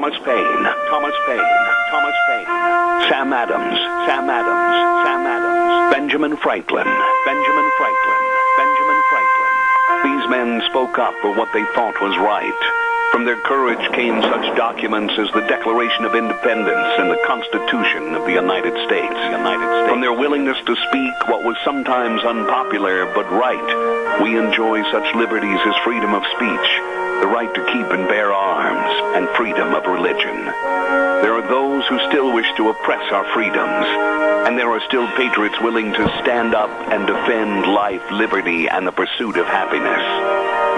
Thomas Paine, Thomas Paine, Thomas Paine, Sam Adams, Sam Adams, Sam Adams, Benjamin Franklin, Benjamin Franklin, Benjamin Franklin. These men spoke up for what they thought was right. From their courage came such documents as the Declaration of Independence and the Constitution of the United States. From their willingness to speak what was sometimes unpopular but right, we enjoy such liberties as freedom of speech, the right to keep and bear arms, and freedom of religion. There are those who still wish to oppress our freedoms, and there are still patriots willing to stand up and defend life, liberty, and the pursuit of happiness.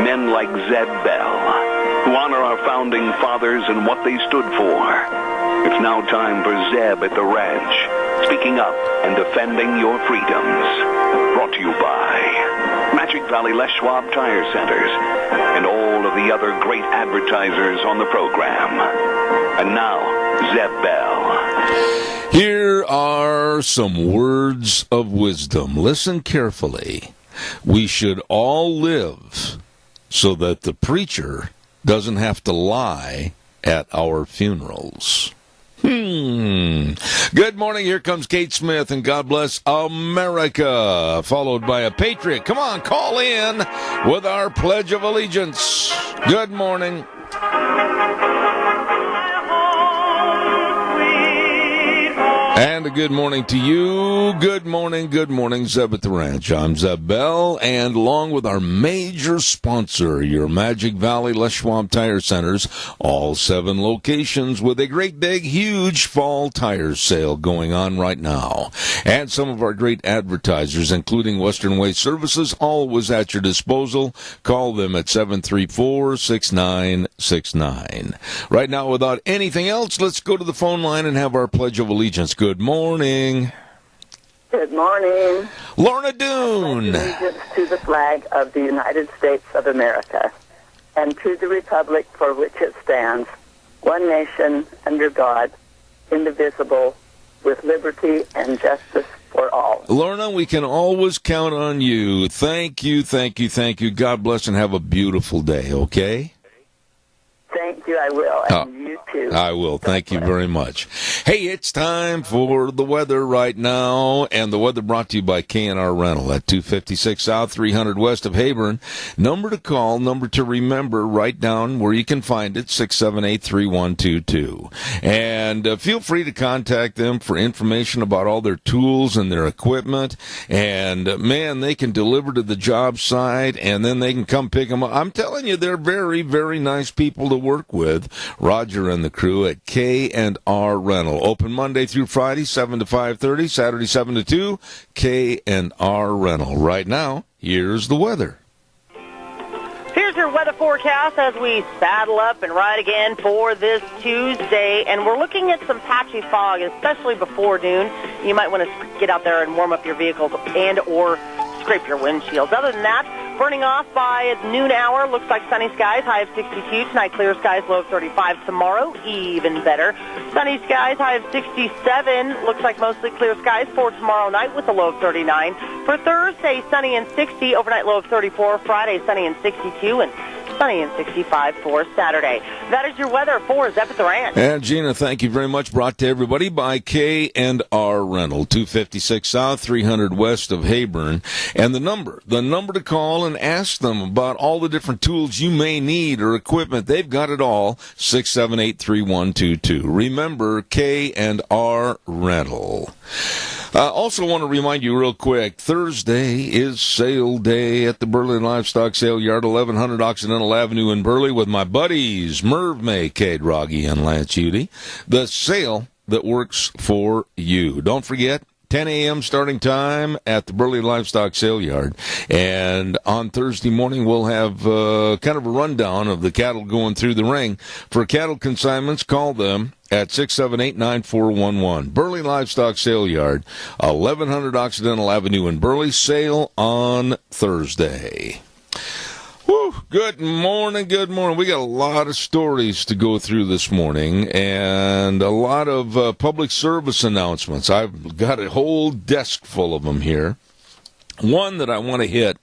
Men like Zeb Bell, who honor our founding fathers and what they stood for. It's now time for Zeb at the ranch, speaking up and defending your freedoms. Brought to you by Magic Valley Les Schwab Tire Centers and all of the other great advertisers on the program. And now, Zeb Bell. Here are some words of wisdom. Listen carefully. We should all live so that the preacher doesn't have to lie at our funerals. Good morning. Here comes Kate Smith, and God bless America, followed by a patriot. Come on, call in with our Pledge of Allegiance. Good morning. And a good morning to you. Good morning, Zeb at the Ranch. I'm Zeb Bell, and along with our major sponsor, your Magic Valley Les Schwab Tire Centers, all 7 locations with a great big, huge fall tire sale going on right now. And some of our great advertisers, including Western Waste Services, always at your disposal. Call them at 734-6969. Right now, without anything else, let's go to the phone line and have our Pledge of Allegiance. Good morning. Good morning. Lorna Doone. Allegiance to the flag of the United States of America and to the republic for which it stands, one nation under God, indivisible, with liberty and justice for all. Lorna, we can always count on you. Thank you. God bless and have a beautiful day, okay? Thank you, I will. And you too. I will. Thank you very much. Hey, it's time for the weather right now, and the weather brought to you by K&R Rental at 256 South, 300 West of Heyburn. Number to call, number to remember, write down where you can find it, 678-3122. And feel free to contact them for information about all their tools and their equipment. And, man, they can deliver to the job site, and then they can come pick them up. I'm telling you, they're very, very nice people to work with. Roger and the crew at K&R Rental. Open Monday through Friday, 7 to 5:30, Saturday 7 to 2, K&R Rental. Right now, here's the weather. Here's your weather forecast as we saddle up and ride again for this Tuesday. And we're looking at some patchy fog, especially before noon. You might want to get out there and warm up your vehicles and or scrape your windshields. Other than that, burning off by noon hour, looks like sunny skies, high of 62. Tonight, clear skies, low of 35. Tomorrow, even better. Sunny skies, high of 67. Looks like mostly clear skies for tomorrow night with a low of 39. For Thursday, sunny and 60. Overnight, low of 34. Friday, sunny and 62. And sunny and 65 for Saturday. That is your weather for Zeb at the Ranch. And Gina, thank you very much. Brought to everybody by K&R Rental, 256 South, 300 West of Heyburn. And the number to call and ask them about all the different tools you may need or equipment. They've got it all, 678-3122. Remember, K&R Rental. Also want to remind you real quick, Thursday is sale day at the Burley Livestock Sale Yard, 1100 Occidental Avenue in Burley, with my buddies Merv May, Cade Rogge, and Lance Udy. The sale that works for you. Don't forget, 10 a.m. starting time at the Burley Livestock Sale Yard. And on Thursday morning, we'll have kind of a rundown of the cattle going through the ring. For cattle consignments, call them at 678-9411. Burley Livestock Sale Yard, 1100 Occidental Avenue in Burley. Sale on Thursday. Woo, good morning. We got a lot of stories to go through this morning and a lot of public service announcements. I've got a whole desk full of them here. One that I want to hit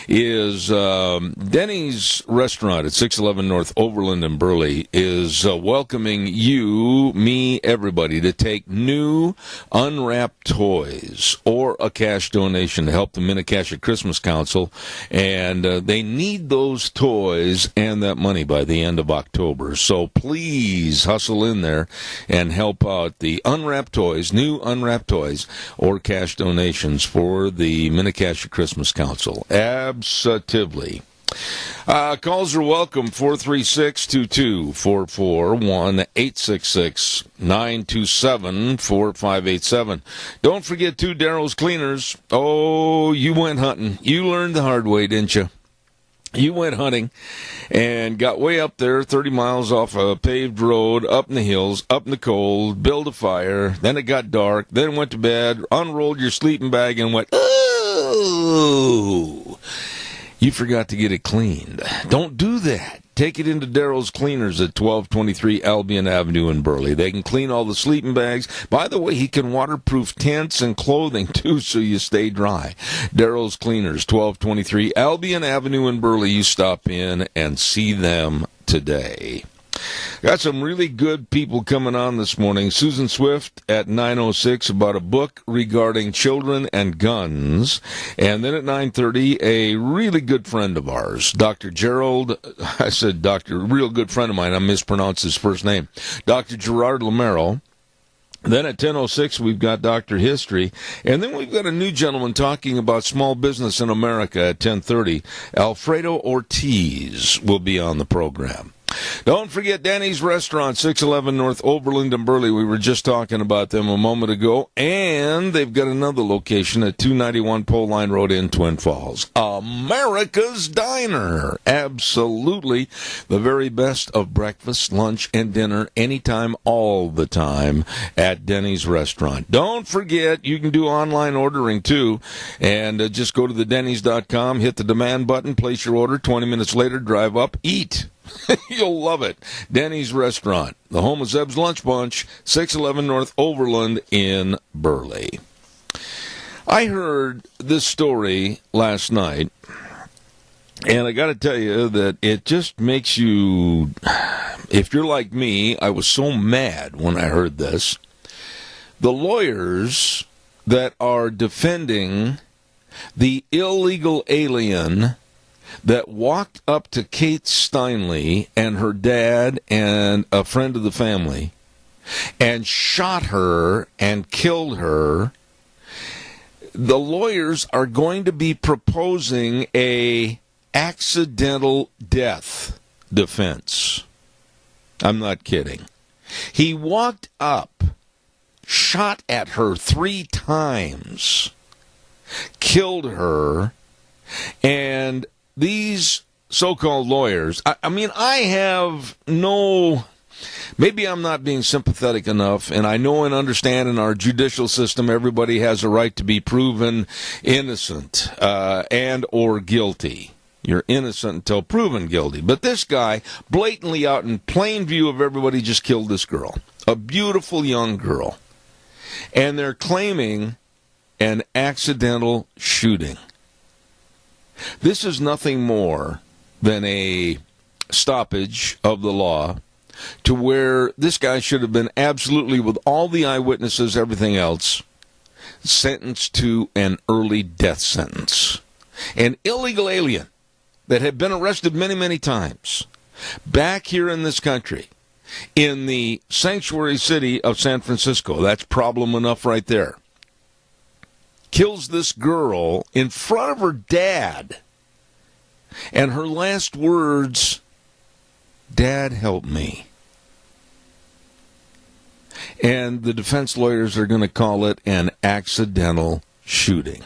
is Denny's Restaurant at 611 North Overland in Burley is welcoming you, me, everybody to take new unwrapped toys or a cash donation to help the Minnecasia Christmas Council. And they need those toys and that money by the end of October. So please hustle in there and help out the unwrapped toys, new unwrapped toys, or cash donations for the Minnecasia Christmas Council. Absolutely. Calls are welcome, 436-2244, 1-866-927-4587. Don't forget, too, Daryl's Cleaners. Oh, you went hunting. You learned the hard way, didn't you? You went hunting and got way up there, 30 miles off a paved road, up in the hills, up in the cold, built a fire, then it got dark, then went to bed, unrolled your sleeping bag and went, ooh, you forgot to get it cleaned. Don't do that. Take it into Daryl's Cleaners at 1223 Albion Avenue in Burley. They can clean all the sleeping bags. By the way, he can waterproof tents and clothing, too, so you stay dry. Daryl's Cleaners, 1223 Albion Avenue in Burley. You stop in and see them today. Got some really good people coming on this morning. Susan Swift at 9:06 about a book regarding children and guns. And then at 9:30, a really good friend of ours, Dr. Gerald, I said doctor, real good friend of mine, I mispronounced his first name, Dr. Gerard Lamero. Then at 10:06, we've got Dr. History. And then we've got a new gentleman talking about small business in America at 10:30. Alfredo Ortiz will be on the program. Don't forget Denny's Restaurant, 611 North Overland in Burley. We were just talking about them a moment ago. And they've got another location at 291 Pole Line Road in Twin Falls. America's Diner. Absolutely the very best of breakfast, lunch, and dinner anytime, all the time at Denny's Restaurant. Don't forget, you can do online ordering too. And just go to thedennys.com, hit the demand button, place your order. 20 minutes later, drive up, eat. You'll love it. Denny's Restaurant, the home of Zeb's Lunch Bunch, 611 North Overland in Burley. I heard this story last night, and I got to tell you that it just makes you, if you're like me, I was so mad when I heard this. The lawyers that are defending the illegal alien that walked up to Kate Steinle and her dad and a friend of the family and shot her and killed her, the lawyers are going to be proposing a accidental death defense. I'm not kidding. He walked up, shot at her 3 times, killed her, and these so-called lawyers, I mean, I have no, maybe I'm not being sympathetic enough, and I know and understand in our judicial system everybody has a right to be proven innocent and or guilty. You're innocent until proven guilty. But this guy, blatantly out in plain view of everybody, just killed this girl, a beautiful young girl. And they're claiming an accidental shooting. This is nothing more than a stoppage of the law to where this guy should have been absolutely, with all the eyewitnesses, everything else, sentenced to an early death sentence. An illegal alien that had been arrested many, many times back here in this country in the sanctuary city of San Francisco. That's problem enough right there. Kills this girl in front of her dad. And her last words, "Dad, help me." And the defense lawyers are going to call it an accidental shooting.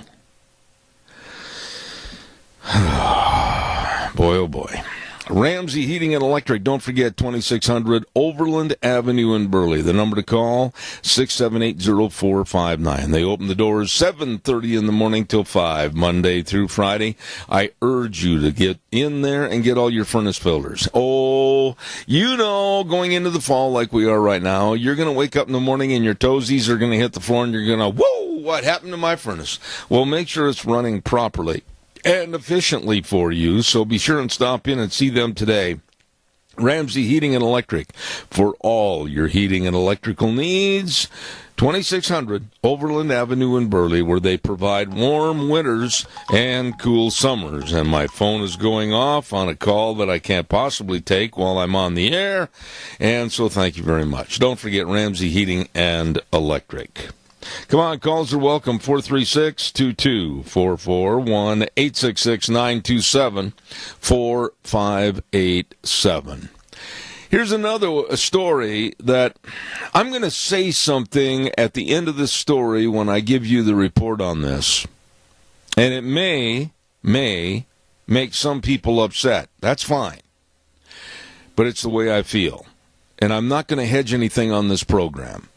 Boy, oh boy. Ramsey Heating and Electric, don't forget 2600 Overland Avenue in Burley. The number to call, 678-0459. They open the doors 7:30 in the morning till 5, Monday through Friday. I urge you to get in there and get all your furnace filters. Oh, you know, going into the fall like we are right now, you're going to wake up in the morning and your toesies are going to hit the floor and you're going to, whoa, what happened to my furnace? Well, make sure it's running properly and efficiently for you, so be sure and stop in and see them today. Ramsey Heating and Electric, for all your heating and electrical needs. 2600 Overland Avenue in Burley, where they provide warm winters and cool summers. And my phone is going off on a call that I can't possibly take while I'm on the air, and so thank you very much. Don't forget Ramsey Heating and Electric. Come on, calls are welcome. 436-2244, 1-866-927-4587. Here's another story that I'm going to say something at the end of this story when I give you the report on this. And it may make some people upset. That's fine. But it's the way I feel. And I'm not going to hedge anything on this program.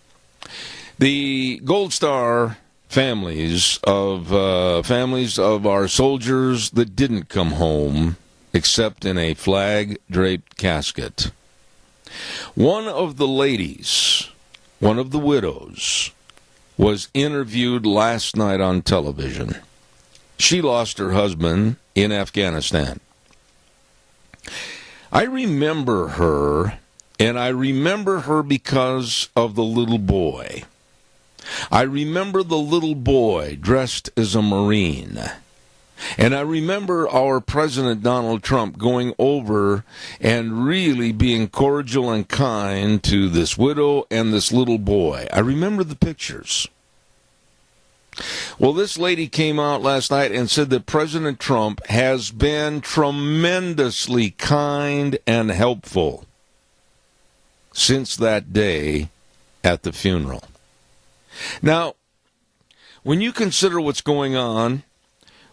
The Gold Star families of our soldiers that didn't come home except in a flag-draped casket. One of the ladies, one of the widows, was interviewed last night on television. She lost her husband in Afghanistan. I remember her, and I remember her because of the little boy. I remember the little boy dressed as a Marine. And I remember our President Donald Trump going over and really being cordial and kind to this widow and this little boy. I remember the pictures. Well, this lady came out last night and said that President Trump has been tremendously kind and helpful since that day at the funeral. Now, when you consider what's going on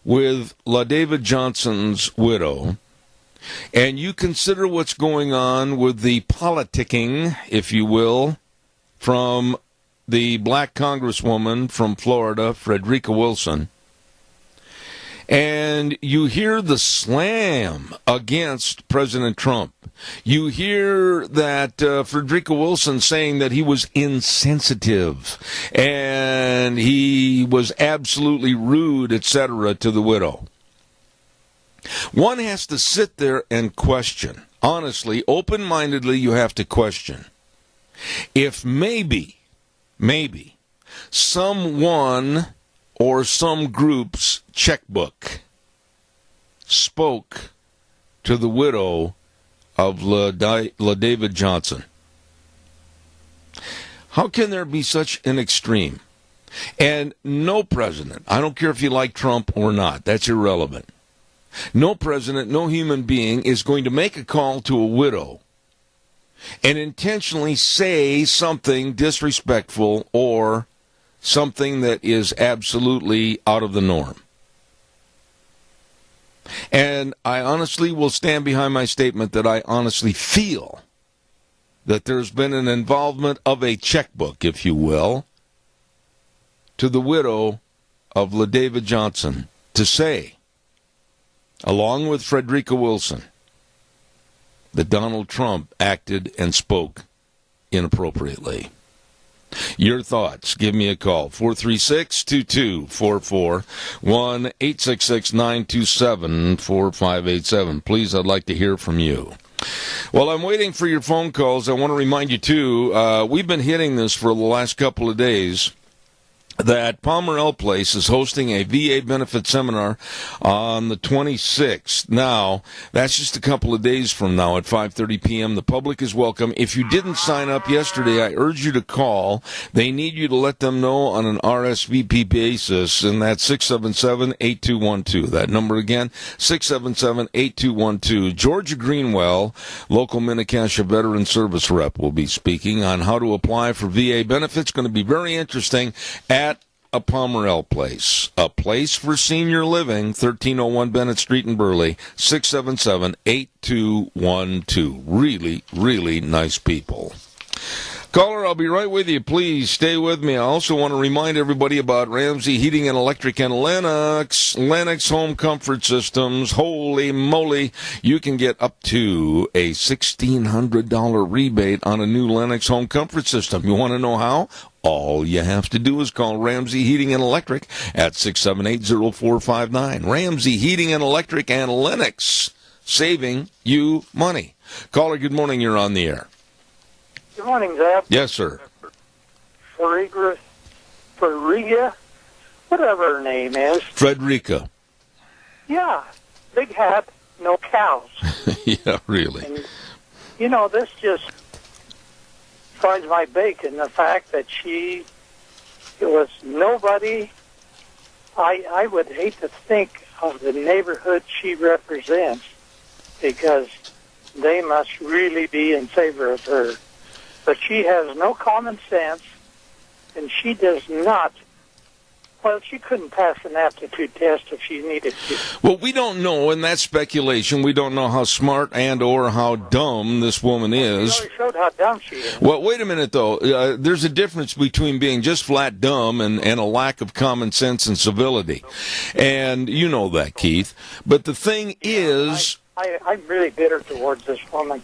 with LaDavid Johnson's widow, and you consider what's going on with the politicking, if you will, from the black congresswoman from Florida, Frederica Wilson, and you hear the slam against President Trump. You hear that Frederica Wilson saying that he was insensitive and he was absolutely rude, etc., to the widow. One has to sit there and question. Honestly, open-mindedly, you have to question. If maybe, someone or some group's checkbook spoke to the widow of LaDavid Johnson. How can there be such an extreme? And no president, I don't care if you like Trump or not, that's irrelevant. No president, no human being is going to make a call to a widow and intentionally say something disrespectful or something that is absolutely out of the norm. And I honestly will stand behind my statement that I honestly feel that there's been an involvement of a checkbook, if you will, to the widow of LaDavid Johnson to say, along with Frederica Wilson, that Donald Trump acted and spoke inappropriately. Your thoughts. Give me a call. 436-2244, 1-866-927-4587. Please, I'd like to hear from you. Well, I'm waiting for your phone calls. I want to remind you, too, we've been hitting this for the last couple of days, that Palmer L. Place is hosting a VA benefit seminar on the 26th. Now, that's just a couple of days from now at 5:30 p.m. The public is welcome. If you didn't sign up yesterday, I urge you to call. They need you to let them know on an RSVP basis, and that's 677-8212. That number again, 677-8212. Georgia Greenwell, local Minnetonka veteran service rep, will be speaking on how to apply for VA benefits. Going to be very interesting at a Palmer L. Place, a place for senior living, 1301 Bennett Street in Burley, 677-8212. Really, really nice people. Caller, I'll be right with you. Please stay with me. I also want to remind everybody about Ramsey Heating and Electric and Lennox Home Comfort Systems. Holy moly, you can get up to a $1,600 rebate on a new Lennox Home Comfort System. You want to know how? All you have to do is call Ramsey Heating and Electric at 678-0459. Ramsey Heating and Electric and Lennox, saving you money. Caller, good morning. You're on the air. Good morning, Zeb. Yes, sir. Frederica, whatever her name is. Frederica. Yeah, big hat, no cows. Yeah, really. And, this just fries my bacon, the fact that it was nobody. I would hate to think of the neighborhood she represents, because they must really be in favor of her. But she has no common sense, and she does not. Well, she couldn't pass an aptitude test if she needed to. Well, we don't know, and that's speculation. We don't know how smart and or how dumb this woman is. She already showed how dumb she is. Well, wait a minute, though. There's a difference between being just flat dumb and a lack of common sense and civility. And you know that, Keith. But the thing is... I'm really bitter towards this woman.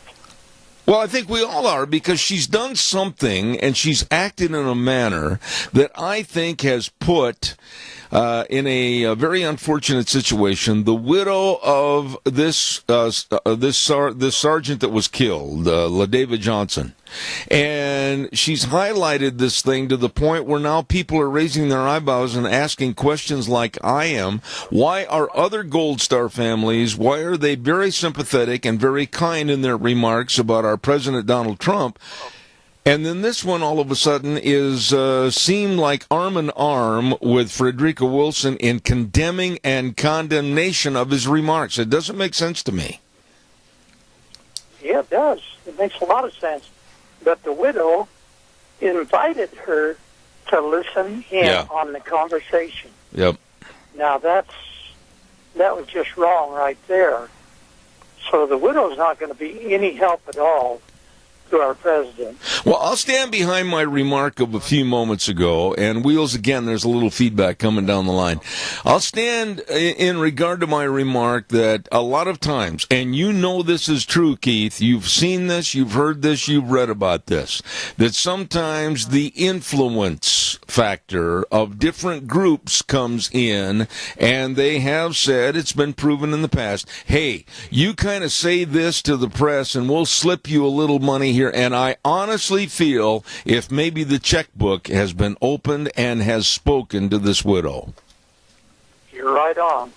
Well, I think we all are, because she's done something and she's acted in a manner that I think has put in a very unfortunate situation the widow of this sergeant that was killed, LaDavid Johnson. And she's highlighted this thing to the point where now people are raising their eyebrows and asking questions like I am. Why are other Gold Star families, why are they very sympathetic and very kind in their remarks about our President Donald Trump? And then this one all of a sudden is seemed like arm in arm with Frederica Wilson in condemning and condemnation of his remarks. It doesn't make sense to me. Yeah, it does. It makes a lot of sense. But the widow invited her to listen in on the conversation. Yep. Now, that was just wrong right there. So the widow's not going to be any help at all to our president. Well, I'll stand behind my remark of a few moments ago, and Wheels, again, there's a little feedback coming down the line. I'll stand in regard to my remark that a lot of times, and you know this is true, Keith, you've seen this, you've heard this, you've read about this, that sometimes the influence factor of different groups comes in, and they have said, it's been proven in the past, hey, you kind of say this to the press, and we'll slip you a little money here. And I honestly feel if maybe the checkbook has been opened and has spoken to this widow. You're right on.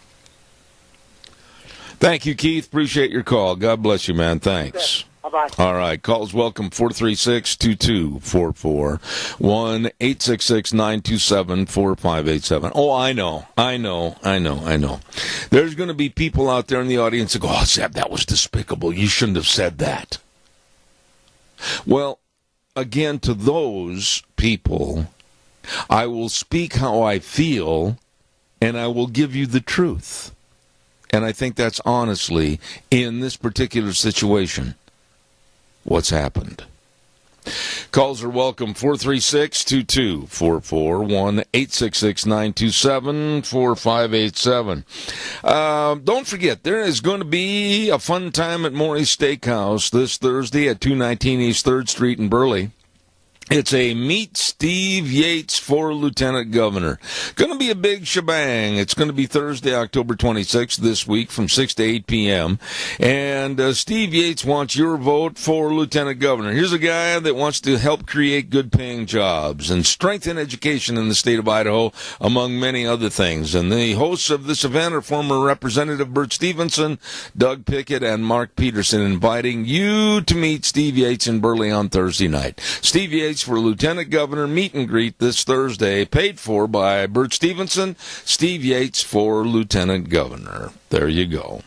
Thank you, Keith. Appreciate your call. God bless you, man. Thanks. Bye-bye. All right. Calls welcome, 436-2244, 1-866-927-4587. Oh, I know. There's going to be people out there in the audience that go, oh, Zeb, that was despicable. You shouldn't have said that. Well, again, to those people, I will speak how I feel, and I will give you the truth. And I think that's honestly, in this particular situation, what's happened. Calls are welcome, 436-2244, 1-866-927-4587. Don't forget, there is going to be a fun time at Maury's Steakhouse this Thursday at 219 East 3rd Street in Burley. It's a Meet Steve Yates for Lieutenant Governor. Going to be a big shebang. It's going to be Thursday, October 26th this week from 6 to 8 p.m. And Steve Yates wants your vote for Lieutenant Governor. Here's a guy that wants to help create good-paying jobs and strengthen education in the state of Idaho, among many other things. And the hosts of this event are former Representative Bert Stevenson, Doug Pickett, and Mark Peterson, inviting you to meet Steve Yates in Burley on Thursday night. Steve Yates for Lieutenant Governor meet and greet this Thursday, paid for by Bert Stevenson. Steve Yates for Lieutenant Governor. There you go.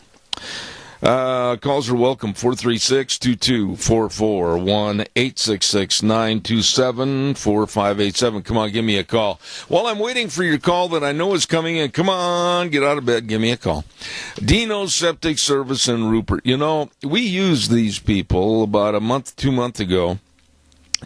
Calls are welcome, 436-2244, 1-866-927-4587. Come on, give me a call. While I'm waiting for your call that I know is coming in, come on, get out of bed, give me a call. Dino's Septic Service in Rupert. You know, we used these people about a month, 2 months ago.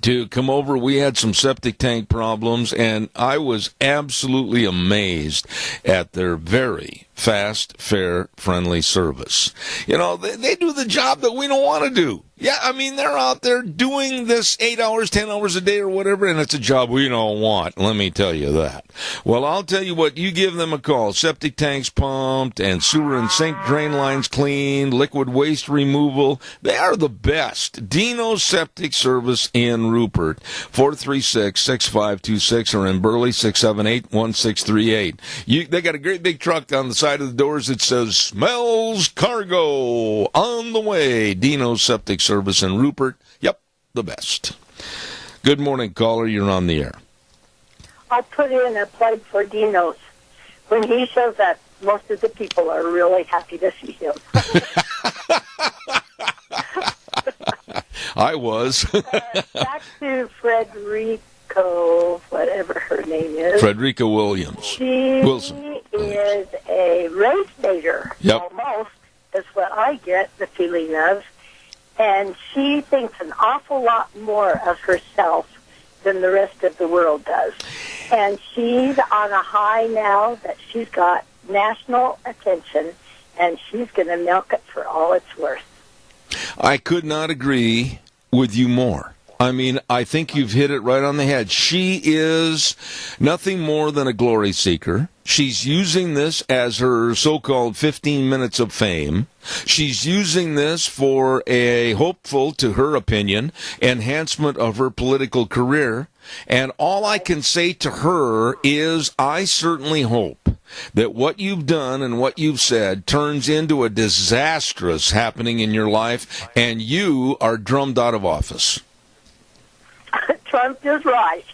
to come over. We had some septic tank problems, and I was absolutely amazed at their very fast, fair, friendly service. You know, they do the job that we don't want to do. Yeah, I mean, they're out there doing this 8 hours, 10 hours a day or whatever, and it's a job we don't want. Let me tell you that. Well, I'll tell you what, you give them a call. Septic tanks pumped and sewer and sink drain lines cleaned, liquid waste removal. They are the best. Dino's Septic Service in Rupert, 436-6526, or in Burley, 678-1638. They got a great big truck on the side of the doors that says, "Smells Cargo on the way." Dino's Septic Service in Rupert. Yep, the best. Good morning, caller. You're on the air. I'll put in a plug for Dino's. When he shows up, most of the people are really happy to see him. I was. Back to Frederico, whatever her name is. Frederica Wilson. She is a race baiter. Yep. Almost is what I get the feeling of. And she thinks an awful lot more of herself than the rest of the world does. And she's on a high now that she's got national attention, and she's going to milk it for all it's worth. I could not agree with you more. I mean, I think you've hit it right on the head. She is nothing more than a glory seeker. She's using this as her so-called 15 minutes of fame. She's using this for a hopeful, to her opinion, enhancement of her political career. And all I can say to her is I certainly hope that what you've done and what you've said turns into a disastrous happening in your life and you are drummed out of office. Trump is right.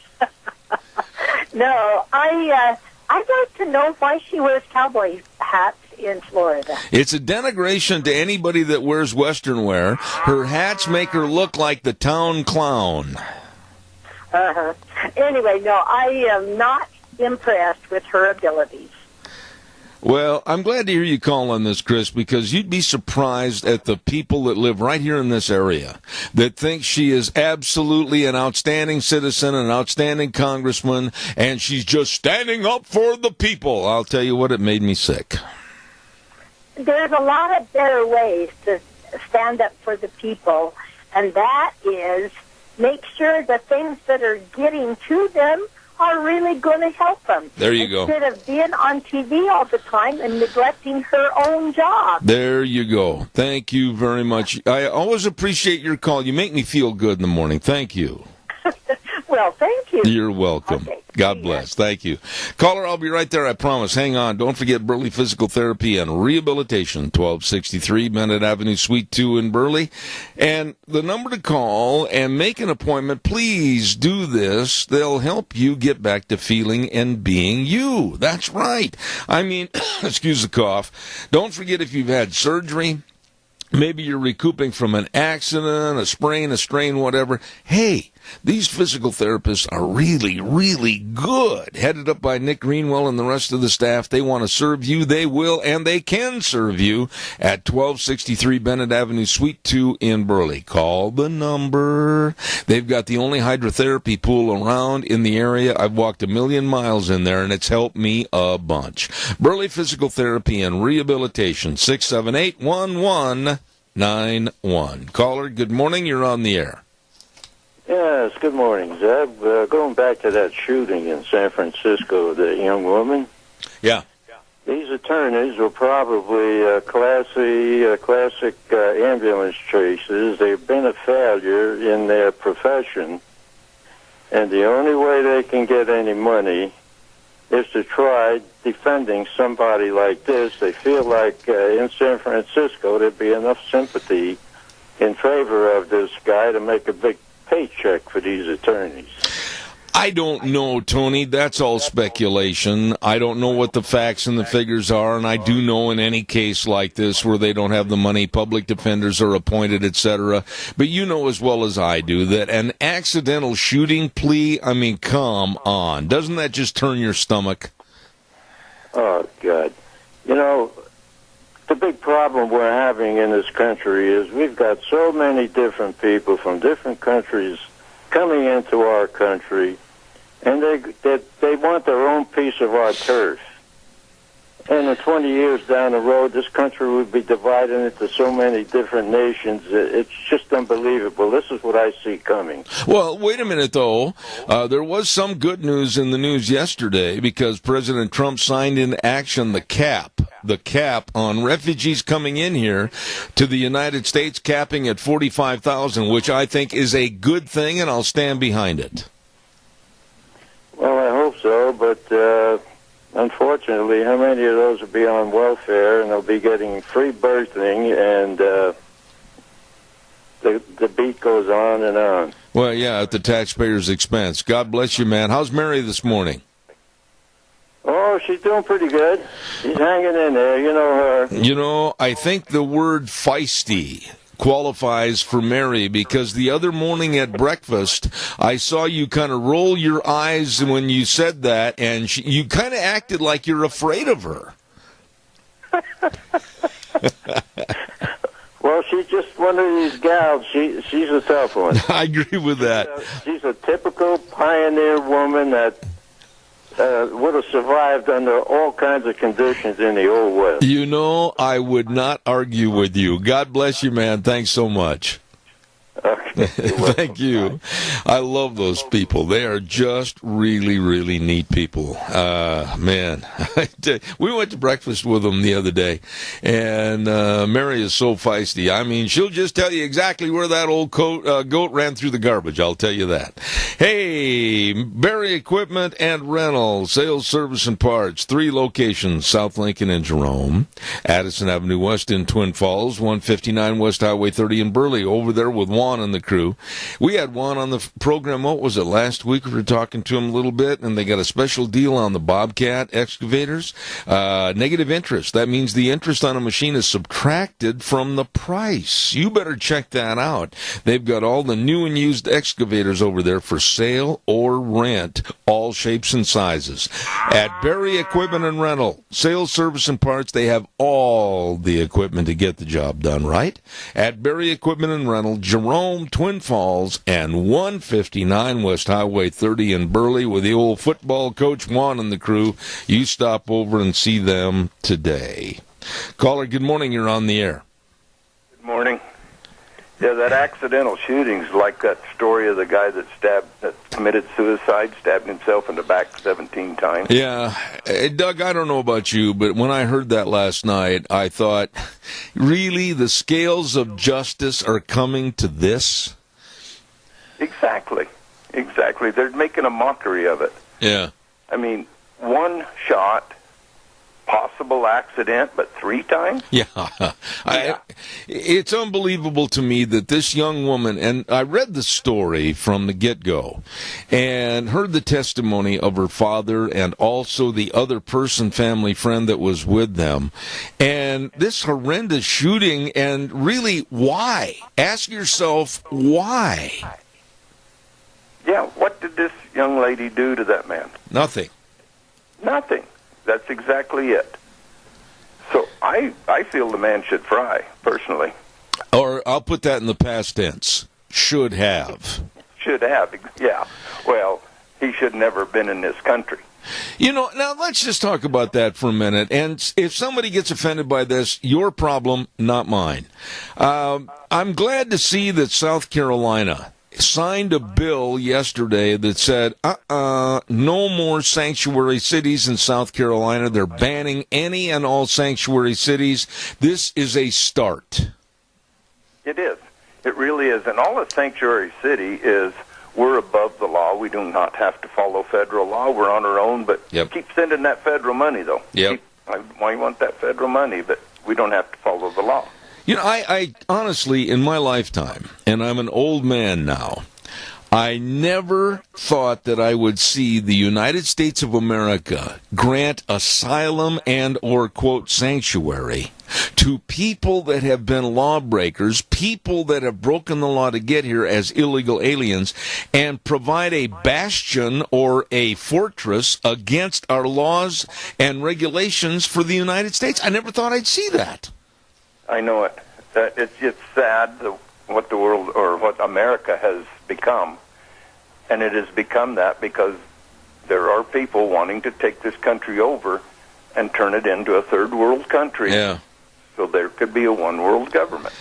No, I'd like to know why she wears cowboy hats in Florida. It's a denigration to anybody that wears Western wear. Her hats make her look like the town clown. Uh-huh. Anyway, no, I am not impressed with her abilities. Well, I'm glad to hear you call on this, Chris, because you'd be surprised at the people that live right here in this area that think she is absolutely an outstanding citizen, an outstanding congressman, and she's just standing up for the people. I'll tell you what, it made me sick. There's a lot of better ways to stand up for the people, and that is make sure the things that are getting to them are really going to help them. There you go. Instead of being on TV all the time and neglecting her own job. There you go. Thank you very much. I always appreciate your call. You make me feel good in the morning. Thank you. Well, thank you. You're welcome. Okay. God bless. Thank you. Caller, I'll be right there, I promise. Hang on. Don't forget Burley Physical Therapy and Rehabilitation, 1263 Bennett Avenue, Suite 2 in Burley. And the number to call and make an appointment, please do this. They'll help you get back to feeling and being you. That's right. I mean, excuse the cough. Don't forget if you've had surgery, maybe you're recouping from an accident, a sprain, a strain, whatever. Hey, these physical therapists are really, really good. Headed up by Nick Greenwell and the rest of the staff. They want to serve you. They will, and they can serve you at 1263 Bennett Avenue, Suite 2 in Burley. Call the number. They've got the only hydrotherapy pool around in the area. I've walked 1,000,000 miles in there, and it's helped me a bunch. Burley Physical Therapy and Rehabilitation, 678-1191. Caller, good morning. You're on the air. Yes, good morning, Zeb. Going back to that shooting in San Francisco, the young woman. Yeah. These attorneys were probably classic ambulance chasers. They've been a failure in their profession, and the only way they can get any money is to try defending somebody like this. They feel like in San Francisco there'd be enough sympathy in favor of this guy to make a big paycheck for these attorneys. I don't know, Tony. That's all speculation. I don't know what the facts and the figures are, and I do know in any case like this where they don't have the money, public defenders are appointed, etc. But you know as well as I do that an accidental shooting plea, I mean, come on. Doesn't that just turn your stomach? Oh, God. You know, the big problem we're having in this country is we've got so many different people from different countries coming into our country, and they want their own piece of our turf. And in 20 years down the road, this country would be divided into so many different nations. It's just unbelievable. This is what I see coming. Well, wait a minute, though. There was some good news in the news yesterday because President Trump signed into action the cap on refugees coming in here to the United States, capping at 45,000, which I think is a good thing, and I'll stand behind it. Well, I hope so, but unfortunately, how many of those will be on welfare, and they'll be getting free birthing, and the beat goes on and on. Well, yeah, at the taxpayer's expense. God bless you, man. How's Mary this morning? Oh, she's doing pretty good. She's hanging in there. You know her. You know, I think the word feisty qualifies for Mary, because the other morning at breakfast, I saw you kind of roll your eyes when you said that, and you kind of acted like you're afraid of her. Well, she's just one of these gals. She's a tough one. I agree with that. She's a typical pioneer woman that would have survived under all kinds of conditions in the Old West. You know, I would not argue with you. God bless you, man. Thanks so much. Okay. Thank you. I love those people. They are just really, really neat people. Man, we went to breakfast with them the other day, and Mary is so feisty. I mean, she'll just tell you exactly where that old goat ran through the garbage. I'll tell you that. Hey, Barry Equipment and Rental, sales, service, and parts. 3 locations, South Lincoln and Jerome, Addison Avenue West in Twin Falls, 159 West Highway 30 in Burley. Over there with Juan and the crew. We had Juan on the program, what was it, last week? We were talking to him a little bit, and they got a special deal on the Bobcat excavators. Negative interest. That means the interest on a machine is subtracted from the price. You better check that out. They've got all the new and used excavators over there for sale or rent, all shapes and sizes. At Barry Equipment and Rental, sales, service, and parts, they have all the equipment to get the job done, right? At Barry Equipment and Rental, Jerome, Twin Falls, and 159 West Highway 30 in Burley with the old football coach Juan and the crew. You stop over and see them today. Caller, good morning. You're on the air. Good morning. Yeah, that accidental shooting's like that story of the guy that committed suicide, stabbed himself in the back 17 times. Yeah. Doug, I don't know about you, but when I heard that last night, I thought, really, the scales of justice are coming to this? Exactly. They're making a mockery of it. Yeah. I mean, one shot, possible accident, but 3 times? Yeah. It's unbelievable to me that this young woman, and I read the story from the get-go and heard the testimony of her father and also the other family friend that was with them, and this horrendous shooting, and really, why? Ask yourself, why? Yeah, what did this young lady do to that man? Nothing. That's exactly it. So I feel the man should fry, personally. Or I'll put that in the past tense. Should have. Should have, yeah. Well, he should never have been in this country. You know, now let's just talk about that for a minute. And if somebody gets offended by this, your problem, not mine. I'm glad to see that South Carolina signed a bill yesterday that said, no more sanctuary cities in South Carolina. They're banning any and all sanctuary cities. This is a start. It is. It really is. And all a sanctuary city is, we're above the law. We do not have to follow federal law. We're on our own, but keep sending that federal money, though. Yep. I want that federal money, but we don't have to follow the law. You know, I honestly, in my lifetime, and I'm an old man now, I never thought that I would see the United States of America grant asylum and or, quote, sanctuary to people that have been lawbreakers, people that have broken the law to get here as illegal aliens, and provide a bastion or a fortress against our laws and regulations for the United States. I never thought I'd see that. I know it. It's sad what the world or what America has become, And it has become that because there are people wanting to take this country over and turn it into a third world country. Yeah. So there could be a one world government.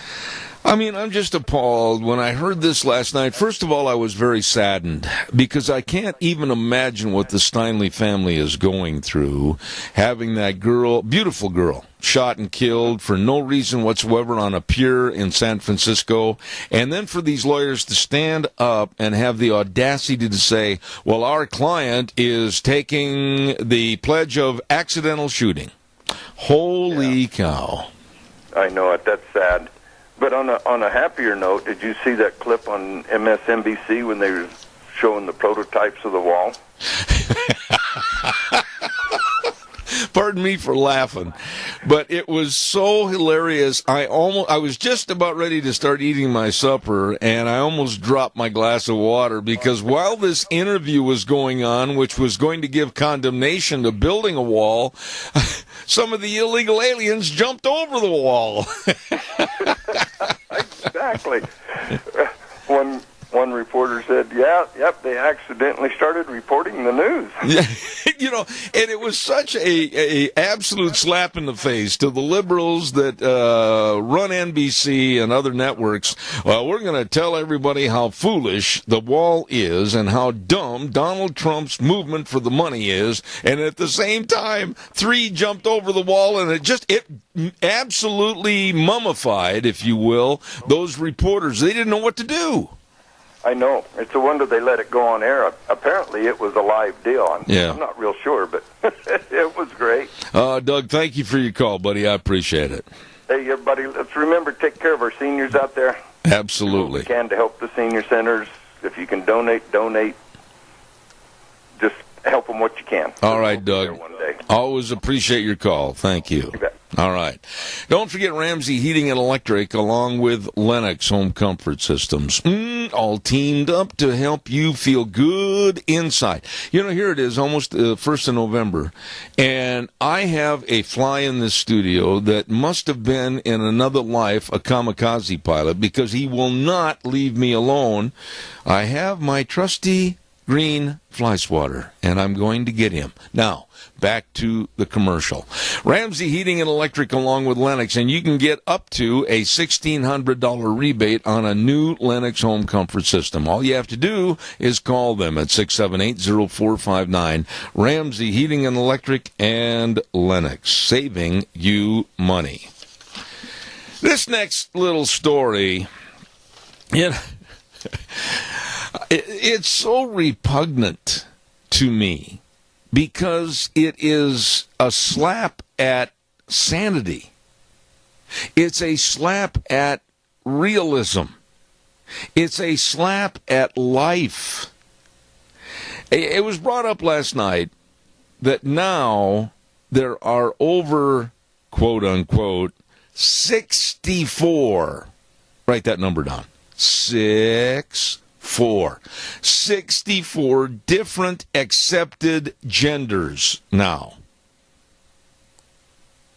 I mean, I'm just appalled. When I heard this last night, first of all, I was very saddened because I can't even imagine what the Steinle family is going through, having that girl, beautiful girl, shot and killed for no reason whatsoever on a pier in San Francisco, and then for these lawyers to stand up and have the audacity to say, well, our client is taking the pledge of accidental shooting. Holy cow. I know it. That's sad. But on a happier note, did you see that clip on MSNBC when they were showing the prototypes of the wall? Pardon me for laughing, but it was so hilarious. I was just about ready to start eating my supper, and I almost dropped my glass of water because while this interview was going on, which was going to give condemnation to building a wall, some of the illegal aliens jumped over the wall. Exactly. One reporter said, yep, they accidentally started reporting the news. Yeah, and it was such a absolute slap in the face to the liberals that run NBC and other networks. Well, we're going to tell everybody how foolish the wall is and how dumb Donald Trump's movement for the money is. And at the same time, 3 jumped over the wall, and it absolutely mummified, if you will, those reporters. They didn't know what to do. I know. It's a wonder they let it go on air. Apparently, it was a live deal. I'm not real sure, but it was great. Doug, thank you for your call, buddy. I appreciate it. Hey, everybody, let's remember to take care of our seniors out there. Absolutely. Do what we can to help the senior centers. If you can donate. Just help them what you can. All right, Doug. Always appreciate your call. Thank you. You bet. All right. Don't forget Ramsey Heating and Electric along with Lennox Home Comfort Systems. All teamed up to help you feel good inside. Here it is, almost 1st of November, and I have a fly in this studio that must have been in another life a kamikaze pilot because he will not leave me alone. I have my trusty green fly swatter, and I'm going to get him. Now, back to the commercial. Ramsey Heating and Electric along with Lennox, and you can get up to a $1,600 rebate on a new Lennox home comfort system. All you have to do is call them at 678-0459. Ramsey Heating and Electric and Lennox, saving you money. This next little story, it's so repugnant to me because it is a slap at sanity. It's a slap at realism. It's a slap at life. It was brought up last night that now there are over, quote unquote, 64. Write that number down. 64 different accepted genders now.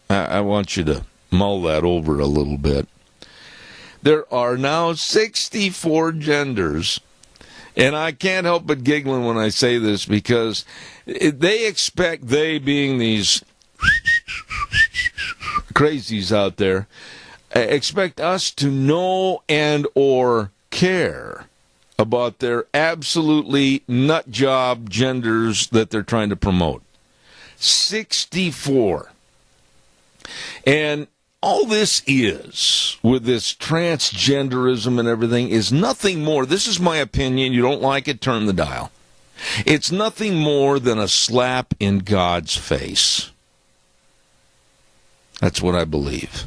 I want you to mull that over a little bit. There are now 64 genders, and I can't help but giggling when I say this because they expect, they being these crazies out there, expect us to know and or care about their absolutely nut job genders that they're trying to promote. 64. And all this is, with this transgenderism and everything, is nothing more. This is my opinion. You don't like it, turn the dial. It's nothing more than a slap in God's face. That's what I believe.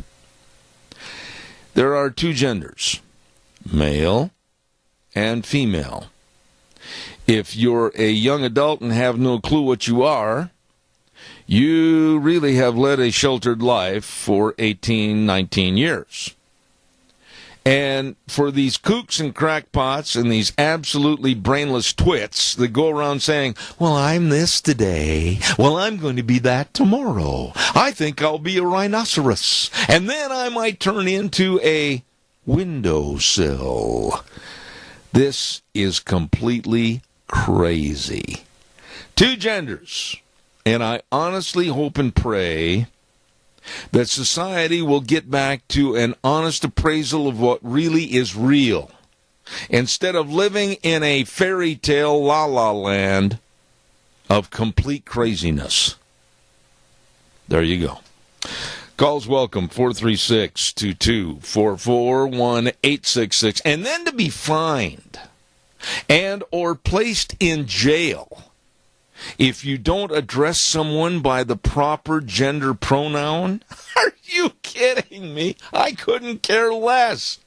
There are 2 genders, male and female. If you're a young adult and have no clue what you are, you really have led a sheltered life for 18, 19 years. And for these kooks and crackpots and these absolutely brainless twits that go around saying, well, I'm this today. Well, I'm going to be that tomorrow. I think I'll be a rhinoceros. And then I might turn into a windowsill. This is completely crazy. Two genders. And I honestly hope and pray that society will get back to an honest appraisal of what really is real, instead of living in a fairy tale la-la land of complete craziness. There you go. Calls welcome, 436-2244, 1-866. And then to be fined and or placed in jail if you don't address someone by the proper gender pronoun? Are you kidding me? I couldn't care less.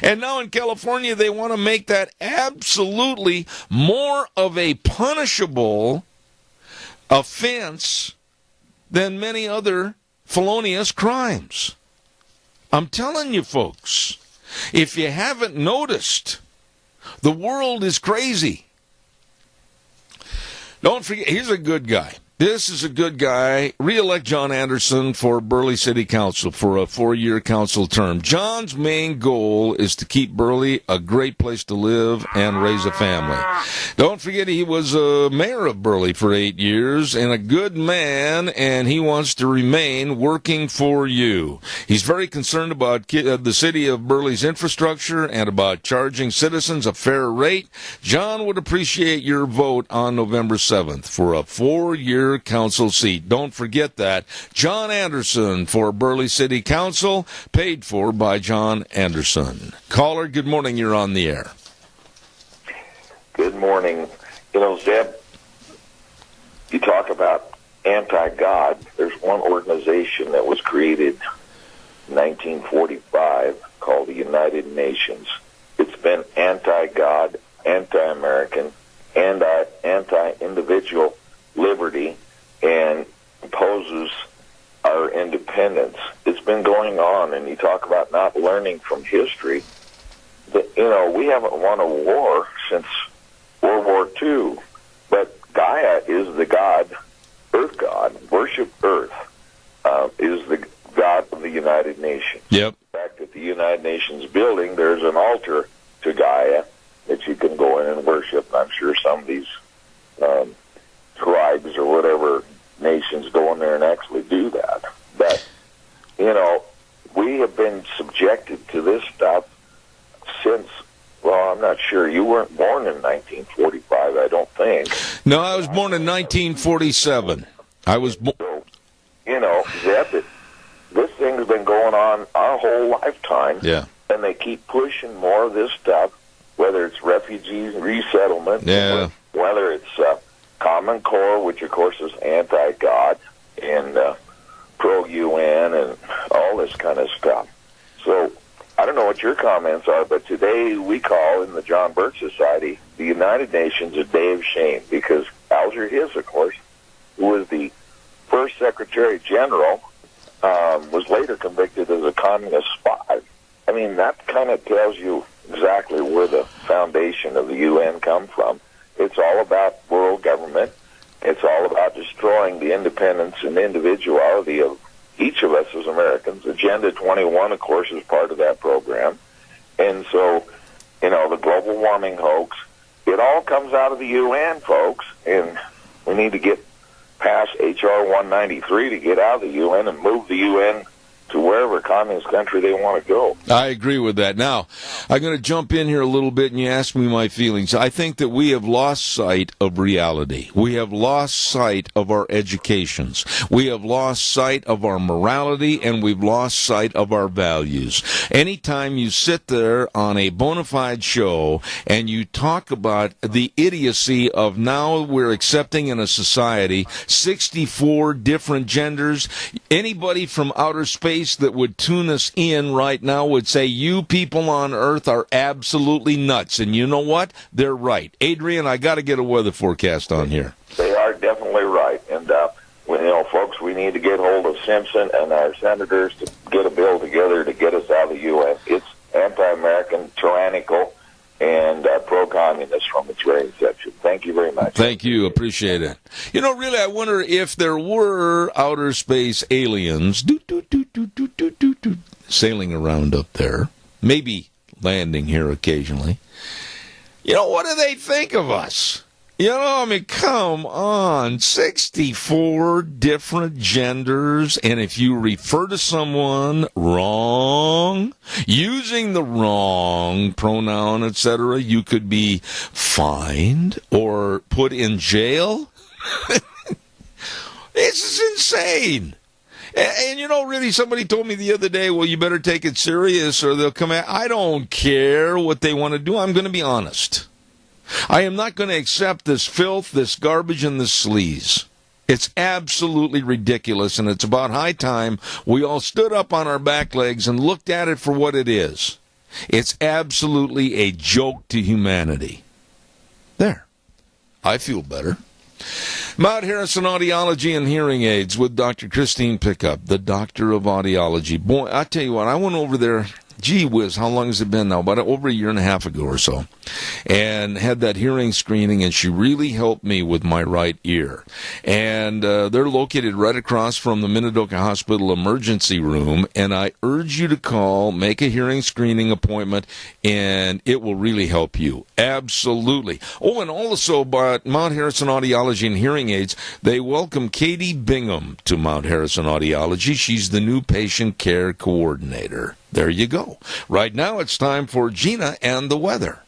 And now in California, they want to make that absolutely more of a punishable offense than many other felonious crimes. I'm telling you, folks, if you haven't noticed, the world is crazy. Don't forget, he's a good guy. This is a good guy. Re-elect John Anderson for Burley City Council for a 4-year council term. John's main goal is to keep Burley a great place to live and raise a family. Don't forget, he was mayor of Burley for 8 years and a good man, and he wants to remain working for you. He's very concerned about the city of Burley's infrastructure and about charging citizens a fair rate. John would appreciate your vote on November 7th for a 4-year council seat. Don't forget that. John Anderson for Burley City Council, paid for by John Anderson. Caller, good morning. You're on the air. Good morning. You know, Zeb, you talk about anti-God. There's one organization that was created in 1945 called the United Nations. It's been anti-God, anti-American, and anti-individual liberty, and opposes our independence. It's been going on, and you talk about not learning from history. We haven't won a war since World War II, but Gaia is the god, Earth god, worship Earth, is the god of the United Nations. Yep. In fact, at the United Nations building, there's an altar to Gaia that you can go in and worship. I'm sure some of these tribes or whatever nations go in there and actually do that. But, we have been subjected to this stuff since, well, I'm not sure. You weren't born in 1945, I don't think. No, I was born in 1947. I was born. So, Zeb, this thing's been going on our whole lifetime. Yeah. And they keep pushing more of this stuff, whether it's refugees, resettlement, yeah, whether it's Common Core, which of course is anti-God, and pro-UN, and all this kind of stuff. So I don't know what your comments are, but today we call in the John Birch Society the United Nations a day of shame, because Alger Hiss, of course, who was the first Secretary General, was later convicted as a communist spy. I mean, that kind of tells you exactly where the foundation of the UN come from. It's all about world government. It's all about destroying the independence and individuality of each of us as Americans. Agenda 21, of course, is part of that program. And so, the global warming hoax, it all comes out of the UN, folks. And we need to get past H.R. 193 to get out of the UN and move the UN to wherever communist country they want to go. I agree with that. Now, I'm going to jump in here a little bit, and you ask me my feelings. I think that we have lost sight of reality. We have lost sight of our educations. We have lost sight of our morality, and we've lost sight of our values. Anytime you sit there on a bona fide show and you talk about the idiocy of now we're accepting in a society 64 different genders, anybody from outer space that would tune us in right now would say, you people on Earth are absolutely nuts. And you know what? They're right. Adrian, I got to get a weather forecast on here. They are definitely right. And, folks, we need to get hold of Simpson and our senators to get a bill together to get us out of the UN. It's anti-American, tyrannical, and pro-communist from its very inception. Thank you very much. Thank you. Appreciate it. Really, I wonder if there were outer space aliens sailing around up there, maybe landing here occasionally. What do they think of us? You know, I mean, come on. 64 different genders, and if you refer to someone wrong, using the wrong pronoun, etc., you could be fined or put in jail. This is insane. And, you know, really, somebody told me the other day, well, you better take it serious or they'll come out. I don't care what they want to do. I'm going to be honest. I am not going to accept this filth, this garbage, and this sleaze. It's absolutely ridiculous, and it's about high time we all stood up on our back legs and looked at it for what it is. It's absolutely a joke to humanity. There. I feel better. Mount Harrison Audiology and Hearing Aids with Dr. Christine Pickup, the doctor of audiology. Boy, I tell you what, I went over there, gee whiz, how long has it been now? About over a year and a half ago or so. And had that hearing screening, and she really helped me with my right ear. And they're located right across from the Minidoka Hospital emergency room, and I urge you to call, make a hearing screening appointment, and it will really help you. Absolutely. Oh, and also by Mount Harrison Audiology and Hearing Aids, they welcome Katie Bingham to Mount Harrison Audiology. She's the new patient care coordinator. There you go. Right now it's time for Gina and the weather.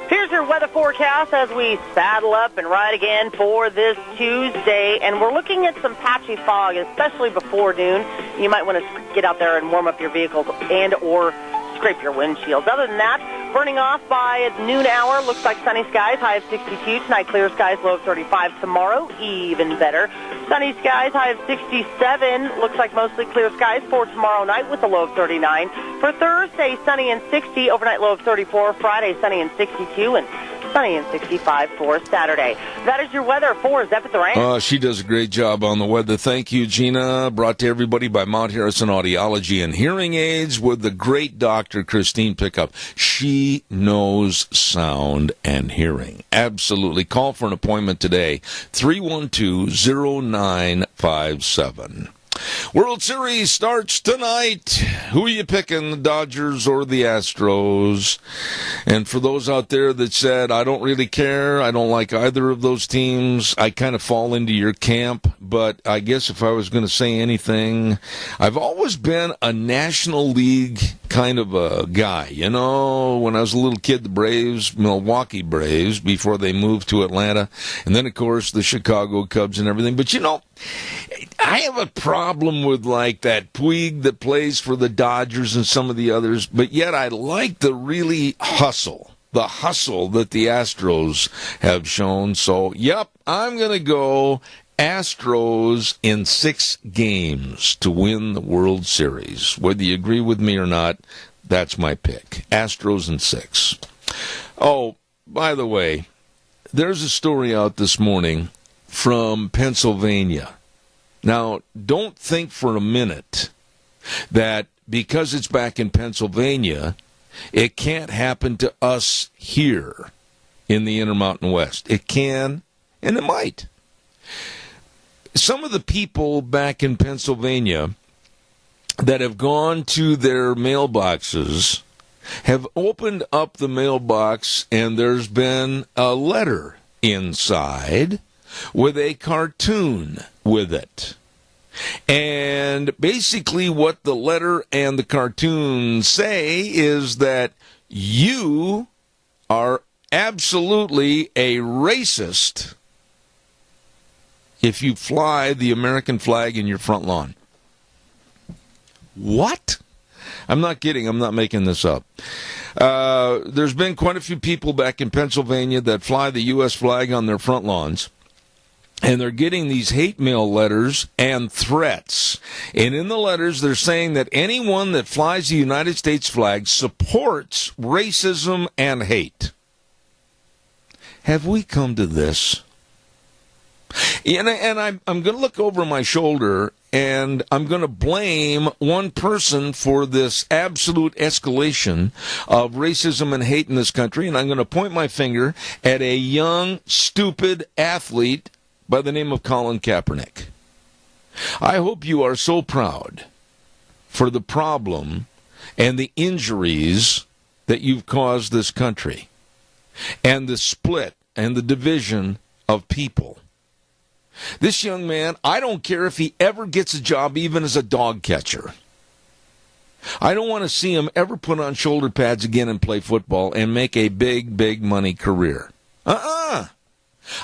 Here's your weather forecast as we saddle up and ride again for this Tuesday. And we're looking at some patchy fog, especially before noon. You might want to get out there and warm up your vehicles and or scrape your windshields. Other than that, burning off by noon hour. Looks like sunny skies, high of 62. Tonight, clear skies, low of 35. Tomorrow, even better. Sunny skies, high of 67. Looks like mostly clear skies for tomorrow night with a low of 39. For Thursday, sunny and 60. Overnight, low of 34. Friday, sunny and 62. And sunny and 65 for Saturday. That is your weather for Zep at the Ranch. She does a great job on the weather. Thank you, Gina. Brought to everybody by Mount Harrison Audiology and Hearing Aids with the great Dr. Christine Pickup. She knows sound and hearing. Absolutely. Call for an appointment today. 312-0957. World Series starts tonight. Who are you picking, the Dodgers or the Astros? And for those out there that said, I don't really care, I don't like either of those teams, I kind of fall into your camp. But I guess if I was going to say anything, I've always been a National League kind of a guy. You know, when I was a little kid, the Braves, Milwaukee Braves, before they moved to Atlanta. And then, of course, the Chicago Cubs and everything. But, you know, I have a problem with, like, that Puig that plays for the Dodgers and some of the others, but yet I like the really hustle that the Astros have shown. So, yep, I'm going to go Astros in 6 games to win the World Series. Whether you agree with me or not, that's my pick. Astros in 6. Oh, by the way, there's a story out this morning from Pennsylvania. Now, don't think for a minute that because it's back in Pennsylvania, it can't happen to us here in the Intermountain West. It can, and it might. Some of the people back in Pennsylvania that have gone to their mailboxes have opened up the mailbox, and there's been a letter inside with a cartoon with it. And basically what the letter and the cartoon say is that you are absolutely a racist if you fly the American flag in your front lawn. What? I'm not kidding. I'm not making this up. There's been quite a few people back in Pennsylvania that fly the U.S. flag on their front lawns. And they're getting these hate mail letters and threats. And in the letters, they're saying that anyone that flies the United States flag supports racism and hate. Have we come to this? And I'm going to look over my shoulder, and I'm going to blame one person for this absolute escalation of racism and hate in this country. And I'm going to point my finger at a young, stupid athlete by the name of Colin Kaepernick. I hope you are so proud for the problem and the injuries that you've caused this country and the split and the division of people. This young man, I don't care if he ever gets a job even as a dog catcher. I don't want to see him ever put on shoulder pads again and play football and make a big, big money career.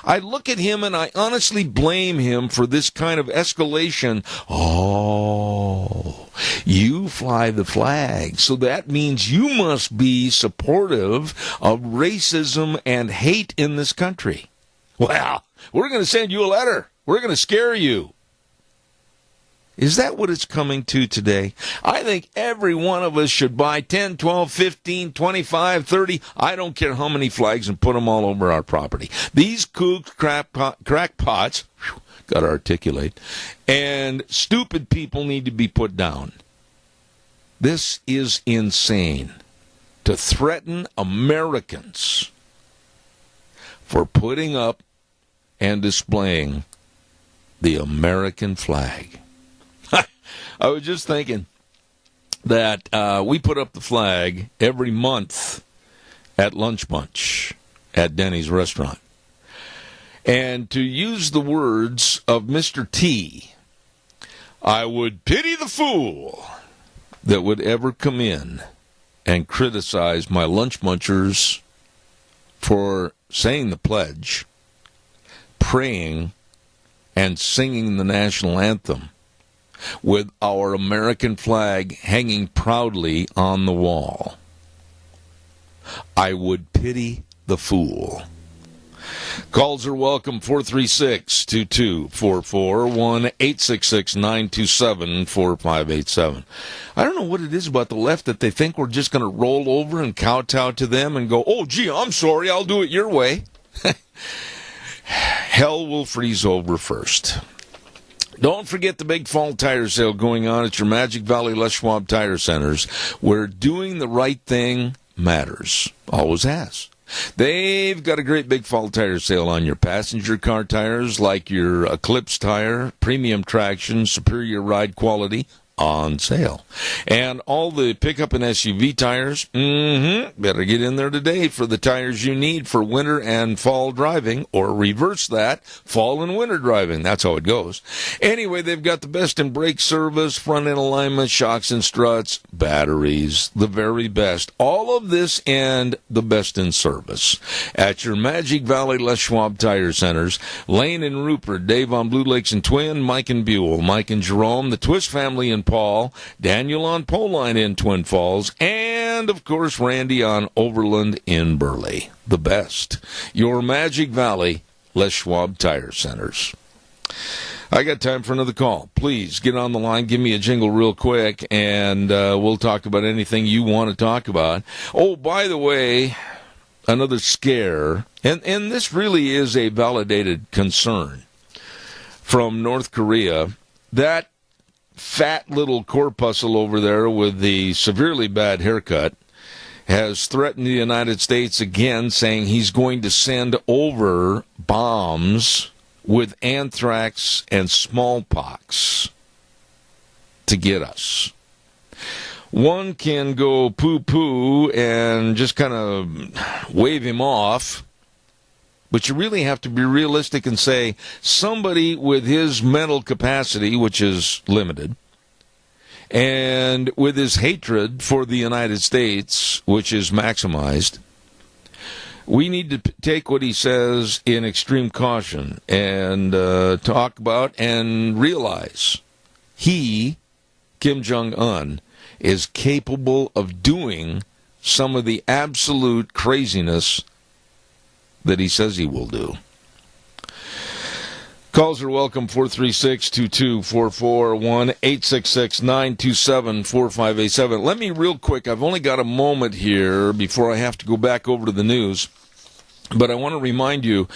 I look at him and I honestly blame him for this kind of escalation. Oh, you fly the flag, so that means you must be supportive of racism and hate in this country. Well, we're going to send you a letter. We're going to scare you. Is that what it's coming to today? I think every one of us should buy 10, 12, 15, 25, 30, I don't care how many flags, and put them all over our property. These kooks, crackpots, got to articulate, and stupid people need to be put down. This is insane to threaten Americans for putting up and displaying the American flag. I was just thinking that we put up the flag every month at Lunch Bunch at Denny's restaurant. And to use the words of Mr. T, I would pity the fool that would ever come in and criticize my Lunch Bunchers for saying the pledge, praying, and singing the national anthem with our American flag hanging proudly on the wall. I would pity the fool. Calls are welcome, 436-2244, 1-866-927-4587. I don't know what it is about the left that they think we're just going to roll over and kowtow to them and go, oh, gee, I'm sorry, I'll do it your way. Hell will freeze over first. Don't forget the big fall tire sale going on at your Magic Valley Les Schwab Tire Centers, where doing the right thing matters. Always has. They've got a great big fall tire sale on your passenger car tires, like your Eclipse tire, premium traction, superior ride quality, on sale. And all the pickup and SUV tires, better get in there today for the tires you need for winter and fall driving, or reverse that, fall and winter driving. That's how it goes. Anyway, they've got the best in brake service, front end alignment, shocks and struts, batteries, the very best. All of this and the best in service at your Magic Valley Les Schwab Tire Centers. Lane and Rupert, Dave on Blue Lakes and Twin, Mike and Buell, Mike and Jerome, the Twist family in Paul, Daniel on Poline in Twin Falls, and, of course, Randy on Overland in Burley. The best. Your Magic Valley Les Schwab Tire Centers. I got time for another call. Please get on the line. Give me a jingle real quick, and we'll talk about anything you want to talk about. Oh, by the way, another scare, and this really is a validated concern from North Korea. That fat little corpuscle over there with the severely bad haircut has threatened the United States again, saying he's going to send over bombs with anthrax and smallpox to get us. One can go poo-poo and just kind of wave him off, but you really have to be realistic and say somebody with his mental capacity, which is limited, and with his hatred for the United States, which is maximized, we need to take what he says in extreme caution and talk about and realize he, Kim Jong-un, is capable of doing some of the absolute craziness that he says he will do. Calls are welcome, 436-2244, 1-866-927-4587. Let me real quick, I've only got a moment here before I have to go back over to the news. But I want to remind you,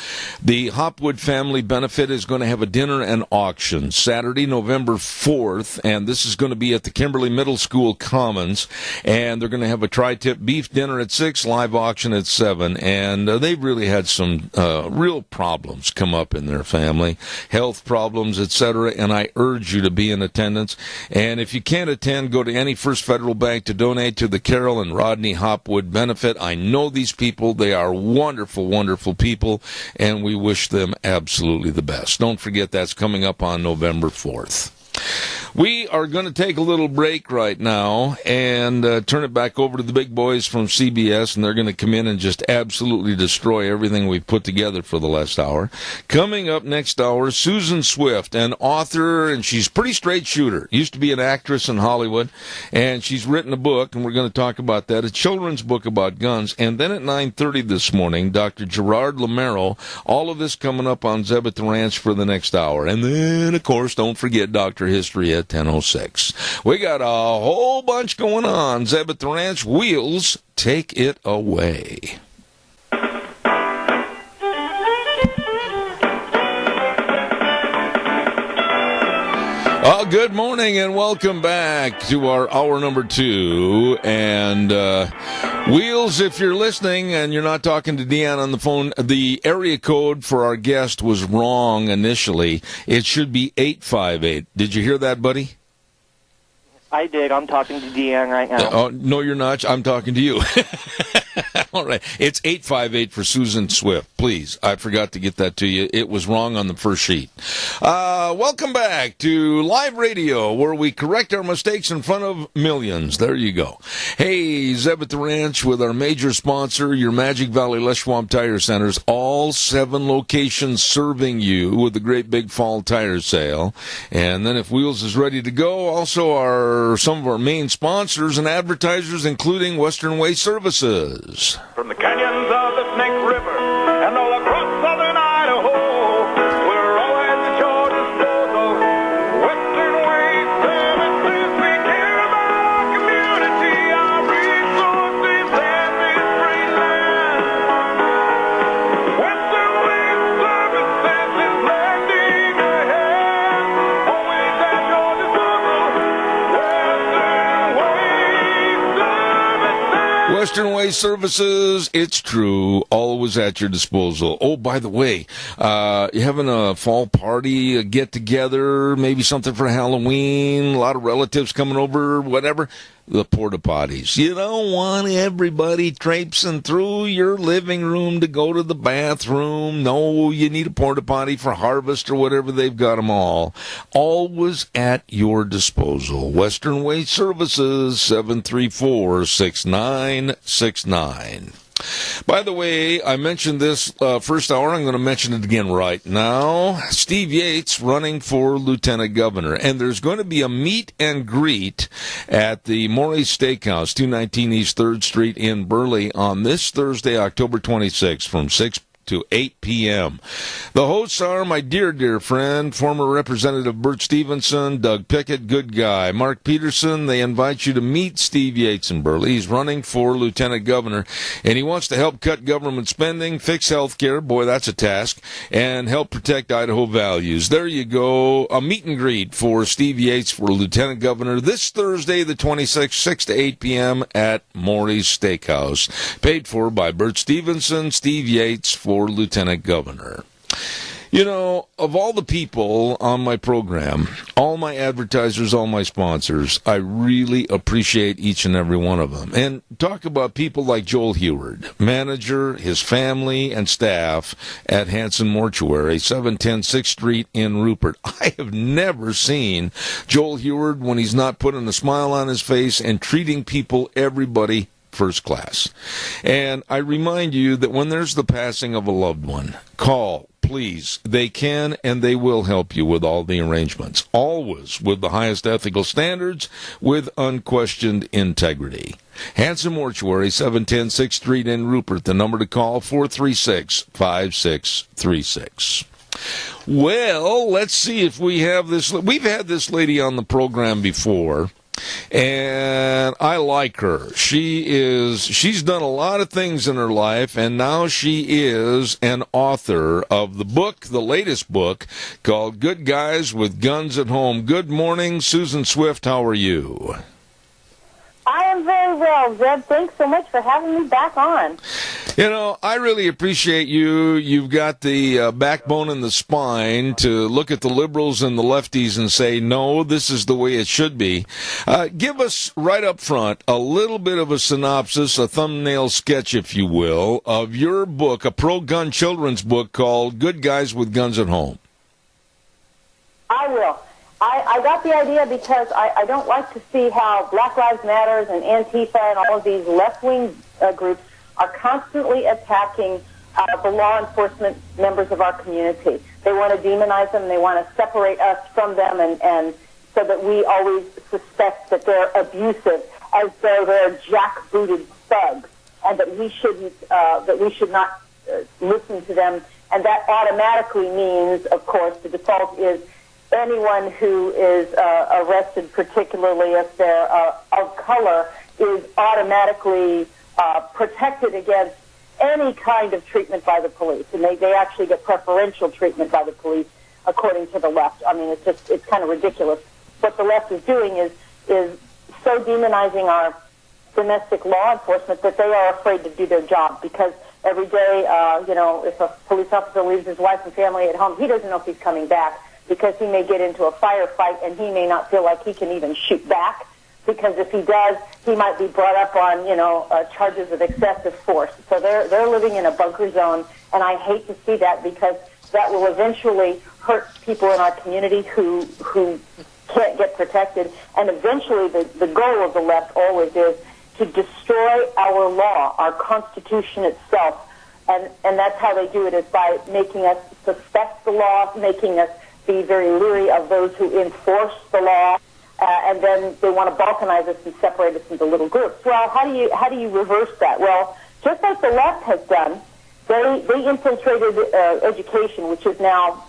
the Hopwood Family Benefit is going to have a dinner and auction Saturday, November 4th, and this is going to be at the Kimberly Middle School Commons, and they're going to have a tri-tip beef dinner at 6, live auction at 7, and they've really had some real problems come up in their family, health problems, etc., and I urge you to be in attendance. And if you can't attend, go to any First Federal Bank to donate to the Carol and Rodney Hopwood Benefit. I know these people. They are wonderful wonderful, wonderful people, and we wish them absolutely the best. Don't forget that's coming up on November 4th. We are going to take a little break right now and turn it back over to the big boys from CBS, and they're going to come in and just absolutely destroy everything we've put together for the last hour. Coming up next hour, Susan Swift, an author, and she's a pretty straight shooter. Used to be an actress in Hollywood, and she's written a book, and we're going to talk about that, a children's book about guns. And then at 9:30 this morning, Dr. Gerard Lamero, all of this coming up on Zeb at the Ranch for the next hour. And then, of course, don't forget Dr. History at 10:06. We got a whole bunch going on. Zeb at the Ranch, Wheels, take it away. Good morning and welcome back to our hour number 2. And Wheels, if you're listening and you're not talking to Deanne on the phone, the area code for our guest was wrong initially. It should be 858. Did you hear that, buddy? I did. I'm talking to Deanne right now. Oh, no, you're not. I'm talking to you. All right. It's 858 for Susan Swift. Please, I forgot to get that to you. It was wrong on the first sheet. Welcome back to live radio, where we correct our mistakes in front of millions. There you go. Hey, Zeb at the Ranch with our major sponsor, your Magic Valley Les Schwab Tire Centers. All 7 locations serving you with the great big fall tire sale. And then if Wheels is ready to go, also some of our main sponsors and advertisers, including Western Way Services. From the canyons of the Snake River and all across southern Idaho, we're always at your disposal. Western Way Services, we care about our community, our resources, and this great land. Western Way Services is lending a hand, always at your disposal. Western Way Services, it's true, always at your disposal. Oh, by the way, you having a fall party, a get-together, maybe something for Halloween, a lot of relatives coming over, whatever, the porta potties. You don't want everybody traipsing through your living room to go to the bathroom. No, you need a porta potty for harvest or whatever. They've got them all. Always at your disposal. Western Way Services, 734-6969. By the way, I mentioned this first hour. I'm going to mention it again right now. Steve Yates running for lieutenant governor. And there's going to be a meet and greet at the Maury's Steakhouse, 219 East 3rd Street in Burley on this Thursday, October 26th from 6 to 8 p.m. The hosts are my dear, dear friend, former Representative Bert Stevenson, Doug Pickett, good guy, Mark Peterson. They invite you to meet Steve Yates in Burley. He's running for lieutenant governor, and he wants to help cut government spending, fix health care, boy, that's a task, and help protect Idaho values. There you go, a meet and greet for Steve Yates for lieutenant governor this Thursday, the 26th, 6 to 8 p.m. at Maury's Steakhouse. Paid for by Bert Stevenson, Steve Yates for lieutenant governor. You know, of all the people on my program, all my advertisers, all my sponsors, I really appreciate each and every one of them. And talk about people like Joel Heward, manager, his family, and staff at Hanson Mortuary, 710 6th Street in Rupert. I have never seen Joel Heward when he's not putting a smile on his face and treating people, everybody, first class. And I remind you that when there's the passing of a loved one, call, please. They can and they will help you with all the arrangements. Always with the highest ethical standards, with unquestioned integrity. Hanson Mortuary, 710 6th Street in Rupert. The number to call, 436-5636. Well, let's see if we have this. We've had this lady on the program before, and I like her. She's done a lot of things in her life, and now she is an author of the latest book called Good Guys with Guns at Home. Good morning, Susan Swift. How are you? I am very well, Zeb. Thanks so much for having me back on. You know, I really appreciate you. You've got the backbone and the spine to look at the liberals and the lefties and say, no, this is the way it should be. Give us right up front a little bit of a synopsis, a thumbnail sketch, if you will, of your book, a pro-gun children's book called Good Guys with Guns at Home. I will. I got the idea because I don't like to see how Black Lives Matter and Antifa and all of these left-wing groups are constantly attacking the law enforcement members of our community. They want to demonize them. They want to separate us from them, and so that we always suspect that they're abusive, as though they're jackbooted thugs, and that we should not listen to them. And that automatically means, of course, the default is anyone who is arrested, particularly if they're of color, is automatically protected against any kind of treatment by the police. And they actually get preferential treatment by the police, according to the left. I mean, it's kind of ridiculous. What the left is doing is so demonizing our domestic law enforcement that they are afraid to do their job, because every day, if a police officer leaves his wife and family at home, he doesn't know if he's coming back, because he may get into a firefight and he may not feel like he can even shoot back, because if he does, he might be brought up on, charges of excessive force. So they're living in a bunker zone, and I hate to see that, because that will eventually hurt people in our community who can't get protected. And eventually the goal of the left always is to destroy our law, our Constitution itself. And that's how they do it, is by making us suspect the law, making us be very leery of those who enforce the law, and then they want to balkanize us and separate us into little groups. Well, how do you reverse that? Well, just like the left has done, they infiltrated education, which is now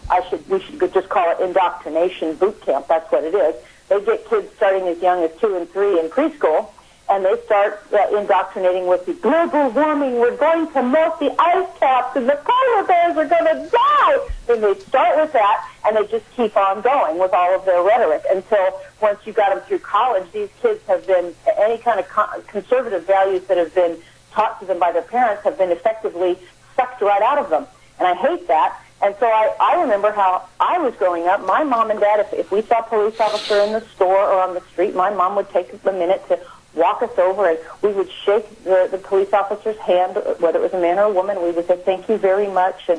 we should just call it indoctrination boot camp. That's what it is. They get kids starting as young as 2 and 3 in preschool, and they start indoctrinating with the global warming. We're going to melt the ice caps, and the polar bears are going to die. And they start with that, and they just keep on going with all of their rhetoric until once you got them through college, these kids have been, any kind of conservative values that have been taught to them by their parents have been effectively sucked right out of them. And I hate that. And so I remember how I was growing up. My mom and dad, if we saw a police officer in the store or on the street, my mom would take a minute to walk us over, and we would shake the police officer's hand, whether it was a man or a woman. We would say, thank you very much.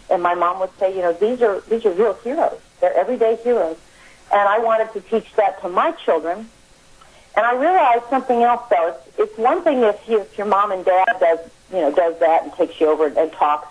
And my mom would say, these are real heroes. They're everyday heroes. And I wanted to teach that to my children. And I realized something else, though. It's one thing if your mom and dad does that and takes you over and talks.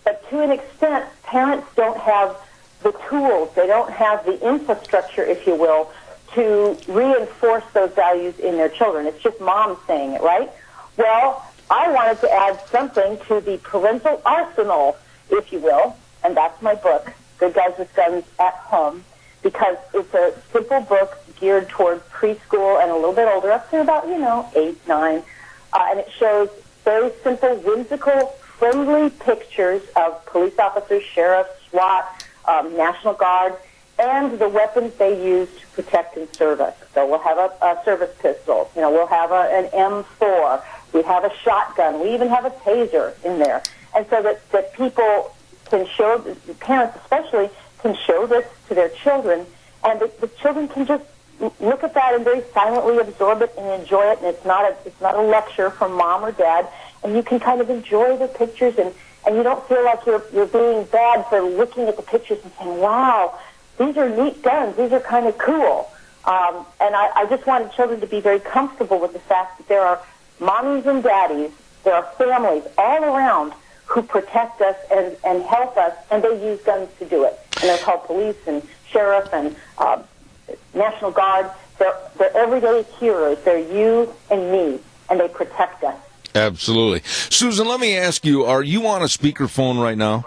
But to an extent, parents don't have the tools. They don't have the infrastructure, if you will, to reinforce those values in their children. It's just mom saying it, right? Well, I wanted to add something to the parental arsenal, if you will, and that's my book, Good Guys with Guns at Home, because it's a simple book geared toward preschool and a little bit older, up to about, 8, 9, and it shows very simple, whimsical, friendly pictures of police officers, sheriffs, SWAT, National Guard, and the weapons they use to protect and serve us. So we'll have a service pistol. We'll have an M4. We have a shotgun. We even have a taser in there. And so that people can show, parents especially, can show this to their children, and the children can just look at that and very silently absorb it and enjoy it. And it's not a lecture from mom or dad, and you can kind of enjoy the pictures, and you don't feel like you're being bad for looking at the pictures and saying, wow, these are neat guns. These are kind of cool. And I just wanted children to be very comfortable with the fact that there are mommies and daddies, there are families all around who protect us and help us, and they use guns to do it. And they're called police and sheriff and National Guard. They're everyday heroes. They're you and me, and they protect us. Absolutely. Susan, let me ask you, are you on a speakerphone right now?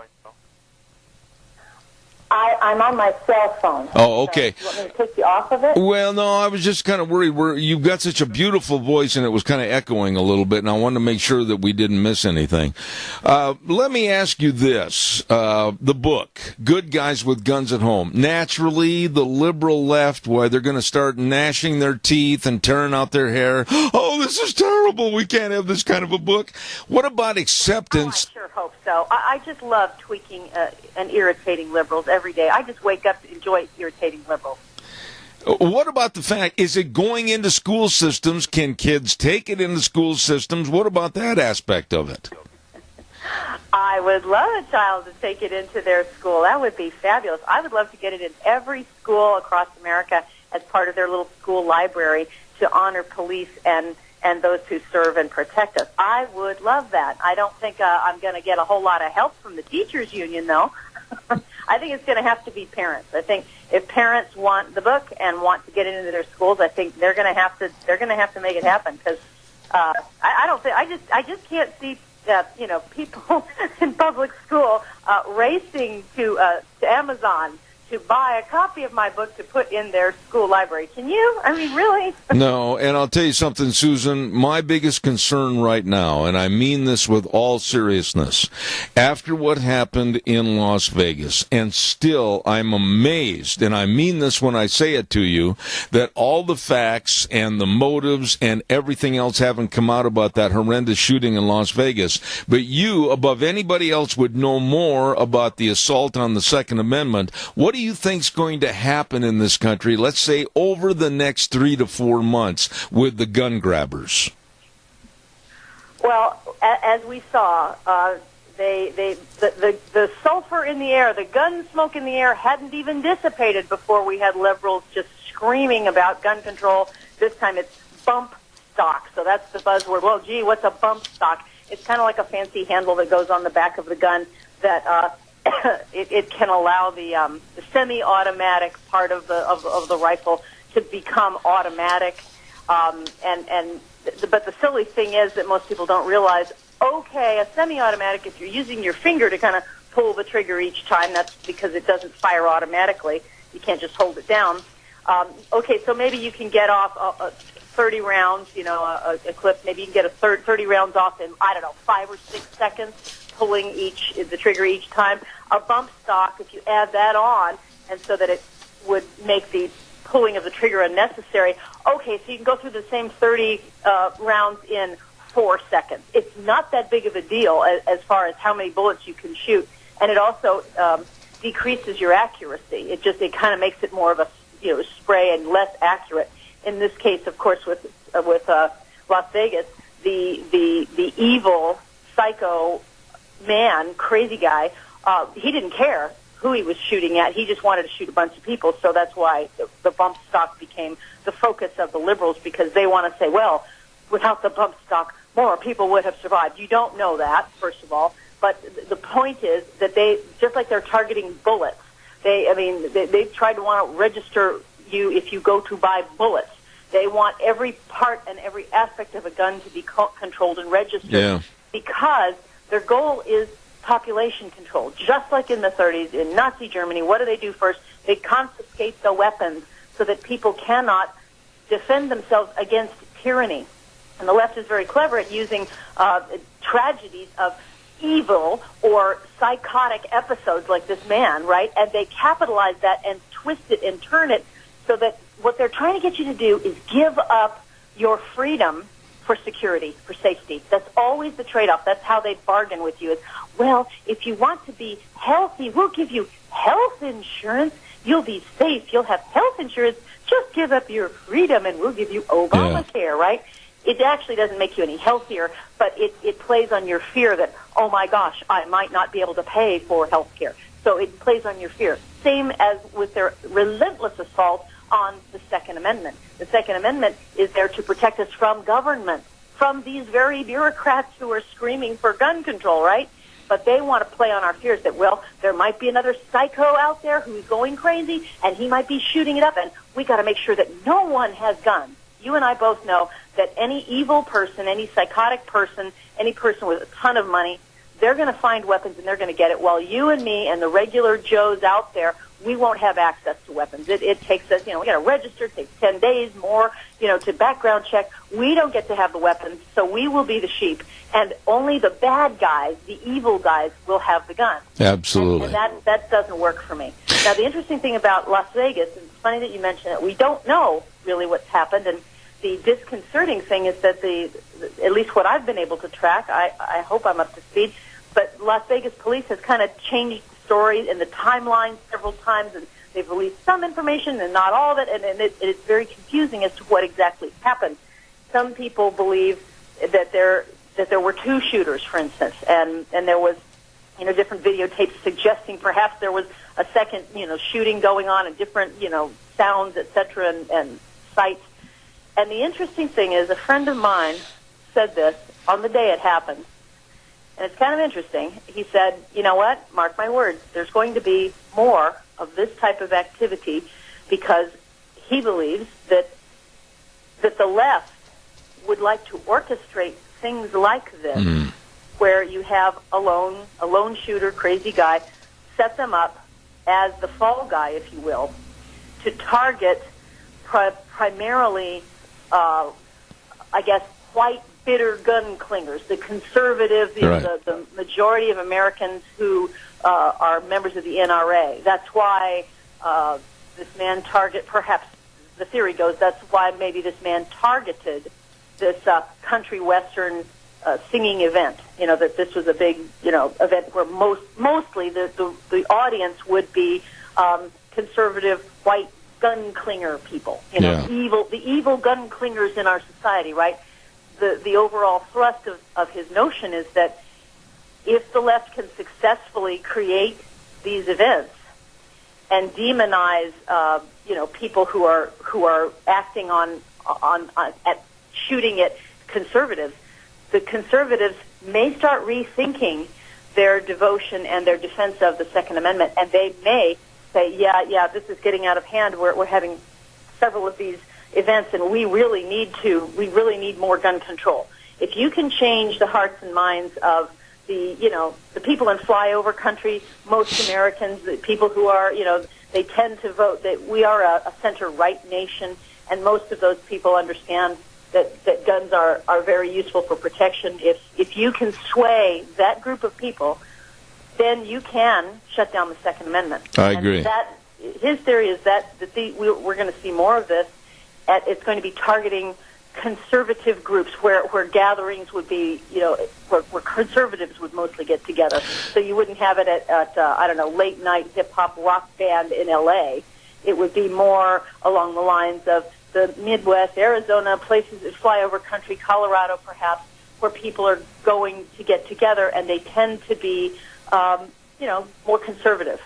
I'm on my cell phone. Oh, okay. So, you want me to take you off of it? Well, no, I was just kind of worried. You've got such a beautiful voice, and it was kind of echoing a little bit, and I wanted to make sure that we didn't miss anything. Let me ask you this. The book, Good Guys with Guns at Home. Naturally, the liberal left, why they're going to start gnashing their teeth and tearing out their hair. Oh, this is terrible. We can't have this kind of a book. What about acceptance? I sure hope so. I just love tweaking and irritating liberals every day. I just wake up to enjoy irritating liberals. What about the fact, is it going into school systems? Can kids take it into school systems? What about that aspect of it? I would love a child to take it into their school. That would be fabulous. I would love to get it in every school across America as part of their little school library to honor police and those who serve and protect us. I would love that. I don't think I'm going to get a whole lot of help from the teachers union, though. I think it's going to have to be parents. I think if parents want the book and want to get it into their schools, I think they're going to have to make it happen, because I just can't see people in public school racing to Amazon to buy a copy of my book to put in their school library. Can you? I mean, really? No, and I'll tell you something, Susan. My biggest concern right now, and I mean this with all seriousness, after what happened in Las Vegas, and still I'm amazed, and I mean this when I say it to you, that all the facts and the motives and everything else haven't come out about that horrendous shooting in Las Vegas. But you, above anybody else, would know more about the assault on the Second Amendment. What do you think's going to happen in this country, let's say over the next 3 to 4 months, with the gun grabbers? Well, as we saw, the sulfur in the air, the gun smoke in the air hadn't even dissipated before we had liberals just screaming about gun control. This time it's bump stock. So that's the buzzword. Well, gee, what's a bump stock? It's kind of like a fancy handle that goes on the back of the gun that it can allow the semi-automatic part of the rifle to become automatic. But the silly thing is that most people don't realize, okay, a semi-automatic, if you're using your finger to kind of pull the trigger each time, that's because it doesn't fire automatically. You can't just hold it down. Okay, so maybe you can get off 30 rounds, a clip. Maybe you can get 30 rounds off in, 5 or 6 seconds, pulling the trigger each time. A bump stock, if you add that on, and so that it would make the pulling of the trigger unnecessary, okay, so you can go through the same 30 rounds in 4 seconds. It's not that big of a deal as far as how many bullets you can shoot, and it also decreases your accuracy. It kind of makes it more of a spray and less accurate. In this case, of course, with Las Vegas, the evil psycho man, crazy guy, he didn't care who he was shooting at. He just wanted to shoot a bunch of people, so that's why the bump stock became the focus of the liberals, because they want to say, well, without the bump stock, more people would have survived. You don't know that, first of all, but the point is that they, just like they're targeting bullets, they tried to want to register you if you go to buy bullets. They want every part and every aspect of a gun to be controlled and registered, because their goal is population control. Just like in the 30s in Nazi Germany, what do they do first? They confiscate the weapons so that people cannot defend themselves against tyranny. And the left is very clever at using tragedies of evil or psychotic episodes like this man, right? And they capitalize that and twist it and turn it so that what they're trying to get you to do is give up your freedom for security, for safety. That's always the trade-off. That's how they bargain with you. Is, well, if you want to be healthy, we'll give you health insurance. You'll be safe. You'll have health insurance. Just give up your freedom and we'll give you Obamacare, right? It actually doesn't make you any healthier, but it plays on your fear that, oh my gosh, I might not be able to pay for health care. So it plays on your fear. Same as with their relentless assault on the Second Amendment. The Second Amendment is there to protect us from government, from these very bureaucrats who are screaming for gun control, right? But they want to play on our fears that, well, there might be another psycho out there who's going crazy, and he might be shooting it up, and we got to make sure that no one has guns. You and I both know that any evil person, any psychotic person, any person with a ton of money, they're going to find weapons and they're going to get it, while you and me and the regular Joes out there, we won't have access to weapons. It takes us, we got to register. It takes 10 days more, to background check. We don't get to have the weapons, so we will be the sheep, and only the bad guys, the evil guys, will have the guns. Absolutely. And that doesn't work for me. Now, the interesting thing about Las Vegas, and it's funny that you mention it, we don't know really what's happened, and the disconcerting thing is that at least what I've been able to track, I hope I'm up to speed, but Las Vegas police has kind of changed the story and the timeline several times, and they've released some information and not all of it, and it's very confusing as to what exactly happened. Some people believe that there were two shooters, for instance, and there was different videotapes suggesting perhaps there was a second shooting going on and different sounds, etc., and sights. And the interesting thing is, a friend of mine said this on the day it happened, and it's kind of interesting. He said, you know what, mark my words, there's going to be more of this type of activity, because he believes that the left would like to orchestrate things like this, where you have a lone shooter, crazy guy, set them up as the fall guy, if you will, to target primarily, I guess, white, bitter gun clingers, the conservatives, the majority of Americans who are members of the NRA. That's why this man perhaps the theory goes, that's why maybe this man targeted this country western singing event. That this was a big, event where mostly the audience would be conservative white gun clinger people. The evil gun clingers in our society, right? The overall thrust of his notion is that if the left can successfully create these events and demonize, people who are acting on at shooting at conservatives, the conservatives may start rethinking their devotion and their defense of the Second Amendment, and they may say, yeah, this is getting out of hand. We're having several of these events, and we really need more gun control. If you can change the hearts and minds of the people in flyover country, most Americans, the people who are, they tend to vote that we are a center-right nation, and most of those people understand that guns are very useful for protection. If you can sway that group of people, then you can shut down the Second Amendment. I agree. His theory is that we're going to see more of this. It's going to be targeting conservative groups where gatherings would be, where conservatives would mostly get together. So you wouldn't have it at late night hip hop rock band in L.A. It would be more along the lines of the Midwest, Arizona, places, flyover country, Colorado perhaps, where people are going to get together, and they tend to be, more conservative.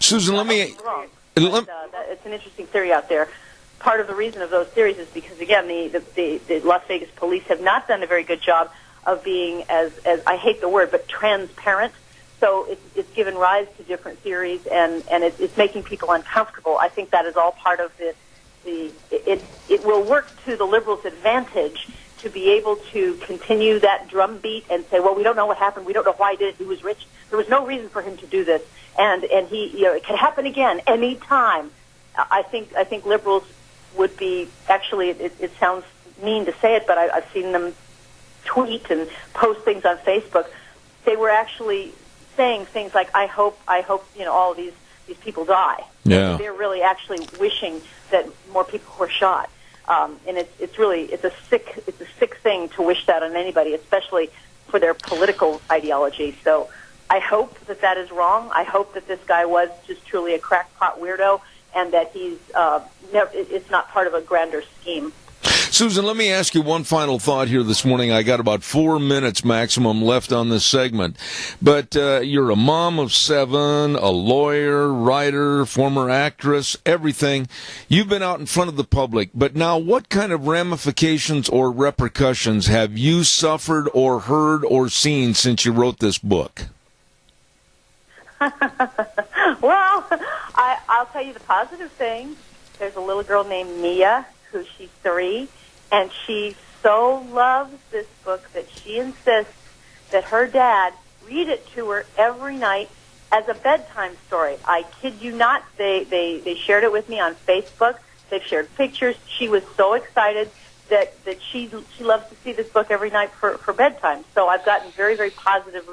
Susan, it's an interesting theory out there. Part of the reason of those theories is because, again, the Las Vegas police have not done a very good job of being as I hate the word, but transparent. So it's given rise to different theories, and it's making people uncomfortable. I think that is all part of it will work to the liberals' advantage to be able to continue that drumbeat and say, well, we don't know what happened, we don't know why he did it, he was rich, there was no reason for him to do this, and he, it could happen again any time. I think liberals would be, actually, it sounds mean to say it, but I've seen them tweet and post things on Facebook. They were actually saying things like, I hope all of these people die. Yeah. They're really actually wishing that more people were shot. And it's a sick thing to wish that on anybody, especially for their political ideology. So I hope that is wrong. I hope that this guy was just truly a crackpot weirdo, and that it's not part of a grander scheme. Susan, let me ask you one final thought here this morning. I got about 4 minutes maximum left on this segment. But you're a mom of 7, a lawyer, writer, former actress, everything. You've been out in front of the public. But now what kind of ramifications or repercussions have you suffered or heard or seen since you wrote this book? Well, I'll tell you the positive thing. There's a little girl named Mia, she's 3, and she so loves this book that she insists that her dad read it to her every night as a bedtime story. I kid you not. They shared it with me on Facebook. They've shared pictures. She was so excited that she loves to see this book every night for bedtime. So I've gotten very, very positive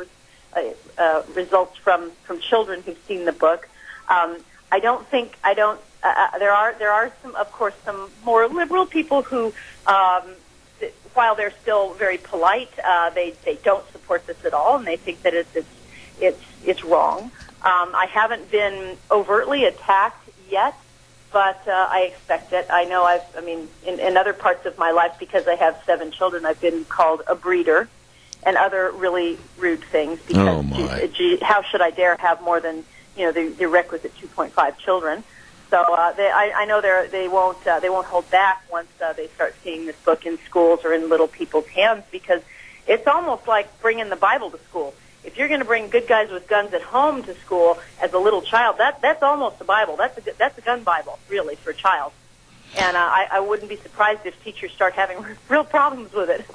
results from children who've seen the book. There are some, of course, some more liberal people who, while they're still very polite, they don't support this at all, and they think that it's wrong. I haven't been overtly attacked yet, but I expect it. I know in other parts of my life, because I have 7 children, I've been called a breeder and other really rude things. Because, how should I dare have more than the requisite 2.5 children? So I know they won't hold back once they start seeing this book in schools or in little people's hands, because it's almost like bringing the Bible to school. If you're going to bring Good Guys with Guns at Home to school as a little child, that's almost a Bible. That's a gun Bible, really, for a child. And I wouldn't be surprised if teachers start having real problems with it.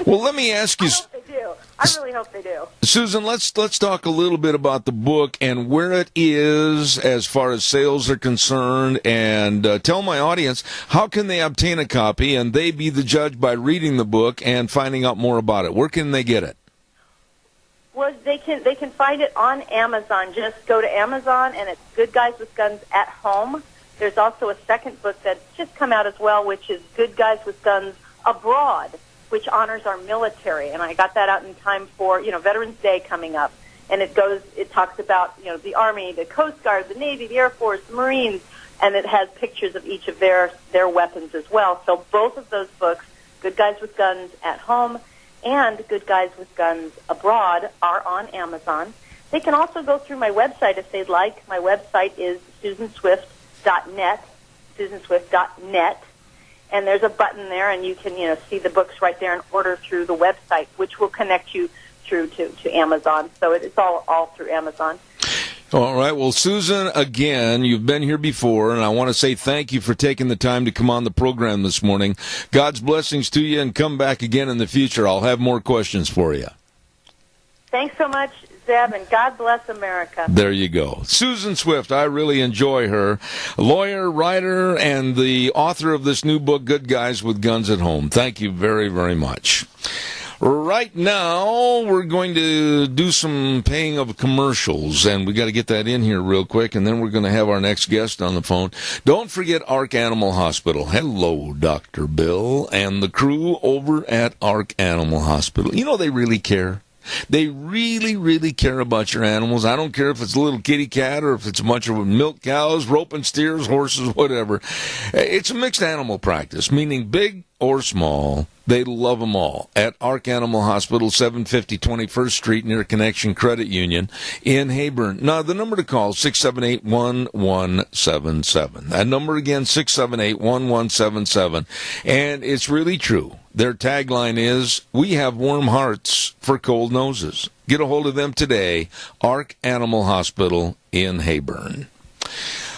Well, let me ask you. I hope they do. I really hope they do. Susan, let's talk a little bit about the book and where it is as far as sales are concerned, and tell my audience, how can they obtain a copy and they be the judge by reading the book and finding out more about it? Where can they get it? Well, they can find it on Amazon. Just go to Amazon, and it's Good Guys with Guns at Home. There's also a second book that's just come out as well, which is Good Guys with Guns Abroad, which honors our military. And I got that out in time for, Veterans Day coming up. And it talks about, the Army, the Coast Guard, the Navy, the Air Force, the Marines, and it has pictures of each of their weapons as well. So both of those books, Good Guys with Guns at Home and Good Guys with Guns Abroad, are on Amazon. They can also go through my website if they'd like. My website is susanswift.net, and there's a button there, and you can see the books right there and order through the website, which will connect you through to Amazon. So it's all through Amazon. All right. Well, Susan, again, you've been here before, and I want to say thank you for taking the time to come on the program this morning. God's blessings to you, and come back again in the future. I'll have more questions for you. Thanks so much, Zeb, and God bless America. There you go. Susan Swift, I really enjoy her. Lawyer, writer, and the author of this new book, Good Guys with Guns at Home. Thank you very, very much. Right now, we're going to do some paying of commercials, and we got to get that in here real quick, and then we're going to have our next guest on the phone. Don't forget Ark Animal Hospital. Hello, Dr. Bill and the crew over at Ark Animal Hospital. They really care. They really, really care about your animals. I don't care if it's a little kitty cat or if it's a bunch of milk cows, roping steers, horses, whatever. It's a mixed animal practice, meaning big or small. They love them all. At Ark Animal Hospital, 750 21st Street, near Connection Credit Union in Heyburn. Now, the number to call is 678-1177. That number again, 678-1177. And it's really true. Their tagline is, we have warm hearts for cold noses. Get a hold of them today, Ark Animal Hospital in Heyburn.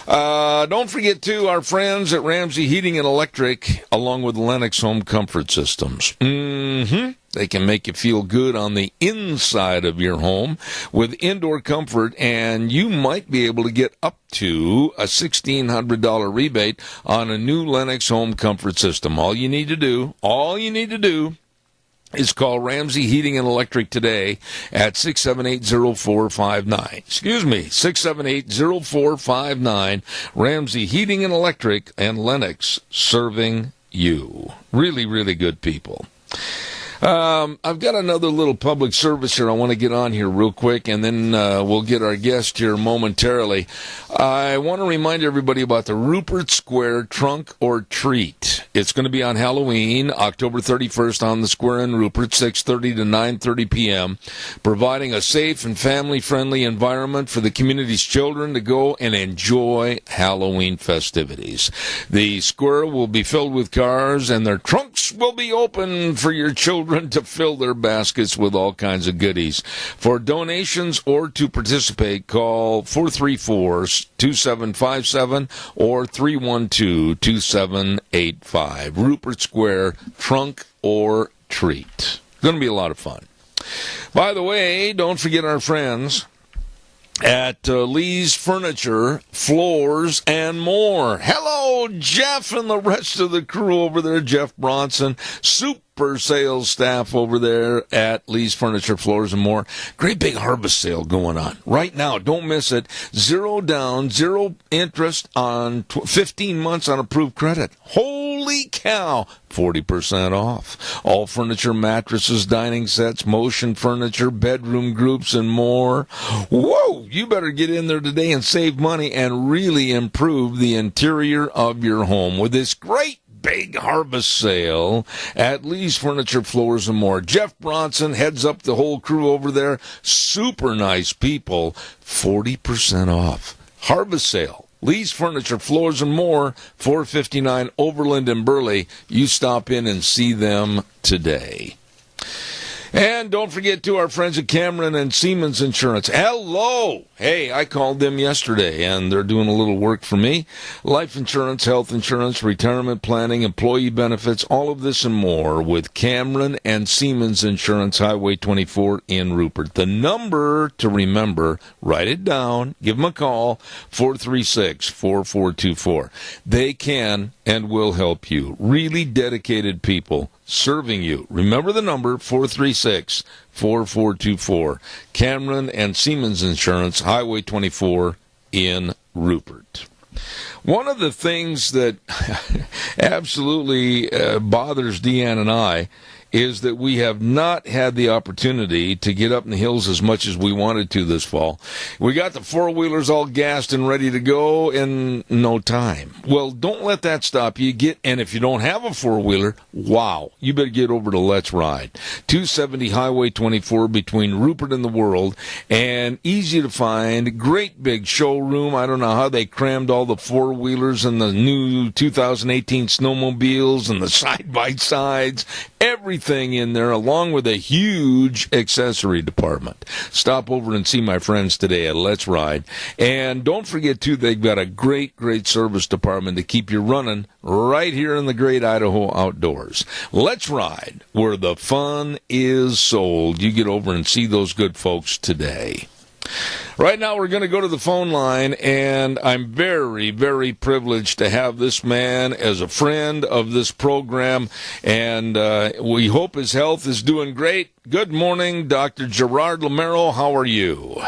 Don't forget, too, our friends at Ramsey Heating and Electric, along with Lennox Home Comfort Systems. They can make you feel good on the inside of your home with indoor comfort, and you might be able to get up to a $1,600 rebate on a new Lennox Home Comfort System. All you need to do is call Ramsey Heating and Electric today at 678-0459. Excuse me, 678-0459. Ramsey Heating and Electric and Lennox, serving you. Really, really good people. I've got another little public service here I want to get on here real quick, and then we'll get our guest here momentarily. I want to remind everybody about the Rupert Square Trunk or Treat. It's going to be on Halloween, October 31st on the square in Rupert, 6:30 to 9:30 p.m., providing a safe and family-friendly environment for the community's children to go and enjoy Halloween festivities. The square will be filled with cars, and their trunks will be open for your children to fill their baskets with all kinds of goodies. For donations or to participate, call 434-2757 or 312-2785. Rupert Square, Trunk or Treat. Going to be a lot of fun. By the way, don't forget our friends at Lee's Furniture, Floors, and More. Hello, Jeff and the rest of the crew over there. Jeff Bronson, super sales staff over there at Lee's Furniture, Floors, and More. Great big harvest sale going on right now. Don't miss it. 0 down, 0 interest on 15 months on approved credit. Holy cow! 40% off. All furniture, mattresses, dining sets, motion furniture, bedroom groups, and more. Whoa! You better get in there today and save money and really improve the interior of your home with this great big harvest sale at Lee's Furniture, Floors, and More. Jeff Bronson heads up the whole crew over there. Super nice people. 40% off. Harvest sale. Lee's Furniture, Floors, and More, 459 Overland in Burley. You stop in and see them today. And don't forget to our friends at Cameron and Siemens Insurance. Hello! Hey, I called them yesterday, and they're doing a little work for me. Life insurance, health insurance, retirement planning, employee benefits, all of this and more with Cameron and Siemens Insurance, Highway 24 in Rupert. The number to remember, write it down, give them a call, 436-4424. They can and will help you. Really dedicated people serving you. Remember the number, 436-4424. Cameron and Siemens Insurance, Highway 24 in Rupert. One of the things that absolutely bothers Deanne and I is that we have not had the opportunity to get up in the hills as much as we wanted to this fall. We got the four-wheelers all gassed and ready to go in no time. Well, don't let that stop you. And if you don't have a four-wheeler, wow, you better get over to Let's Ride. 270 Highway 24 between Rupert and the World, and easy to find. Great big showroom. I don't know how they crammed all the four-wheelers and the new 2018 snowmobiles and the side-by-sides, everything in there, along with a huge accessory department. Stop over and see my friends today at Let's Ride. And don't forget, too, they've got a great, great service department to keep you running right here in the great Idaho outdoors. Let's Ride, where the fun is sold. You get over and see those good folks today. Right now, we're going to go to the phone line, and I'm very, very privileged to have this man as a friend of this program, and we hope his health is doing great. Good morning, Dr. Gerard Lamero. How are you?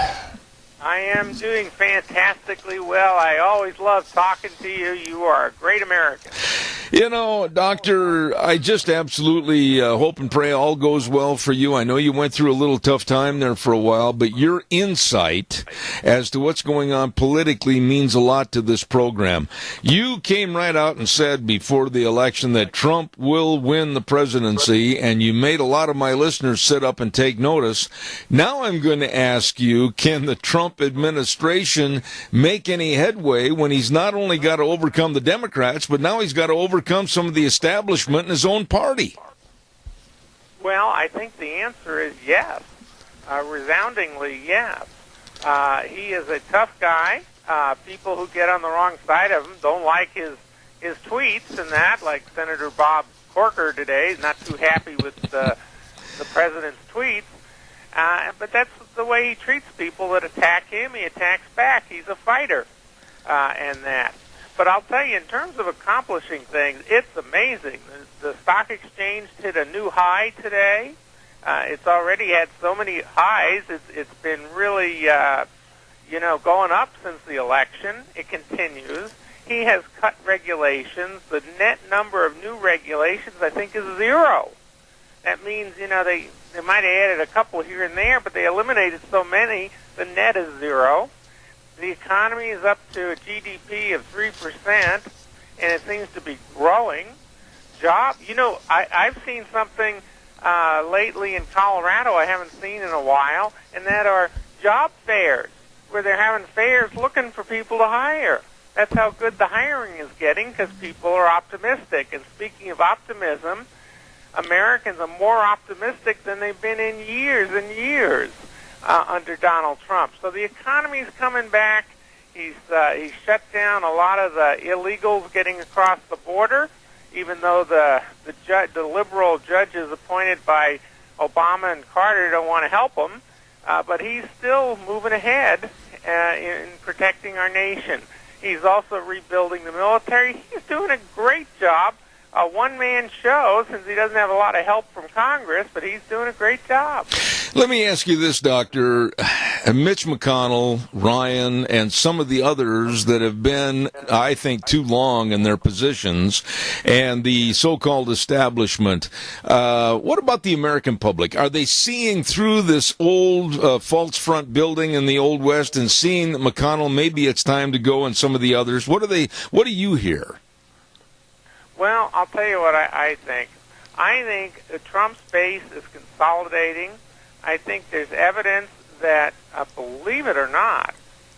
I am doing fantastically well. I always love talking to you. You are a great American. You know, Doctor, I just absolutely hope and pray all goes well for you. I know you went through a little tough time there for a while, but your insight as to what's going on politically means a lot to this program. You came right out and said before the election that Trump will win the presidency, and you made a lot of my listeners sit up and take notice. Now I'm going to ask you, can the Trump administration make any headway when he's not only got to overcome the Democrats, but now he's got to overcome some of the establishment in his own party? Well, I think the answer is yes, resoundingly yes. He is a tough guy. People who get on the wrong side of him don't like his tweets and that, like Senator Bob Corker today, not too happy with the president's tweets. But that's the way he treats people that attack him. He attacks back. He's a fighter, and that. But I'll tell you, in terms of accomplishing things, it's amazing. The stock exchange hit a new high today. It's already had so many highs. It's been really, going up since the election. It continues. He has cut regulations. The net number of new regulations, I think, is 0. That means, they might have added a couple here and there, but they eliminated so many, the net is 0. The economy is up to a GDP of 3%, and it seems to be growing. I've seen something lately in Colorado I haven't seen in a while, and that are job fairs, where they're having fairs looking for people to hire. That's how good the hiring is getting, because people are optimistic. And speaking of optimism, Americans are more optimistic than they've been in years and years under Donald Trump. So the economy's coming back. He's shut down a lot of the illegals getting across the border, even though the liberal judges appointed by Obama and Carter don't want to help him. But he's still moving ahead, in protecting our nation. He's also rebuilding the military. He's doing a great job. A one-man show, since he doesn't have a lot of help from Congress, but he's doing a great job. Let me ask you this, Doctor. Mitch McConnell, Ryan, and some of the others that have been, I think, too long in their positions, and the so-called establishment, what about the American public? Are they seeing through this old false front building in the Old West and seeing that McConnell, maybe it's time to go, and some of the others? What do you hear? Well, I'll tell you what I think. I think Trump's base is consolidating. I think there's evidence that, believe it or not,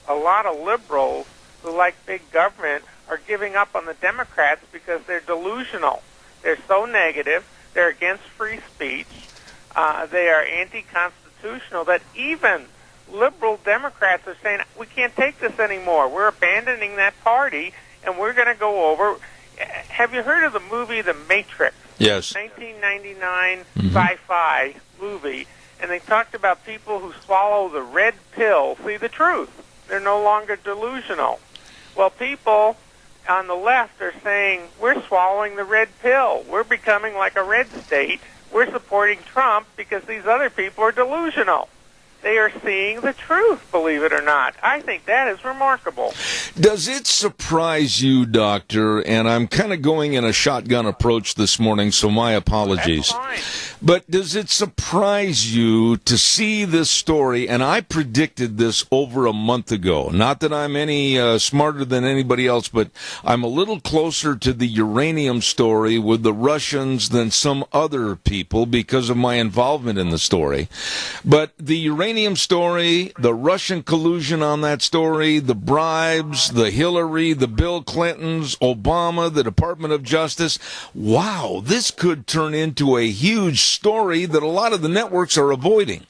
a lot of liberals who like big government are giving up on the Democrats because they're delusional. They're so negative. They're against free speech. They are anti-constitutional that even liberal Democrats are saying, we can't take this anymore. We're abandoning that party, and we're going to go over. Have you heard of the movie The Matrix? Yes. 1999 sci-fi movie, and they talked about people who swallow the red pill see the truth. They're no longer delusional. Well, people on the left are saying, we're swallowing the red pill. We're becoming like a red state. We're supporting Trump because these other people are delusional. They are seeing the truth, believe it or not. I think that is remarkable. Does it surprise you, Doctor, and I'm kind of going in a shotgun approach this morning, so my apologies. That's fine. But does it surprise you to see this story, and I predicted this over a month ago, not that I'm any smarter than anybody else, but I'm a little closer to the uranium story with the Russians than some other people because of my involvement in the story. But the uranium story, the Russian collusion on that story, the bribes, the Hillary, the Bill Clintons, Obama, the Department of Justice. Wow, this could turn into a huge story that a lot of the networks are avoiding.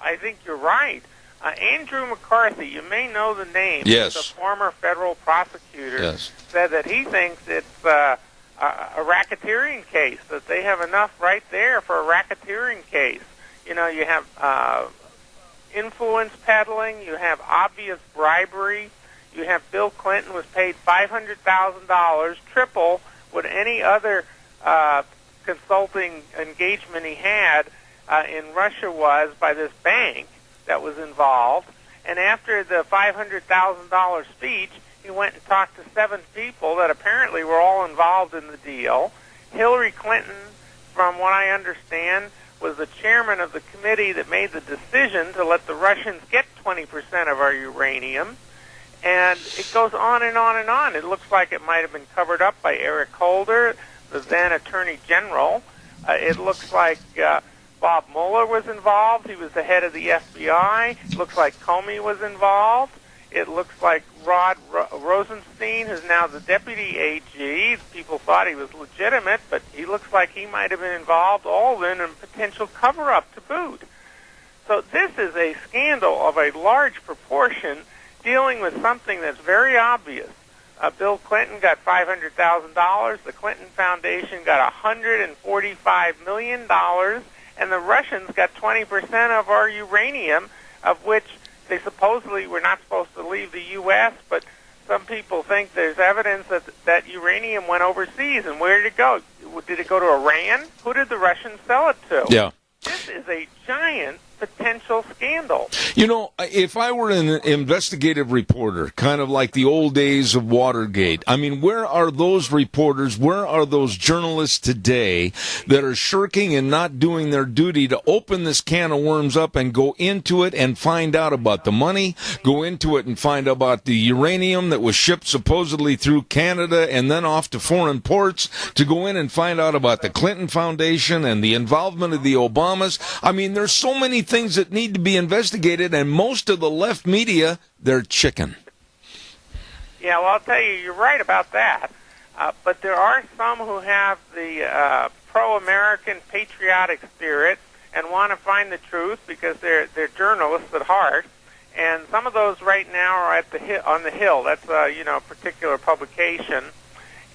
I think you're right. Andrew McCarthy, you may know the name. Yes. He's a former federal prosecutor. Yes. Said that he thinks it's a racketeering case, that they have enough right there for a racketeering case. You know, you have influence peddling, you have obvious bribery, you have Bill Clinton was paid $500,000, triple what any other consulting engagement he had in Russia was by this bank that was involved. And after the $500,000 speech, he went and talked to 7 people that apparently were all involved in the deal. Hillary Clinton, from what I understand, was the chairman of the committee that made the decision to let the Russians get 20% of our uranium. And it goes on and on and on. It looks like it might have been covered up by Eric Holder, the then Attorney General. It looks like Bob Mueller was involved. He was the head of the FBI. It looks like Comey was involved. It looks like Rod Rosenstein, who's now the deputy AG. People thought he was legitimate, but he looks like he might have been involved, all in a potential cover-up to boot. So this is a scandal of a large proportion dealing with something that's very obvious. Bill Clinton got $500,000. The Clinton Foundation got $145 million. And the Russians got 20% of our uranium, of which they supposedly were not supposed to leave the U.S., but some people think there's evidence that uranium went overseas. And where did it go? Did it go to Iran? Who did the Russians sell it to? Yeah. This is a giant potential scandal. You know, if I were an investigative reporter, kind of like the old days of Watergate, I mean, where are those reporters, where are those journalists today that are shirking and not doing their duty to open this can of worms up and go into it and find out about the money, go into it and find out about the uranium that was shipped supposedly through Canada and then off to foreign ports, to go in and find out about the Clinton Foundation and the involvement of the Obamas? I mean, there's so many things that need to be investigated, and most of the left media, they're chicken. Yeah, well, I'll tell you, you're right about that. But there are some who have the pro-American patriotic spirit and want to find the truth because they're journalists at heart. And some of those right now are at on the Hill. That's a particular publication,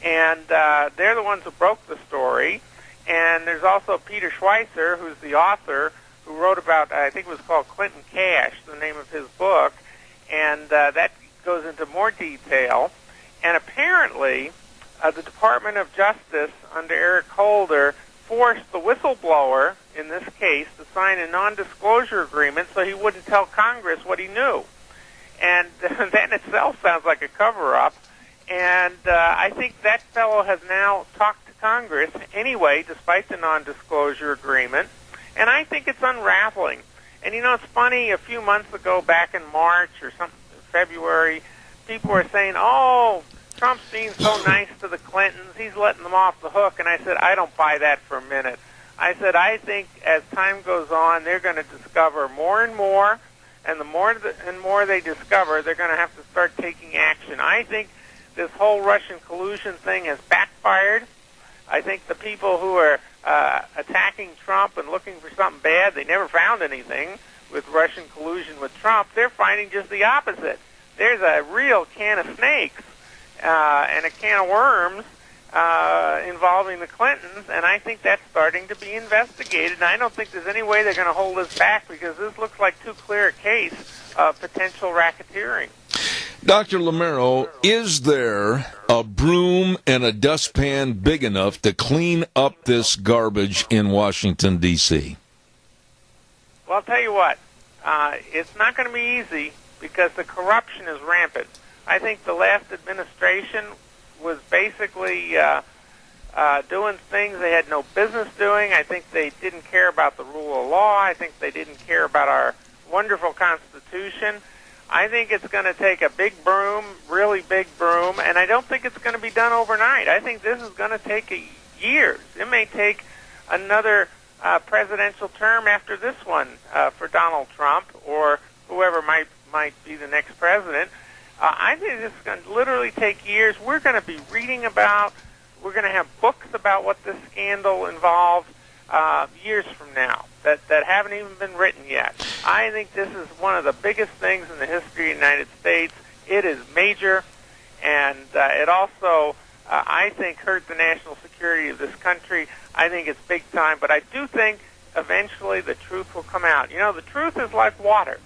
and they're the ones who broke the story. And there's also Peter Schweizer, who's the author, who wrote about, I think it was called Clinton Cash, the name of his book, and that goes into more detail. And apparently, the Department of Justice under Eric Holder forced the whistleblower, in this case, to sign a non-disclosure agreement so he wouldn't tell Congress what he knew. And that in itself sounds like a cover-up. And I think that fellow has now talked to Congress anyway, despite the non-disclosure agreement. And I think it's unraveling. And, you know, it's funny, a few months ago, back in March or February, people were saying, oh, Trump's being so nice to the Clintons, he's letting them off the hook. And I said, I don't buy that for a minute. I said, I think as time goes on, they're going to discover more and more, and the more and more they discover, they're going to have to start taking action. I think this whole Russian collusion thing has backfired. I think the people who are attacking Trump and looking for something bad, they never found anything with Russian collusion with Trump. They're finding just the opposite. There's a real can of snakes and a can of worms involving the Clintons, and I think that's starting to be investigated. And I don't think there's any way they're going to hold this back, because this looks like too clear a case of potential racketeering. Dr. Lamero, is there a broom and a dustpan big enough to clean up this garbage in Washington, D.C.? Well, I'll tell you what, it's not going to be easy because the corruption is rampant. I think the last administration was basically doing things they had no business doing. I think they didn't care about the rule of law. I think they didn't care about our wonderful Constitution. I think it's going to take a big broom, really big broom, and I don't think it's going to be done overnight. I think this is going to take years. It may take another presidential term after this one for Donald Trump or whoever might be the next president. I think this is going to literally take years. We're going to be reading about, we're going to have books about what this scandal involved years from now that haven't even been written yet. I think this is one of the biggest things in the history of the United States. It is major, and it also, I think, hurt the national security of this country. I think it's big time, but I do think eventually the truth will come out. You know, the truth is like water.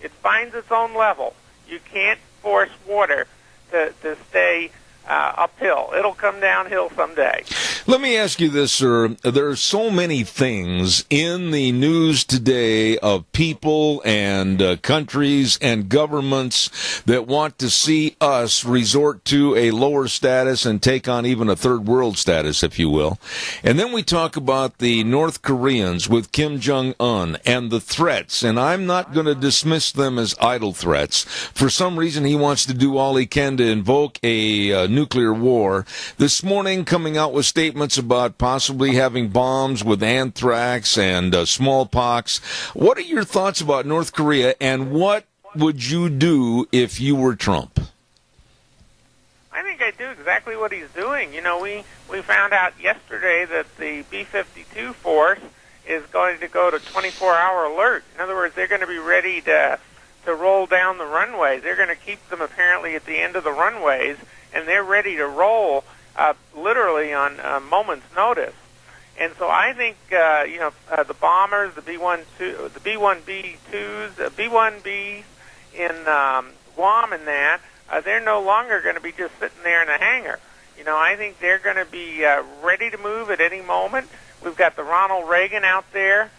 It finds its own level. You can't force water to stay uphill. It'll come downhill someday. Let me ask you this, sir. There are so many things in the news today of people and countries and governments that want to see us resort to a lower status and take on even a third world status, if you will. And then we talk about the North Koreans with Kim Jong-un and the threats, and I'm not going to dismiss them as idle threats. For some reason, he wants to do all he can to invoke a nuclear war. This morning, coming out with statements about possibly having bombs with anthrax and smallpox. What are your thoughts about North Korea, and what would you do if you were Trump? I think I'd do exactly what he's doing. You know, we found out yesterday that the B-52 force is going to go to 24-hour alert. In other words, they're going to be ready to roll down the runways. They're going to keep them apparently at the end of the runways, and they're ready to roll literally on a moment's notice. And so I think, the bombers, the B-1B2s, the B-1Bs in Guam and that, they're no longer going to be just sitting there in a hangar. You know, I think they're going to be ready to move at any moment. We've got the Ronald Reagan out there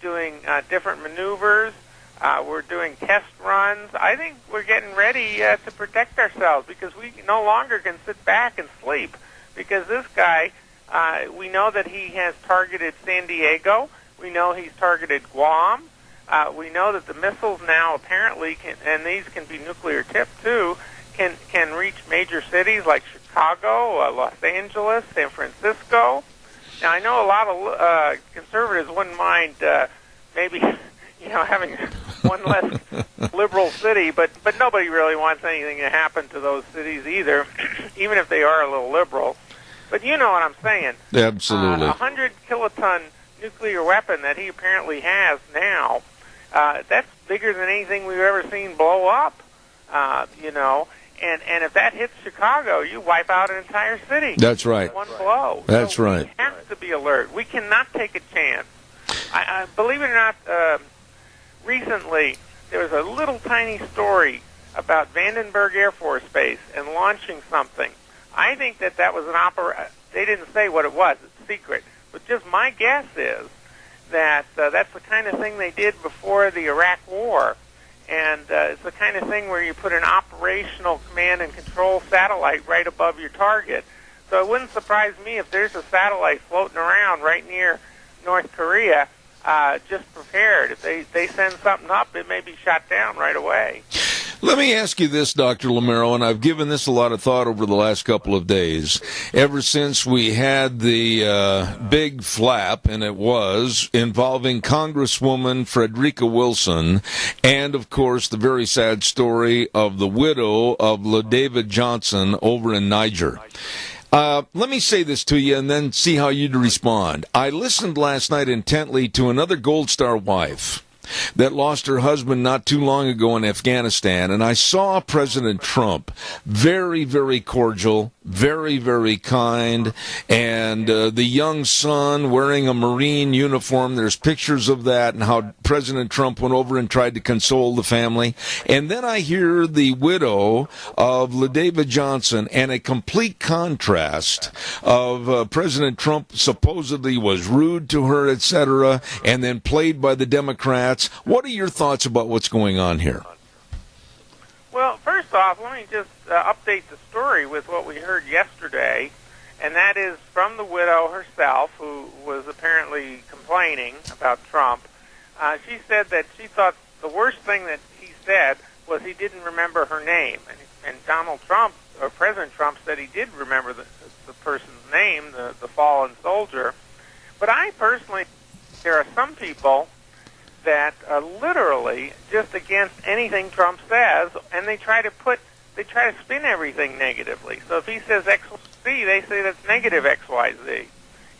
doing different maneuvers. We're doing test runs. I think we're getting ready to protect ourselves, because we no longer can sit back and sleep, because this guy, we know that he has targeted San Diego. We know he's targeted Guam. We know that the missiles now apparently can, and these can be nuclear tipped too, can reach major cities like Chicago, Los Angeles, San Francisco. Now, I know a lot of conservatives wouldn't mind maybe having one less liberal city, but nobody really wants anything to happen to those cities either, even if they are a little liberal. But you know what I'm saying. Absolutely. 100 kiloton nuclear weapon that he apparently has now, that's bigger than anything we've ever seen blow up, And if that hits Chicago, you wipe out an entire city. That's right. One blow. That's right. We have to be alert. We cannot take a chance Believe it or not, recently there was a little tiny story about Vandenberg Air Force Base and launching something. I think that was an opera. They didn't say what it was. It's secret. But just my guess is that that's the kind of thing they did before the Iraq War. And it's the kind of thing where you put an operational command and control satellite right above your target. So it wouldn't surprise me if there's a satellite floating around right near North Korea, just prepared. If they send something up, it may be shot down right away. Let me ask you this, Dr. Lamero, and I've given this a lot of thought over the last couple of days. Ever since we had the big flap, and it was, involving Congresswoman Frederica Wilson, and, of course, the very sad story of the widow of LaDavid Johnson over in Niger. Let me say this to you and then see how you'd respond. I listened last night intently to another Gold Star wife that lost her husband not too long ago in Afghanistan, and I saw President Trump very, very cordial, very, very kind, and the young son wearing a Marine uniform. There's pictures of that and how President Trump went over and tried to console the family. And then I hear the widow of LaDavid Johnson, and a complete contrast of President Trump supposedly was rude to her, etc., and then played by the Democrats. What are your thoughts about what's going on here? Well, first off, let me just update the story with what we heard yesterday, and that is from the widow herself, who was apparently complaining about Trump. She said that she thought the worst thing that he said was he didn't remember her name, and Donald Trump, or President Trump, said he did remember the person's name, the fallen soldier. But I personally, there are some people that are literally just against anything Trump says, and they try to spin everything negatively. So if he says X, Y, Z, they say that's negative X, Y, Z.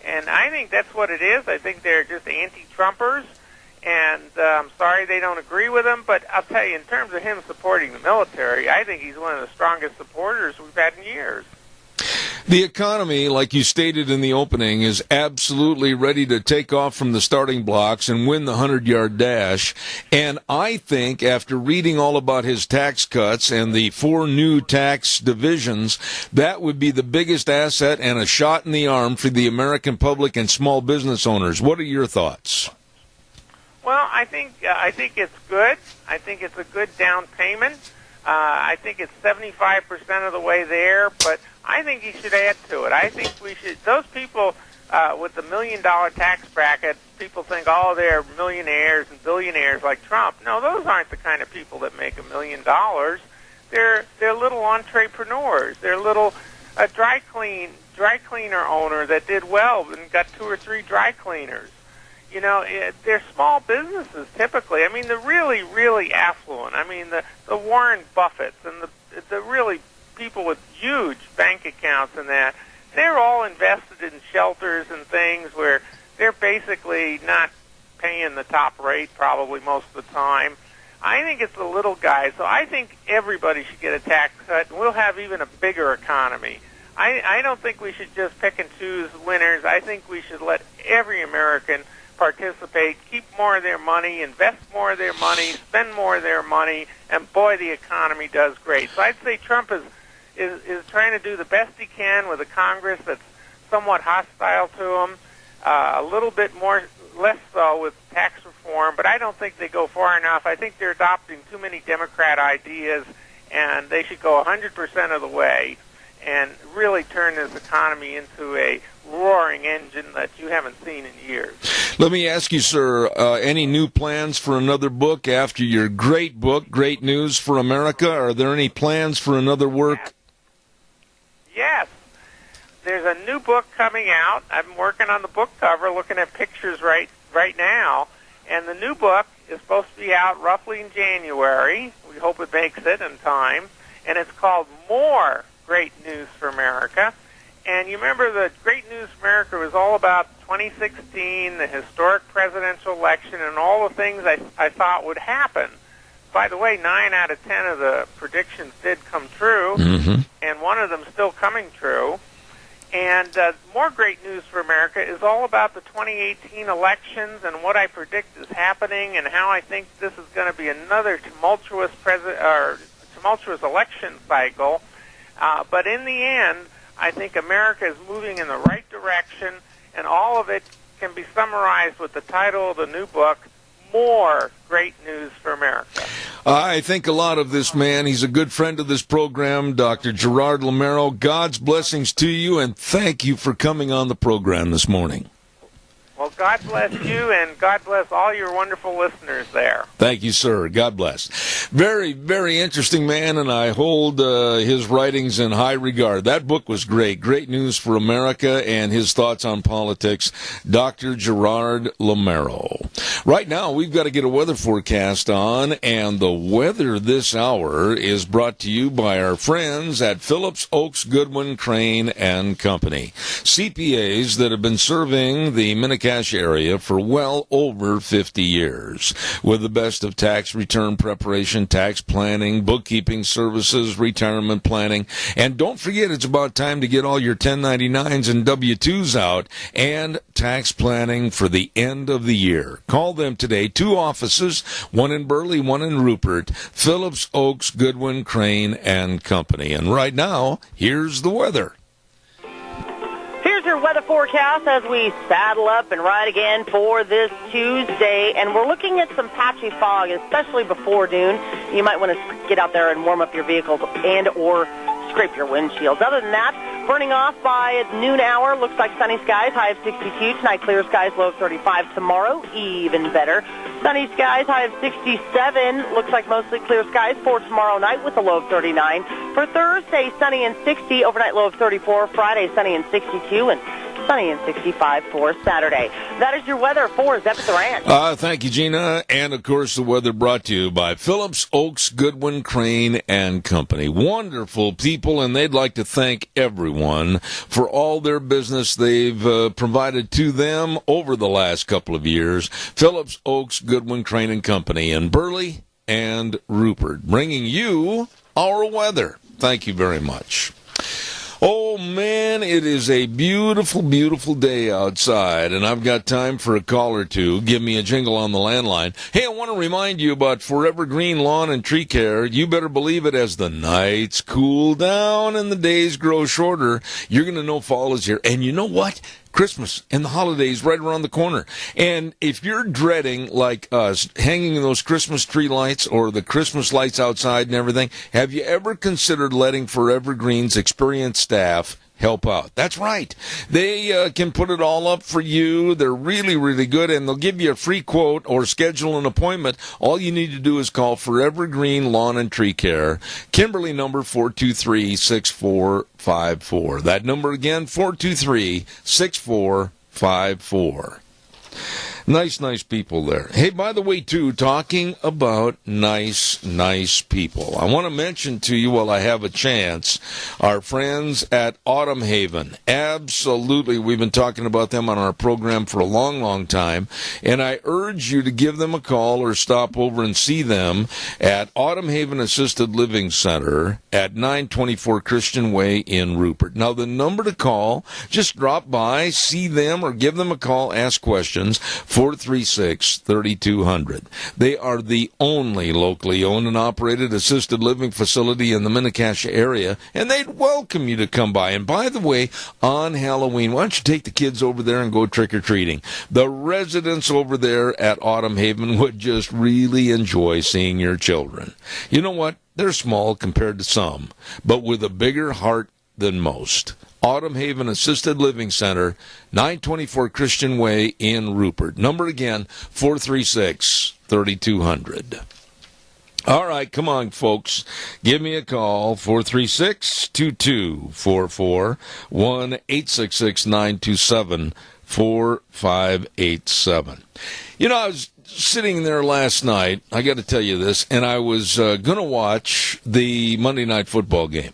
And I think that's what it is. I think they're just anti-Trumpers, and I'm sorry they don't agree with him, but I'll tell you, in terms of him supporting the military, I think he's one of the strongest supporters we've had in years. The economy, like you stated in the opening, is absolutely ready to take off from the starting blocks and win the 100-yard dash. And I think after reading all about his tax cuts and the 4 new tax divisions, that would be the biggest asset and a shot in the arm for the American public and small business owners. What are your thoughts? Well, I think it's good. I think it's a good down payment. I think it's 75% of the way there, but I think he should add to it. I think we should. Those people with the $1 million tax bracket, people think, oh, they're millionaires and billionaires like Trump. No, those aren't the kind of people that make $1 million. They're little entrepreneurs. They're little dry cleaner owner that did well and got 2 or 3 dry cleaners. You know, they're small businesses typically. I mean, the really, really affluent. I mean, the Warren Buffetts and the really people with huge bank accounts and that, they're all invested in shelters and things where they're basically not paying the top rate probably most of the time. I think it's the little guys. So I think everybody should get a tax cut, and we'll have even a bigger economy. I don't think we should just pick and choose winners. I think we should let every American participate, keep more of their money, invest more of their money, spend more of their money, and boy, the economy does great. So I'd say Trump is trying to do the best he can with a Congress that's somewhat hostile to him, a little bit less so with tax reform, but I don't think they go far enough. I think they're adopting too many Democrat ideas, and they should go 100% of the way and really turn this economy into a roaring engine that you haven't seen in years. Let me ask you, sir, any new plans for another book after your great book, Great News for America? Are there any plans for another work? Yes. There's a new book coming out. I'm working on the book cover, looking at pictures right now. And the new book is supposed to be out roughly in January. We hope it makes it in time. And it's called More Great News for America. And you remember the Great News for America was all about 2016, the historic presidential election, and all the things I thought would happen. By the way, 9 out of 10 of the predictions did come true, and one of them still coming true. And more great news for America is all about the 2018 elections and what I predict is happening and how I think this is going to be another tumultuous election cycle. But in the end, I think America is moving in the right direction, and all of it can be summarized with the title of the new book, More Great News for America. I think a lot of this man. He's a good friend of this program, Dr. Gerard Lamero. God's blessings to you, and thank you for coming on the program this morning. Well, God bless you, and God bless all your wonderful listeners there. Thank you, sir. God bless. Very, very interesting man, and I hold his writings in high regard. That book was great. Great News for America, and his thoughts on politics. Dr. Gerard Lamero. Right now, we've got to get a weather forecast on, and the weather this hour is brought to you by our friends at Phillips Oaks Goodwin Crane and Company. CPAs that have been serving the Minnecash area for well over 50 years, with the best of tax return preparation, tax planning, bookkeeping services, retirement planning. And don't forget, it's about time to get all your 1099s and W-2s out, and tax planning for the end of the year. Call them today. 2 offices, one in Burley, one in Rupert. Phillips Oaks Goodwin Crane and Company. And right now, here's the weather. Here's your weather forecast as we saddle up and ride again for this Tuesday. And we're looking at some patchy fog, especially before noon. You might want to get out there and warm up your vehicles and or scrape your windshields. Other than that, burning off by noon hour. Looks like sunny skies, high of 62. Tonight, clear skies, low of 35. Tomorrow, even better. Sunny skies, high of 67. Looks like mostly clear skies for tomorrow night with a low of 39. For Thursday, sunny and 60. Overnight low of 34. Friday, sunny and 62. And sunny and 65 for Saturday. That is your weather for Zep at the Ranch. Thank you, Gina. And, of course, the weather brought to you by Phillips Oaks Goodwin Crane and Company. Wonderful people, and they'd like to thank everyone for all their business they've provided to them over the last couple of years. Phillips Oaks Goodwin Crane and Company in Burley and Rupert, bringing you our weather. Thank you very much. Oh, man, it is a beautiful, beautiful day outside, and I've got time for a call or two. Give me a jingle on the landline. Hey, I want to remind you about Forever Green Lawn and Tree Care. You better believe it, as the nights cool down and the days grow shorter, you're going to know fall is here. And you know what? Christmas and the holidays right around the corner. And if you're dreading, like us, hanging those Christmas tree lights or the Christmas lights outside and everything, have you ever considered letting Forever Green's experienced staff help out? That's right. They can put it all up for you. They're really, really good, and they'll give you a free quote or schedule an appointment. All you need to do is call Forever Green Lawn and Tree Care, Kimberly number 423-6454. That number again, 423-6454. Nice people there. Hey, by the way, too, talking about nice people, I want to mention to you, while I have a chance, our friends at Autumn Haven. Absolutely, we've been talking about them on our program for a long, long time, and I urge you to give them a call or stop over and see them at Autumn Haven Assisted Living Center at 924 Christian Way in Rupert. Now, the number to call, just drop by, see them, or give them a call, ask questions, 436-3200. They are the only locally owned and operated assisted living facility in the Minnecash area, and they'd welcome you to come by. And by the way, on Halloween, why don't you take the kids over there and go trick-or-treating? The residents over there at Autumn Haven would just really enjoy seeing your children. You know what? They're small compared to some, but with a bigger heart than most. Autumn Haven Assisted Living Center, 924 Christian Way in Rupert. Number again, 436-3200. All right, come on, folks. Give me a call, 436-2244, 1-866-927-4587. You know, I was sitting there last night, I got to tell you this, and I was going to watch the Monday Night Football game.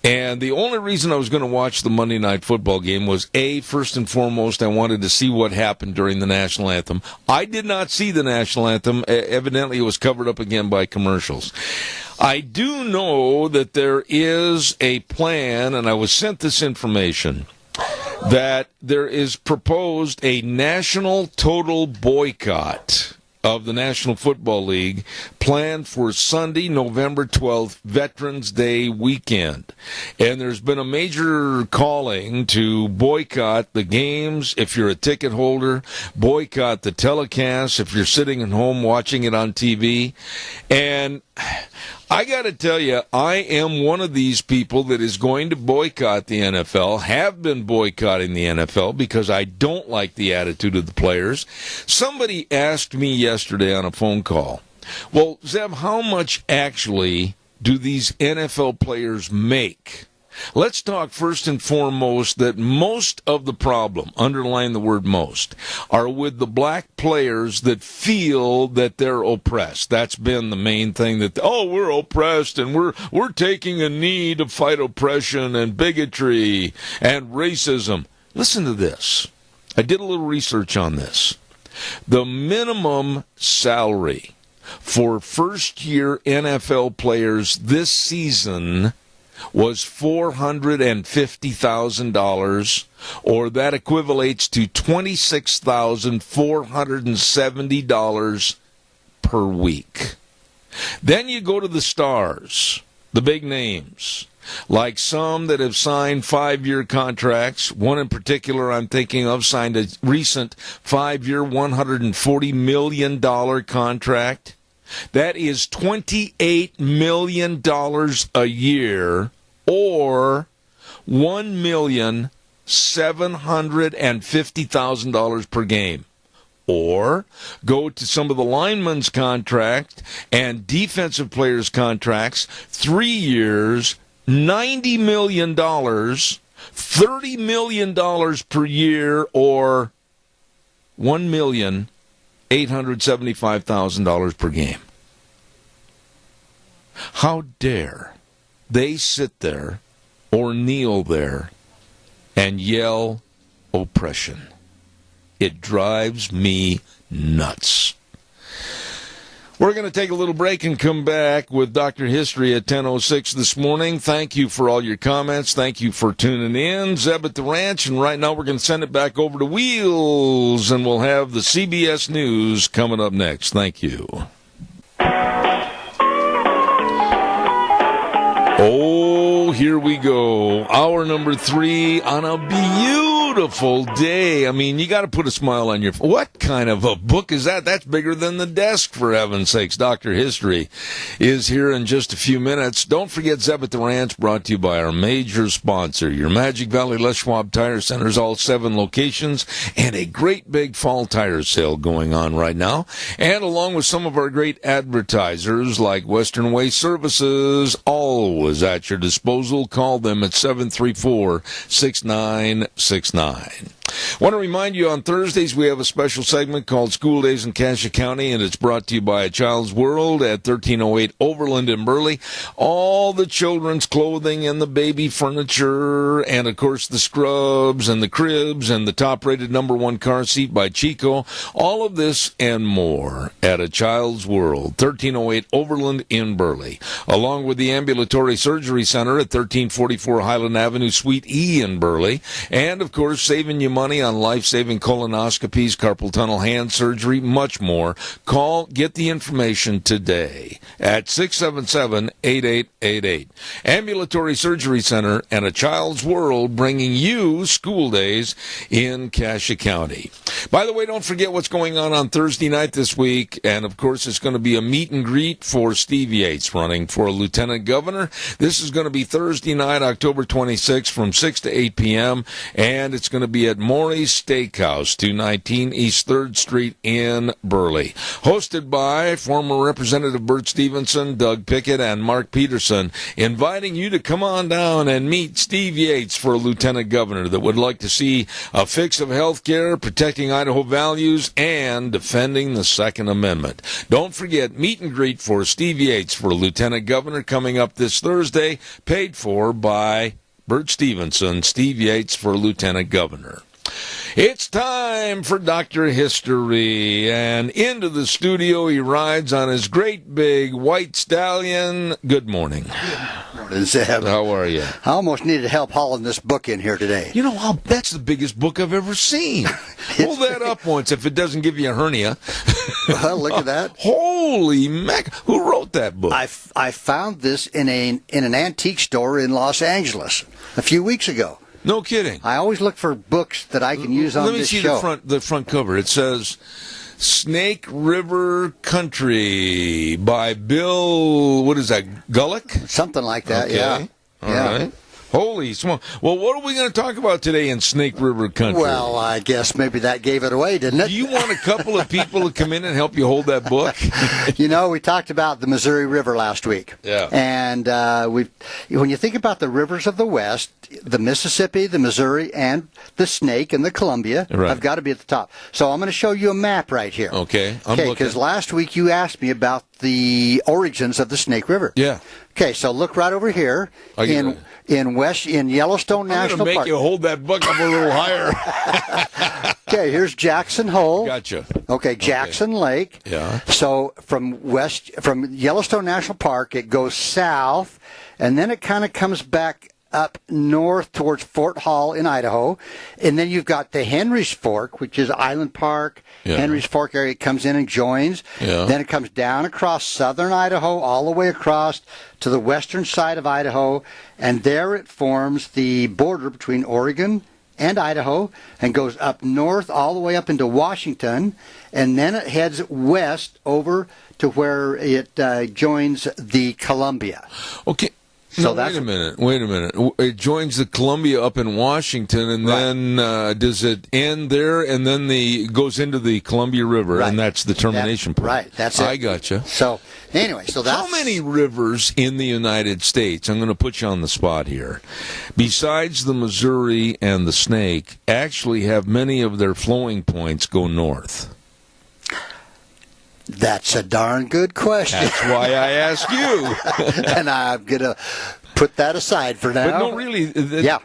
And the only reason I was going to watch the Monday Night Football game was, first and foremost, I wanted to see what happened during the national anthem. I did not see the national anthem. Evidently, it was covered up again by commercials. I do know that there is a plan, and I was sent this information, that there is proposed a national total boycott of the National Football League planned for Sunday, November 12th, Veterans Day weekend. And there's been a major calling to boycott the games if you're a ticket holder, boycott the telecast if you're sitting at home watching it on TV. And I got to tell you, I am one of these people that is going to boycott the NFL, have been boycotting the NFL because I don't like the attitude of the players. Somebody asked me yesterday on a phone call, well, Zeb, how much actually do these NFL players make? Let's talk first and foremost that most of the problem, underline the word most, are with the black players that feel that they're oppressed. That's been the main thing, that, we're oppressed and we're taking a knee to fight oppression and bigotry and racism. Listen to this. I did a little research on this. The minimum salary for first-year NFL players this season was $450,000, or that equivalates to $26,470 per week. Then you go to the stars, the big names, like some that have signed 5-year contracts. One in particular I'm thinking of signed a recent 5-year, $140 million contract. That is $28 million a year, or $1,750,000 per game. Or go to some of the linemen's contract and defensive players' contracts, 3 years, $90 million, $30 million per year, or $1,875,000 per game. How dare they sit there or kneel there and yell oppression? It drives me nuts. We're going to take a little break and come back with Dr. History at 10:06 this morning. Thank you for all your comments. Thank you for tuning in. Zeb at the Ranch, and right now we're going to send it back over to Wheels, and we'll have the CBS News coming up next. Thank you. Oh, here we go. Hour number 3 on a beautiful day. I mean, you got to put a smile on your face. What kind of a book is that? That's bigger than the desk, for heaven's sakes. Dr. History is here in just a few minutes. Don't forget Zeb at the Ranch, brought to you by our major sponsor, your Magic Valley Les Schwab Tire Centers, all 7 locations, and a great big fall tire sale going on right now. And along with some of our great advertisers like Western Way Services, always at your disposal. Call them at 734-6969. Want to remind you, on Thursdays we have a special segment called School Days in Cassia County, and it's brought to you by A Child's World at 1308 Overland in Burley. All the children's clothing and the baby furniture, and of course the scrubs and the cribs and the top-rated #1 car seat by Chico. All of this and more at A Child's World, 1308 Overland in Burley, along with the Ambulatory Surgery Center at 1344 Highland Avenue, Suite E in Burley, and of course saving you money on life-saving colonoscopies, carpal tunnel hand surgery, much more. Call, get the information today at 677-8888. Ambulatory Surgery Center and A Child's World, bringing you School Days in Cassia County. By the way, don't forget what's going on Thursday night this week, and of course it's going to be a meet and greet for Steve Yates running for Lieutenant Governor. This is going to be Thursday night, October 26th from 6 to 8 p.m., and it's going to be at Maury's Steakhouse, 219 East 3rd Street in Burley. Hosted by former Representative Bert Stevenson, Doug Pickett, and Mark Peterson, inviting you to come on down and meet Steve Yates for Lieutenant Governor that would like to see a fix of health care, protecting Idaho values, and defending the Second Amendment. Don't forget, meet and greet for Steve Yates for Lieutenant Governor coming up this Thursday, paid for by Bert Stevenson, Steve Yates for Lieutenant Governor. It's time for Dr. History, and into the studio he rides on his great big white stallion. Good morning. Good morning, Zeb. How are you? I almost needed help hauling this book in here today. You know, that's the biggest book I've ever seen. Hold that up once if it doesn't give you a hernia. Well, look at that. Holy mac. Who wrote that book? I found this in an antique store in Los Angeles a few weeks ago. No kidding. I always look for books that I can use on this show. Let me see the front cover. It says Snake River Country by Bill, what is that, Gullick? Something like that, okay. yeah. All right. Holy smoke. Well, what are we going to talk about today in Snake River Country? Well, I guess maybe that gave it away, didn't it? Do you want a couple of people to come in and help you hold that book? You know, we talked about the Missouri River last week. Yeah. And when you think about the rivers of the West, the Mississippi, the Missouri, and the Snake and the Columbia have got to be at the top. So I'm going to show you a map right here. Okay. Okay, because last week you asked me about the origins of the Snake River. Yeah. Okay, so look right over here in Yellowstone National Park. I'm going to make you hold that book up a little higher. Okay, here's Jackson Hole. Gotcha. Okay, Jackson Lake. Yeah. So from Yellowstone National Park, it goes south, and then it kind of comes back up north towards Fort Hall in Idaho. And then you've got the Henry's Fork, which is Island Park. Yeah. Henry's Fork area comes in and joins. Yeah. Then it comes down across southern Idaho, all the way across to the western side of Idaho. And there it forms the border between Oregon and Idaho and goes up north all the way up into Washington. And then it heads west over to where it joins the Columbia. Okay. So wait a minute. It joins the Columbia up in Washington, and then does it end there, and then goes into the Columbia River, and that's the termination point. Right, that's it. I gotcha. So, anyway, that's... How many rivers in the United States, I'm going to put you on the spot here, besides the Missouri and the Snake, actually have many of their flowing points go north? That's a darn good question. That's why I asked you. And I'm going to put that aside for now. But no, really,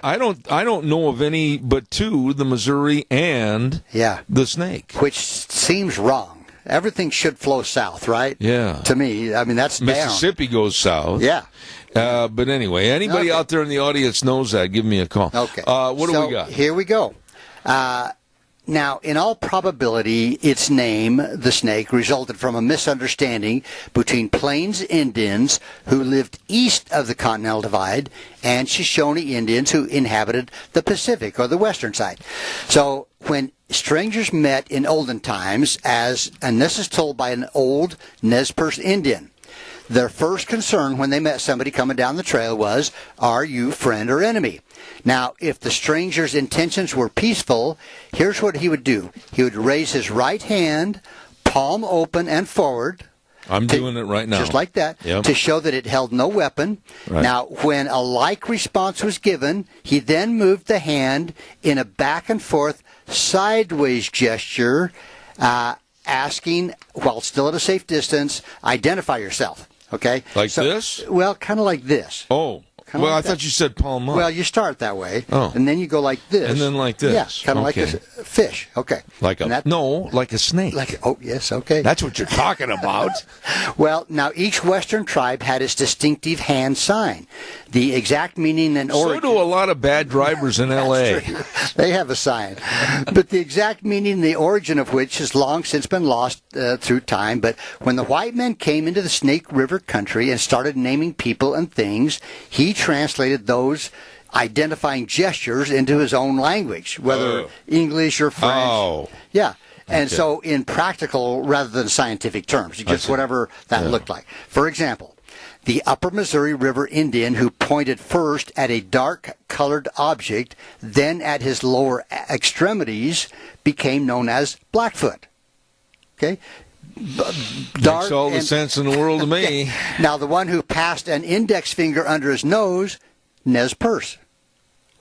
I don't know of any but two, the Missouri and the Snake. Which seems wrong. Everything should flow south, right? Yeah. To me, I mean, that's Mississippi goes south. Yeah. But anyway, anybody out there in the audience knows that, give me a call. Okay. What do we got? Here we go. Now, in all probability, its name, the Snake, resulted from a misunderstanding between Plains Indians who lived east of the Continental Divide and Shoshone Indians who inhabited the Pacific or the western side. So when strangers met in olden times, and this is told by an old Nez Perce Indian, their first concern when they met somebody coming down the trail was, are you friend or enemy? Now, if the stranger's intentions were peaceful, here's what he would do. He would raise his right hand, palm open and forward. I'm doing it right now. Just like that, to show that it held no weapon. Right. Now, when a like response was given, he then moved the hand in a back and forth sideways gesture, asking, while still at a safe distance, identify yourself. Okay? Like this? Well, kind of like this. Oh. Kinda well, like I thought you said palm up. Well, you start that way, and then you go like this. And then like this. Yeah, kind of like a fish. Okay. Like a snake. Yes, okay. That's what you're talking about. Well, now each Western tribe had its distinctive hand sign. The exact meaning and origin... So do a lot of bad drivers in L.A. They have a sign. But the exact meaning and the origin of which has long since been lost through time. But when the white men came into the Snake River country and started naming people and things, he translated those identifying gestures into his own language, whether English or French. Oh. Yeah. And so in practical rather than scientific terms, just whatever that looked like. For example, the Upper Missouri River Indian who pointed first at a dark-colored object, then at his lower extremities, became known as Blackfoot. Okay? Makes all the sense in the world to me. Now, the one who passed an index finger under his nose, Nez Perce.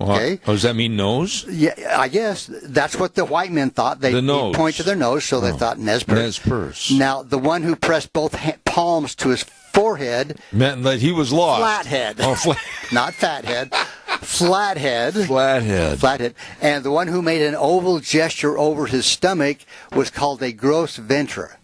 Okay. Oh, does that mean nose? Yeah, I guess that's what the white men thought. They point to their nose, so they thought Nez Perce. Nez Perce. Now, the one who pressed both palms to his forehead meant that he was lost. Flathead. Oh, not fathead. Flathead. Flathead. And the one who made an oval gesture over his stomach was called a gross ventre.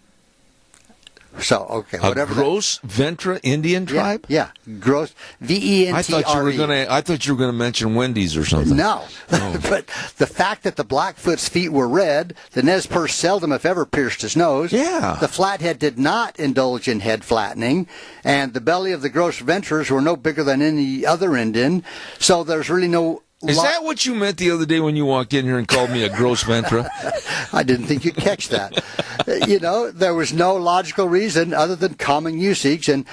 So, okay, whatever. A gross ventre Indian tribe? Yeah, gross, V-E-N-T-R-E. I thought you were gonna mention Wendy's or something. No, but the fact that the Blackfoot's feet were red, the Nez Perce seldom, if ever, pierced his nose. Yeah. The Flathead did not indulge in head flattening, and the belly of the gross ventures were no bigger than any other Indian. So there's really no. Is that what you meant the other day when you walked in here and called me a gross ventre? I didn't think you'd catch that. There was no logical reason other than common usage and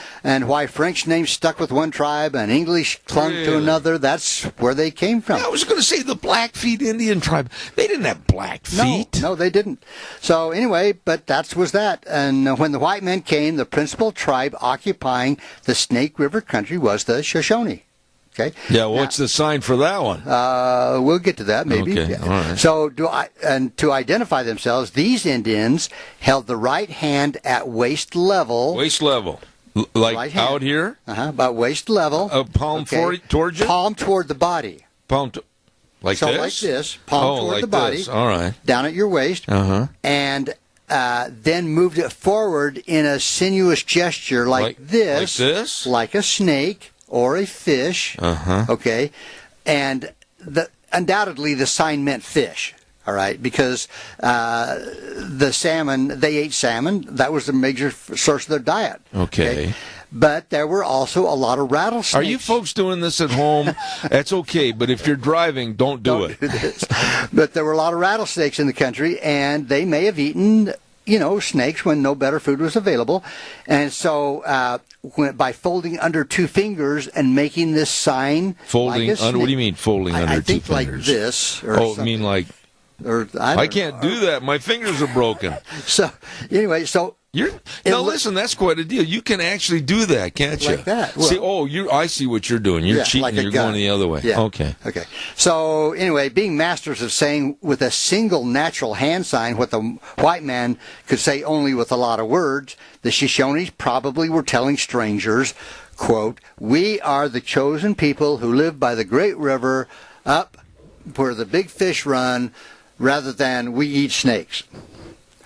why French names stuck with one tribe and English clung to another. That's where they came from. I was going to say the Blackfeet Indian tribe. They didn't have black feet. No, they didn't. So anyway, but that was that. And when the white men came, the principal tribe occupying the Snake River country was the Shoshone. Okay. Yeah, what's the sign for that one? We'll get to that maybe. Okay, all right. So, to identify themselves, these Indians held the right hand at waist level. Waist level. Like right out here? About waist level. Palm towards you? Palm toward the body. Like so this? Like this. Palm toward like the body. This. All right. Down at your waist. And then moved it forward in a sinuous gesture like this. Like this? Like a snake. Or a fish, okay, and undoubtedly the sign meant fish, all right, because the salmon, they ate salmon. That was the major source of their diet. Okay. But there were also a lot of rattlesnakes. Are you folks doing this at home? That's okay, but if you're driving, don't do it. But there were a lot of rattlesnakes in the country, and they may have eaten snakes when no better food was available. And so by folding under two fingers and making this sign. Folding like under, what do you mean folding under two fingers? Like this. Or you mean like. Or I can't do that. My fingers are broken. So, anyway, listen, that's quite a deal. You can actually do that, can't you? Like that. Well, I see what you're doing. You're cheating. Like you're going the other way. Yeah. Okay. So, anyway, being masters of saying with a single natural hand sign what the white man could say only with a lot of words, the Shoshones probably were telling strangers, quote, "We are the chosen people who live by the great river up where the big fish run, rather than we eat snakes."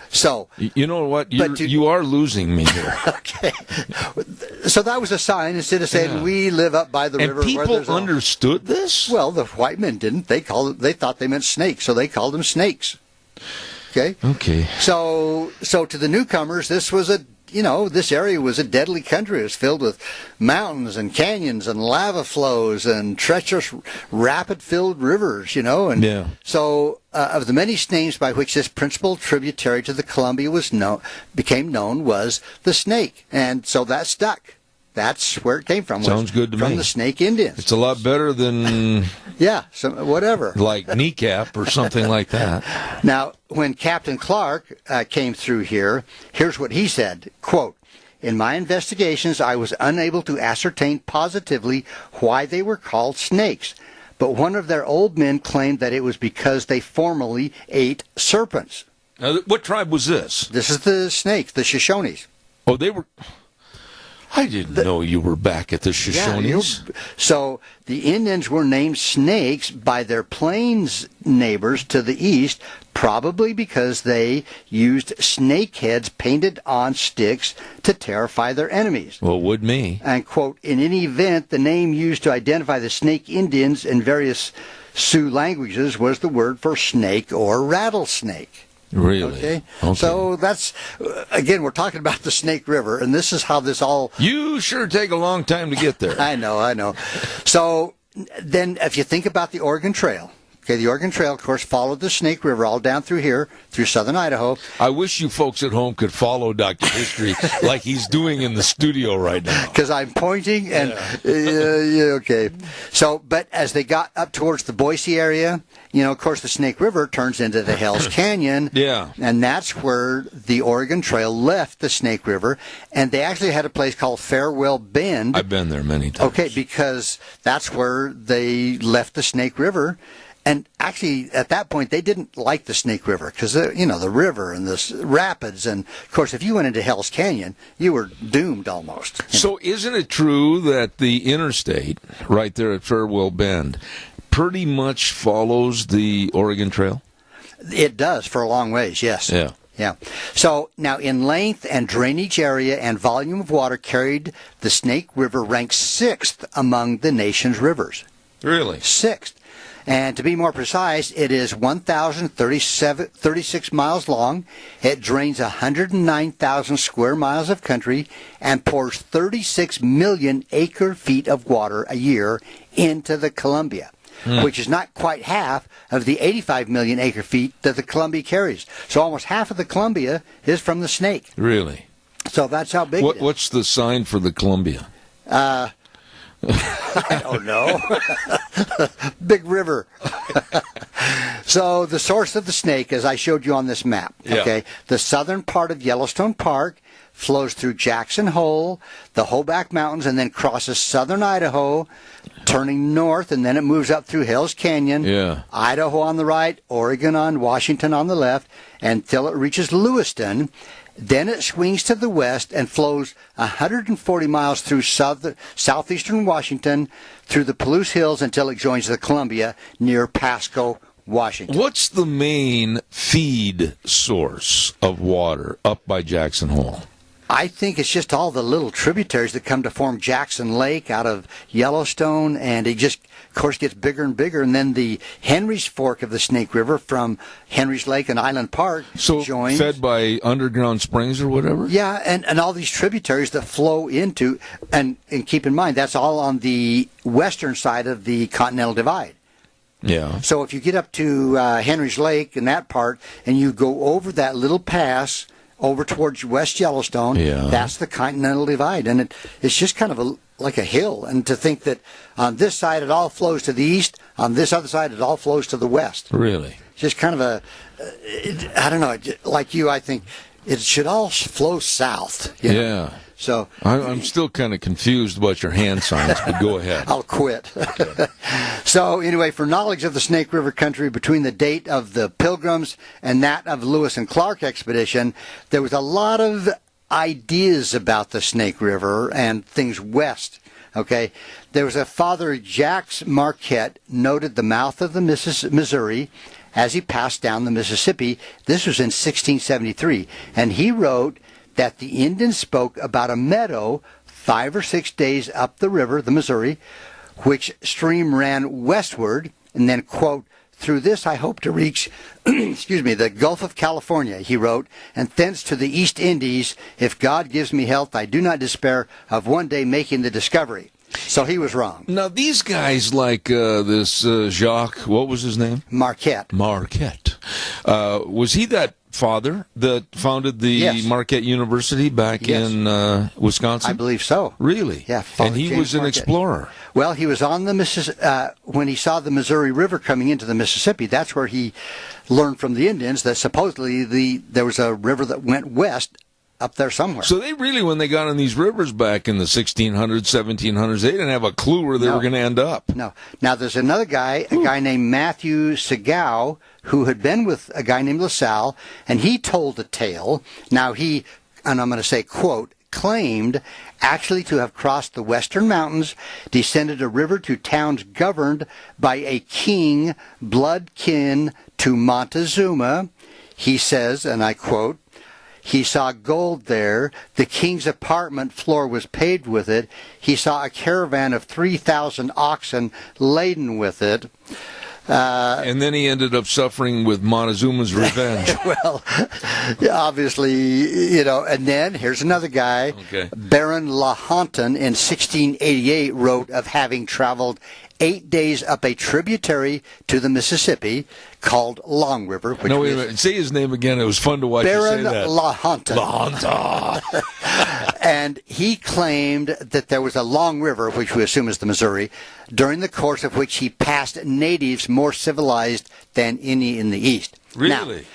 So you know what? You are losing me here. Okay. So that was a sign instead of saying we live up by the river. And people understood this? Well, the white men didn't. They thought they meant snakes, so they called them snakes. Okay. Okay. So to the newcomers, this was this area was a deadly country. It was filled with mountains and canyons and lava flows and treacherous, rapid-filled rivers, And so of the many names by which this principal tributary to the Columbia became known was the Snake. And so that stuck. That's where it came from. Sounds good to me. From the Snake Indians. It's a lot better than... whatever. Like kneecap or something like that. Now, when Captain Clark came through here, here's what he said, quote, "In my investigations, I was unable to ascertain positively why they were called snakes, but one of their old men claimed that it was because they formerly ate serpents." Now, what tribe was this? This is the Snakes, the Shoshones. Oh, they were... I didn't know you were back at the Shoshones. Yeah, so the Indians were named snakes by their plains neighbors to the east, probably because they used snake heads painted on sticks to terrify their enemies. Well, would me. And, quote, "In any event, the name used to identify the Snake Indians in various Sioux languages was the word for snake or rattlesnake." Really? Okay. So that's, again, we're talking about the Snake River, and this is how this all... You sure take a long time to get there. I know. So then if you think about the Oregon Trail, okay, the Oregon Trail, of course, followed the Snake River all down through here, through southern Idaho. I wish you folks at home could follow Dr. History like he's doing in the studio right now. Because I'm pointing and... okay. So, but as they got up towards the Boise area... of course, the Snake River turns into the Hell's Canyon. Yeah. And that's where the Oregon Trail left the Snake River. And they actually had a place called Farewell Bend. I've been there many times. Okay, because that's where they left the Snake River. And actually, at that point, they didn't like the Snake River because, the river and the rapids. And, of course, if you went into Hell's Canyon, you were doomed almost. So isn't it true that the interstate right there at Farewell Bend pretty much follows the Oregon Trail? It does for a long ways, yes. Yeah. Yeah. So now in length and drainage area and volume of water carried, the Snake River ranks 6th among the nation's rivers. Really? 6th. And to be more precise, it is 1,036 miles long. It drains 109,000 square miles of country and pours 36 million acre-feet of water a year into the Columbia, which is not quite half of the 85 million acre-feet that the Columbia carries. So almost half of the Columbia is from the Snake. Really? So that's how big it is. What's the sign for the Columbia? I don't know. Big river. So the source of the Snake, as I showed you on this map, okay, the southern part of Yellowstone Park flows through Jackson Hole, the Hoback Mountains, and then crosses southern Idaho, turning north, and then it moves up through Hell's Canyon, Idaho on the right, Oregon on, Washington on the left, until it reaches Lewiston. Then it swings to the west and flows 140 miles through southeastern Washington, through the Palouse Hills until it joins the Columbia near Pasco, Washington. What's the main feed source of water up by Jackson Hole? I think it's just all the little tributaries that come to form Jackson Lake out of Yellowstone, and it just, of course, gets bigger and bigger. And then the Henry's Fork of the Snake River from Henry's Lake and Island Park joins. Fed by underground springs or whatever? Yeah, and all these tributaries that flow into, and keep in mind, that's all on the western side of the Continental Divide. Yeah. So if you get up to Henry's Lake and that part, and you go over that little pass over towards West Yellowstone, that's the Continental Divide. And it's just kind of like a hill. And to think that on this side it all flows to the east, on this other side it all flows to the west. Really? Just kind of I don't know, like you, I think it should all flow south. You know? Yeah. So I'm still kind of confused about your hand signs, but go ahead. I'll quit. So anyway, for knowledge of the Snake River country between the date of the Pilgrims and that of Lewis and Clark expedition, there was a lot of ideas about the Snake River and things west. Okay, there was a Father Jacques Marquette noted the mouth of the Missouri as he passed down the Mississippi. This was in 1673, and he wrote that the Indians spoke about a meadow 5 or 6 days up the river, the Missouri, which stream ran westward, and then, quote, "Through this I hope to reach, the Gulf of California," he wrote, "and thence to the East Indies. If God gives me health, I do not despair of one day making the discovery." So he was wrong. Now, these guys like this Jacques, what was his name? Marquette. Was he that father that founded the Marquette University back in Wisconsin? I believe so. Really? Yeah. And he was an explorer. Well, he was on the when he saw the Missouri River coming into the Mississippi. That's where he learned from the Indians that supposedly there was a river that went west up there somewhere. So they really, when they got on these rivers back in the 1600s, 1700s, they didn't have a clue where they were going to end up. No. Now, there's another guy, a guy named Matthew Segow, who had been with a guy named LaSalle, and he told a tale. Now, he, and I'm going to say, quote, claimed actually to have crossed the western mountains, descended a river to towns governed by a king, blood kin to Montezuma. He says, and I quote, "He saw gold there. The king's apartment floor was paved with it. He saw a caravan of 3,000 oxen laden with it." And then he ended up suffering with Montezuma's revenge. Well, obviously, and then here's another guy. Okay. Baron Lahontan in 1688 wrote of having traveled 8 days up a tributary to the Mississippi called Long River. Which no, wait a minute. Say his name again. It was fun to watch Baron you say that. Lahontan. And he claimed that there was a Long River, which we assume is the Missouri, during the course of which he passed natives more civilized than any in the East. Really?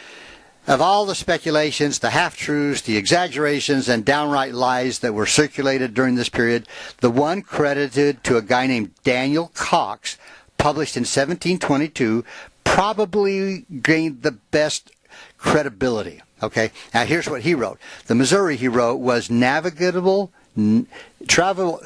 Now, of all the speculations, the half-truths, the exaggerations, and downright lies that were circulated during this period, the one credited to a guy named Daniel Cox published in 1722, probably gained the best credibility. Okay, now here's what he wrote. The Missouri, he wrote, was navigable. Could be traveled.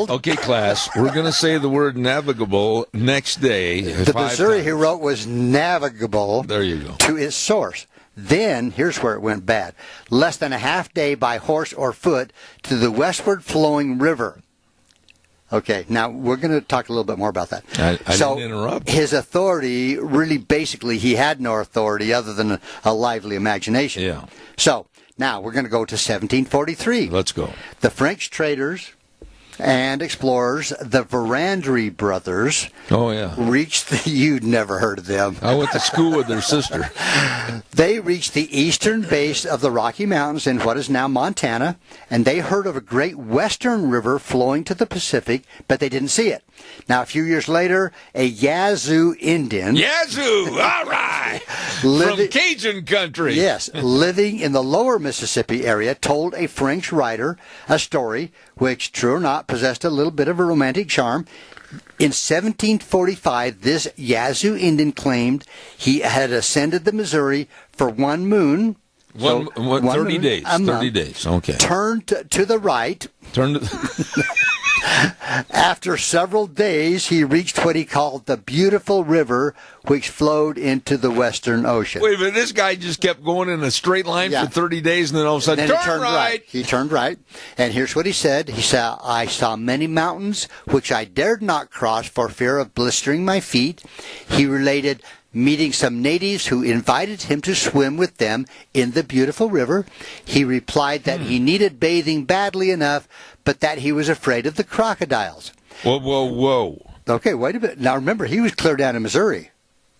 Okay, class, we're going to say the word navigable next day. The Missouri, he wrote, was navigable. There you go. To its source. Then, here's where it went bad. Less than a half day by horse or foot to the westward flowing river. Okay, now we're going to talk a little bit more about that. I didn't interrupt. His authority, really basically, he had no authority other than a lively imagination. Yeah. So, now we're going to go to 1743. Let's go. The French traders and explorers, the Verandry brothers, reached the... You'd never heard of them. I went to school with their sister. They reached the eastern base of the Rocky Mountains in what is now Montana, and they heard of a great western river flowing to the Pacific, but they didn't see it. Now, a few years later, a Yazoo Indian... Yazoo! All right! From Cajun country! Yes, living in the lower Mississippi area, told a French writer a story which, true or not, possessed a little bit of a romantic charm. In 1745, this Yazoo Indian claimed he had ascended the Missouri for one moon. 30 moon, days. 30 days. Okay. Turned to the right. After several days, he reached what he called the beautiful river, which flowed into the Western Ocean. Wait a minute, this guy just kept going in a straight line for 30 days, and then all of a sudden, turn right. He turned right. And here's what he said. He said, I saw many mountains, which I dared not cross for fear of blistering my feet. He related meeting some natives who invited him to swim with them in the beautiful river. He replied that he needed bathing badly enough, but that he was afraid of the crocodiles. Whoa. Okay, wait a minute. Now remember, he was clear down in Missouri,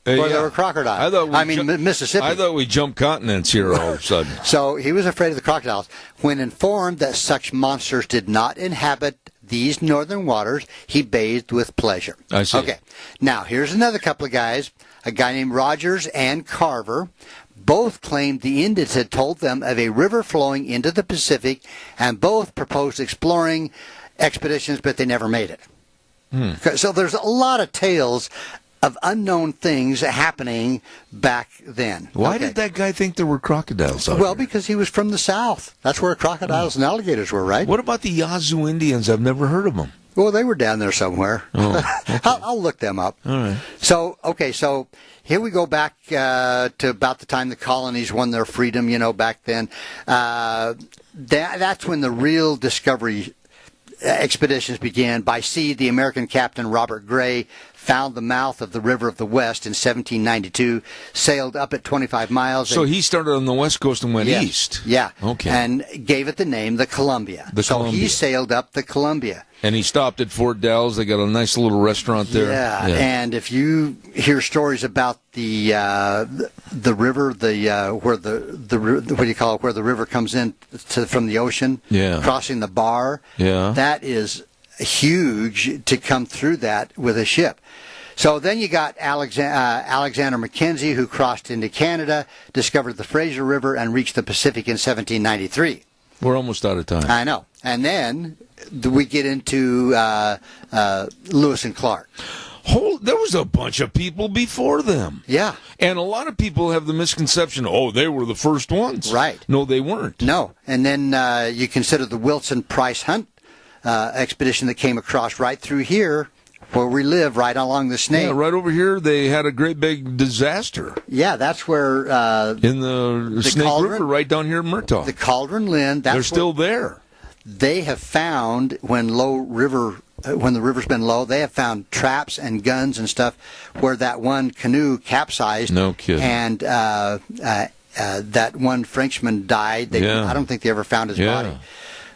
where there were crocodiles. Mississippi. I thought we jumped continents here all of a sudden. So he was afraid of the crocodiles. When informed that such monsters did not inhabit these northern waters, he bathed with pleasure. I see. Okay, now here's another couple of guys. A guy named Rogers and Carver. Both claimed the Indians had told them of a river flowing into the Pacific, and both proposed exploring expeditions, but they never made it. So there's a lot of tales of unknown things happening back then. Why did that guy think there were crocodiles out Well, here? because he was from the South. That's where crocodiles and alligators were, right? What about the Yazoo Indians? I've never heard of them. Well, they were down there somewhere. Oh, okay. I'll look them up. All right. So here we go back to about the time the colonies won their freedom, back then. That's when the real discovery expeditions began. By sea, the American captain Robert Gray found the mouth of the River of the West in 1792, sailed up at 25 miles. So he started on the west coast and went east. Yeah. Okay. And gave it the name the Columbia. He sailed up the Columbia. And he stopped at Fort Dalles. They got a nice little restaurant there. Yeah. And if you hear stories about the river, where what do you call it, where the river comes in from the ocean, crossing the bar, that is huge to come through that with a ship. So then you got Alexander Mackenzie, who crossed into Canada, discovered the Fraser River, and reached the Pacific in 1793. We're almost out of time. I know. And then we get into Lewis and Clark. There was a bunch of people before them. Yeah. And a lot of people have the misconception, they were the first ones. Right. No, they weren't. No. And then you consider the Wilson Price Hunt expedition that came across right through here, where we live, right along the Snake. Yeah, right over here, they had a great big disaster. Yeah, that's where... in the Snake Cauldron, River, right down here in Murtaugh. The Cauldron Lynn. They're still there. They have found, when the river's been low, they have found traps and guns and stuff where that one canoe capsized. No kidding. And that one Frenchman died. I don't think they ever found his body.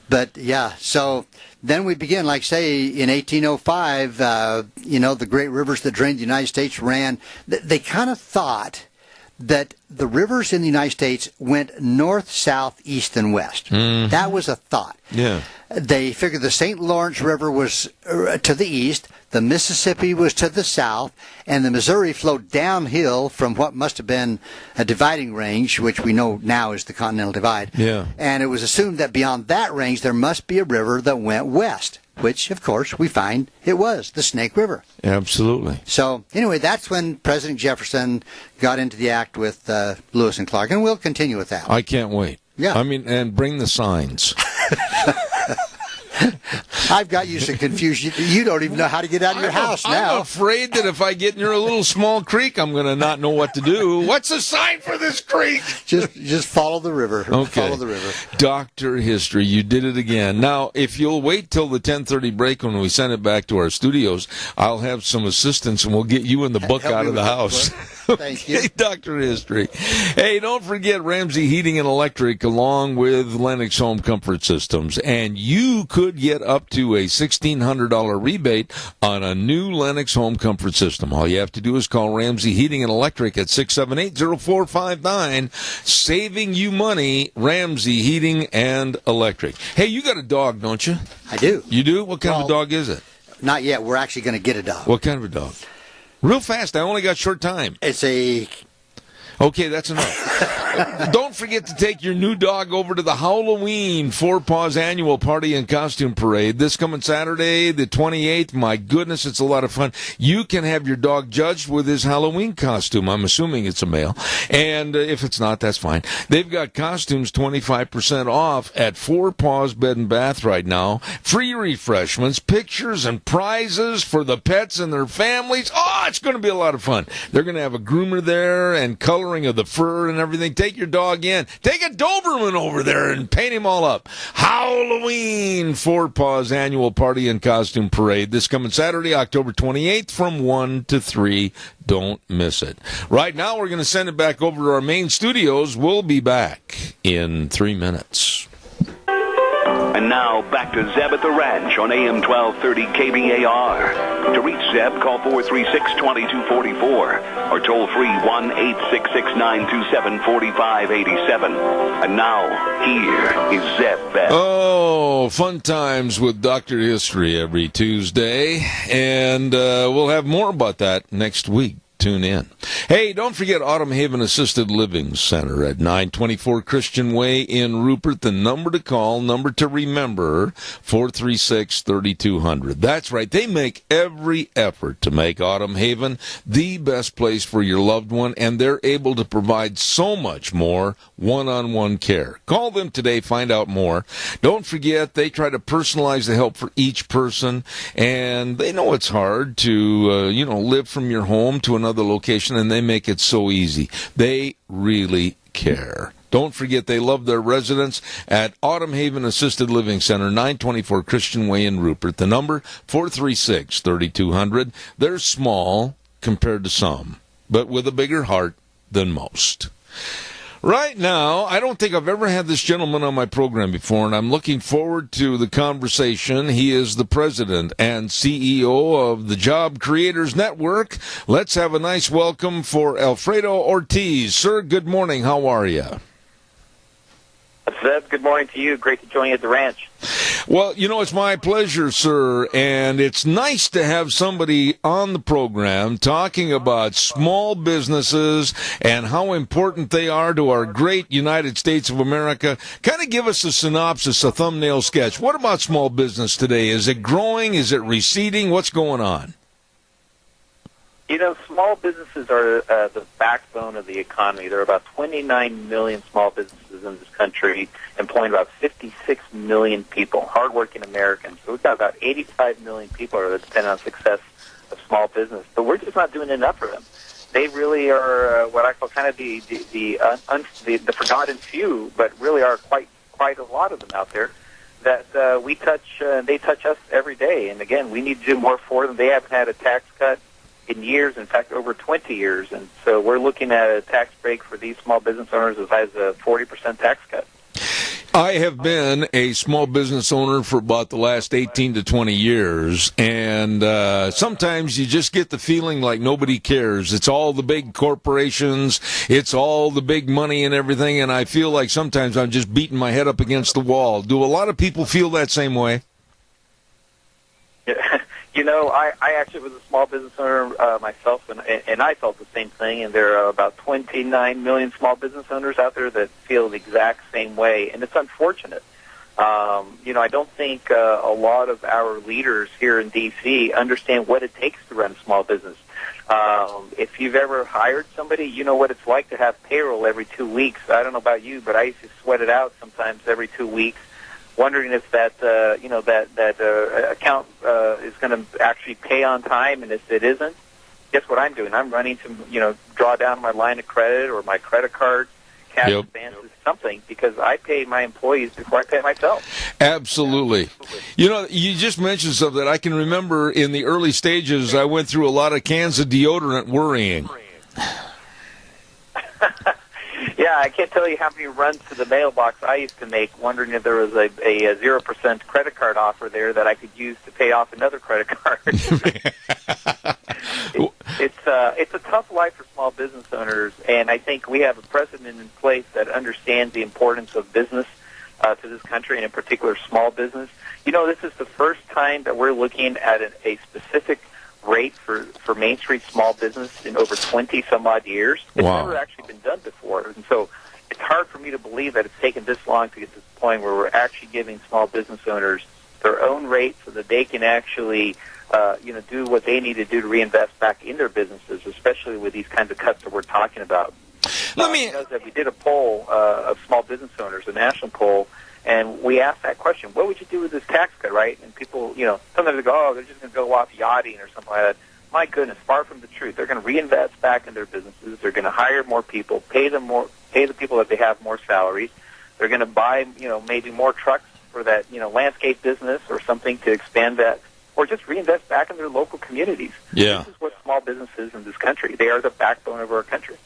But, so then we begin, like, say, in 1805, the great rivers that drained the United States ran. They kind of thought that the rivers in the United States went north, south, east, and west. Mm-hmm. That was a thought. Yeah. They figured the St. Lawrence River was to the east, the Mississippi was to the south, and the Missouri flowed downhill from what must have been a dividing range, which we know now is the Continental Divide. Yeah. And it was assumed that beyond that range there must be a river that went west. which, of course, we find it was the Snake River. Absolutely. So, anyway, that's when President Jefferson got into the act with Lewis and Clark, and we'll continue with that. I can't wait. Yeah. I mean, and bring the signs. I've got you so confused. You don't even know how to get out of your house now. I'm afraid that if I get near a little small creek, I'm going to not know what to do. What's the sign for this creek? Just follow the river. Okay. Follow the river. Dr. History, you did it again. Now, if you'll wait till the 10:30 break when we send it back to our studios, I'll have some assistance and we'll get you and the book out of the house. Thank you. Dr. History. Hey, don't forget Ramsey Heating and Electric along with Lennox Home Comfort Systems. And you could get up to a $1,600 rebate on a new Lennox Home Comfort System. All you have to do is call Ramsey Heating and Electric at 678-0459, saving you money, Ramsey Heating and Electric. Hey, you got a dog, don't you? I do. You do? What kind of a dog is it? Not yet. We're actually going to get a dog. What kind of a dog? Real fast. I only got short time. It's a... Okay, that's enough. Don't forget to take your new dog over to the Halloween Four Paws Annual Party and Costume Parade this coming Saturday, the 28th. My goodness, it's a lot of fun. You can have your dog judged with his Halloween costume. I'm assuming it's a male. And if it's not, that's fine. They've got costumes 25% off at Four Paws Bed and Bath right now. Free refreshments, pictures, and prizes for the pets and their families. Oh, it's going to be a lot of fun. They're going to have a groomer there and coloring of the fur and everything. Take your dog in. Take a Doberman over there and paint him all up. Halloween Four Paws Annual Party and Costume Parade this coming Saturday, October 28th from 1 to 3. Don't miss it. Right now, we're going to send it back over to our main studios. We'll be back in 3 minutes. And now, back to Zeb at the Ranch on AM 1230 KBAR. To reach Zeb, call 436-2244 or toll free 1-866-927-4587. And now, here is Zeb Bell. Oh, fun times with Dr. History every Tuesday. And we'll have more about that next week. Tune in. Hey, don't forget Autumn Haven Assisted Living Center at 924 Christian Way in Rupert. The number to call, number to remember, 436-3200. That's right. They make every effort to make Autumn Haven the best place for your loved one, and they're able to provide so much more one-on-one care. Call them today. Find out more. Don't forget, they try to personalize the help for each person, and they know it's hard to, live from your home to another location, and they make it so easy. They really care. Don't forget, they love their residents at Autumn Haven Assisted Living Center, 924 Christian Way in Rupert. The number, 436-3200. They're small compared to some, but with a bigger heart than most. Right now, I don't think I've ever had this gentleman on my program before, and I'm looking forward to the conversation. He is the president and CEO of the Job Creators Network. Let's have a nice welcome for Alfredo Ortiz. Sir, good morning. How are you? Zeb, good morning to you. Great to join you at the ranch. Well, it's my pleasure, sir, and it's nice to have somebody on the program talking about small businesses and how important they are to our great United States of America. Kind of give us a synopsis, a thumbnail sketch. What about small business today? Is it growing? Is it receding? What's going on? Small businesses are the backbone of the economy. There are about 29 million small businesses in this country, employing about 56 million people, hardworking Americans. So we've got about 85 million people that depend on the success of small business. But we're just not doing enough for them. They really are what I call kind of the forgotten few, but really are quite a lot of them out there that we touch. They touch us every day. And again, we need to do more for them. They haven't had a tax cut in years, in fact, over 20 years. And so we're looking at a tax break for these small business owners as high as a 40% tax cut. I have been a small business owner for about the last 18 to 20 years, and sometimes you just get the feeling like nobody cares. It's all the big corporations, it's all the big money and everything, and I feel like sometimes I'm just beating my head up against the wall. Do a lot of people feel that same way? I actually was a small business owner myself, and I felt the same thing. And there are about 29 million small business owners out there that feel the exact same way. And it's unfortunate I don't think a lot of our leaders here in D.C. understand what it takes to run a small business. If you've ever hired somebody, you know what it's like to have payroll every 2 weeks. I don't know about you, but I used to sweat it out sometimes every 2 weeks, wondering if that account is going to actually pay on time, and if it isn't, guess what I'm doing? I'm running to draw down my line of credit or my credit card, cash advances, something, because I pay my employees before I pay myself. Absolutely. You just mentioned something that I can remember in the early stages. I went through a lot of cans of deodorant worrying. Yeah, I can't tell you how many runs to the mailbox I used to make, wondering if there was a 0% credit card offer there that I could use to pay off another credit card. It's a tough life for small business owners, and I think we have a president in place that understands the importance of business to this country, and in particular small business. This is the first time that we're looking at a specific rate for Main Street small business in over 20-some-odd years. It's never actually been done before, and so it's hard for me to believe that it's taken this long to get to this point where we're actually giving small business owners their own rate so that they can actually do what they need to do to reinvest back in their businesses, especially with these kinds of cuts that we're talking about. We did a poll of small business owners, a national poll, and we asked that question: what would you do with this tax cut, right? And people, sometimes they go, they're just going to go off yachting or something like that. My goodness, far from the truth. They're going to reinvest back in their businesses. They're going to hire more people, pay the people that they have more salaries. They're going to buy, maybe more trucks for that, landscape business or something to expand that, or just reinvest back in their local communities. Yeah. This is what small business is in this country. They are the backbone of our country.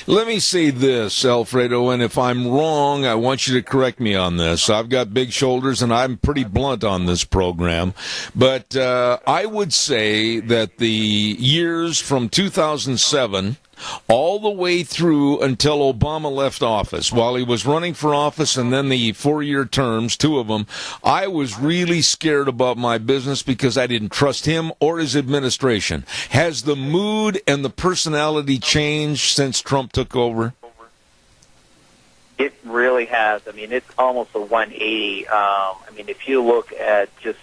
Let me say this, Alfredo, and if I'm wrong, I want you to correct me on this. I've got big shoulders, and I'm pretty blunt on this program. But I would say that the years from 2007 all the way through until Obama left office, while he was running for office and then the 4-year terms, 2 of them, I was really scared about my business because I didn't trust him or his administration. Has the mood and the personality changed since Trump took over? It really has. I mean, it's almost a 180. If you look at just,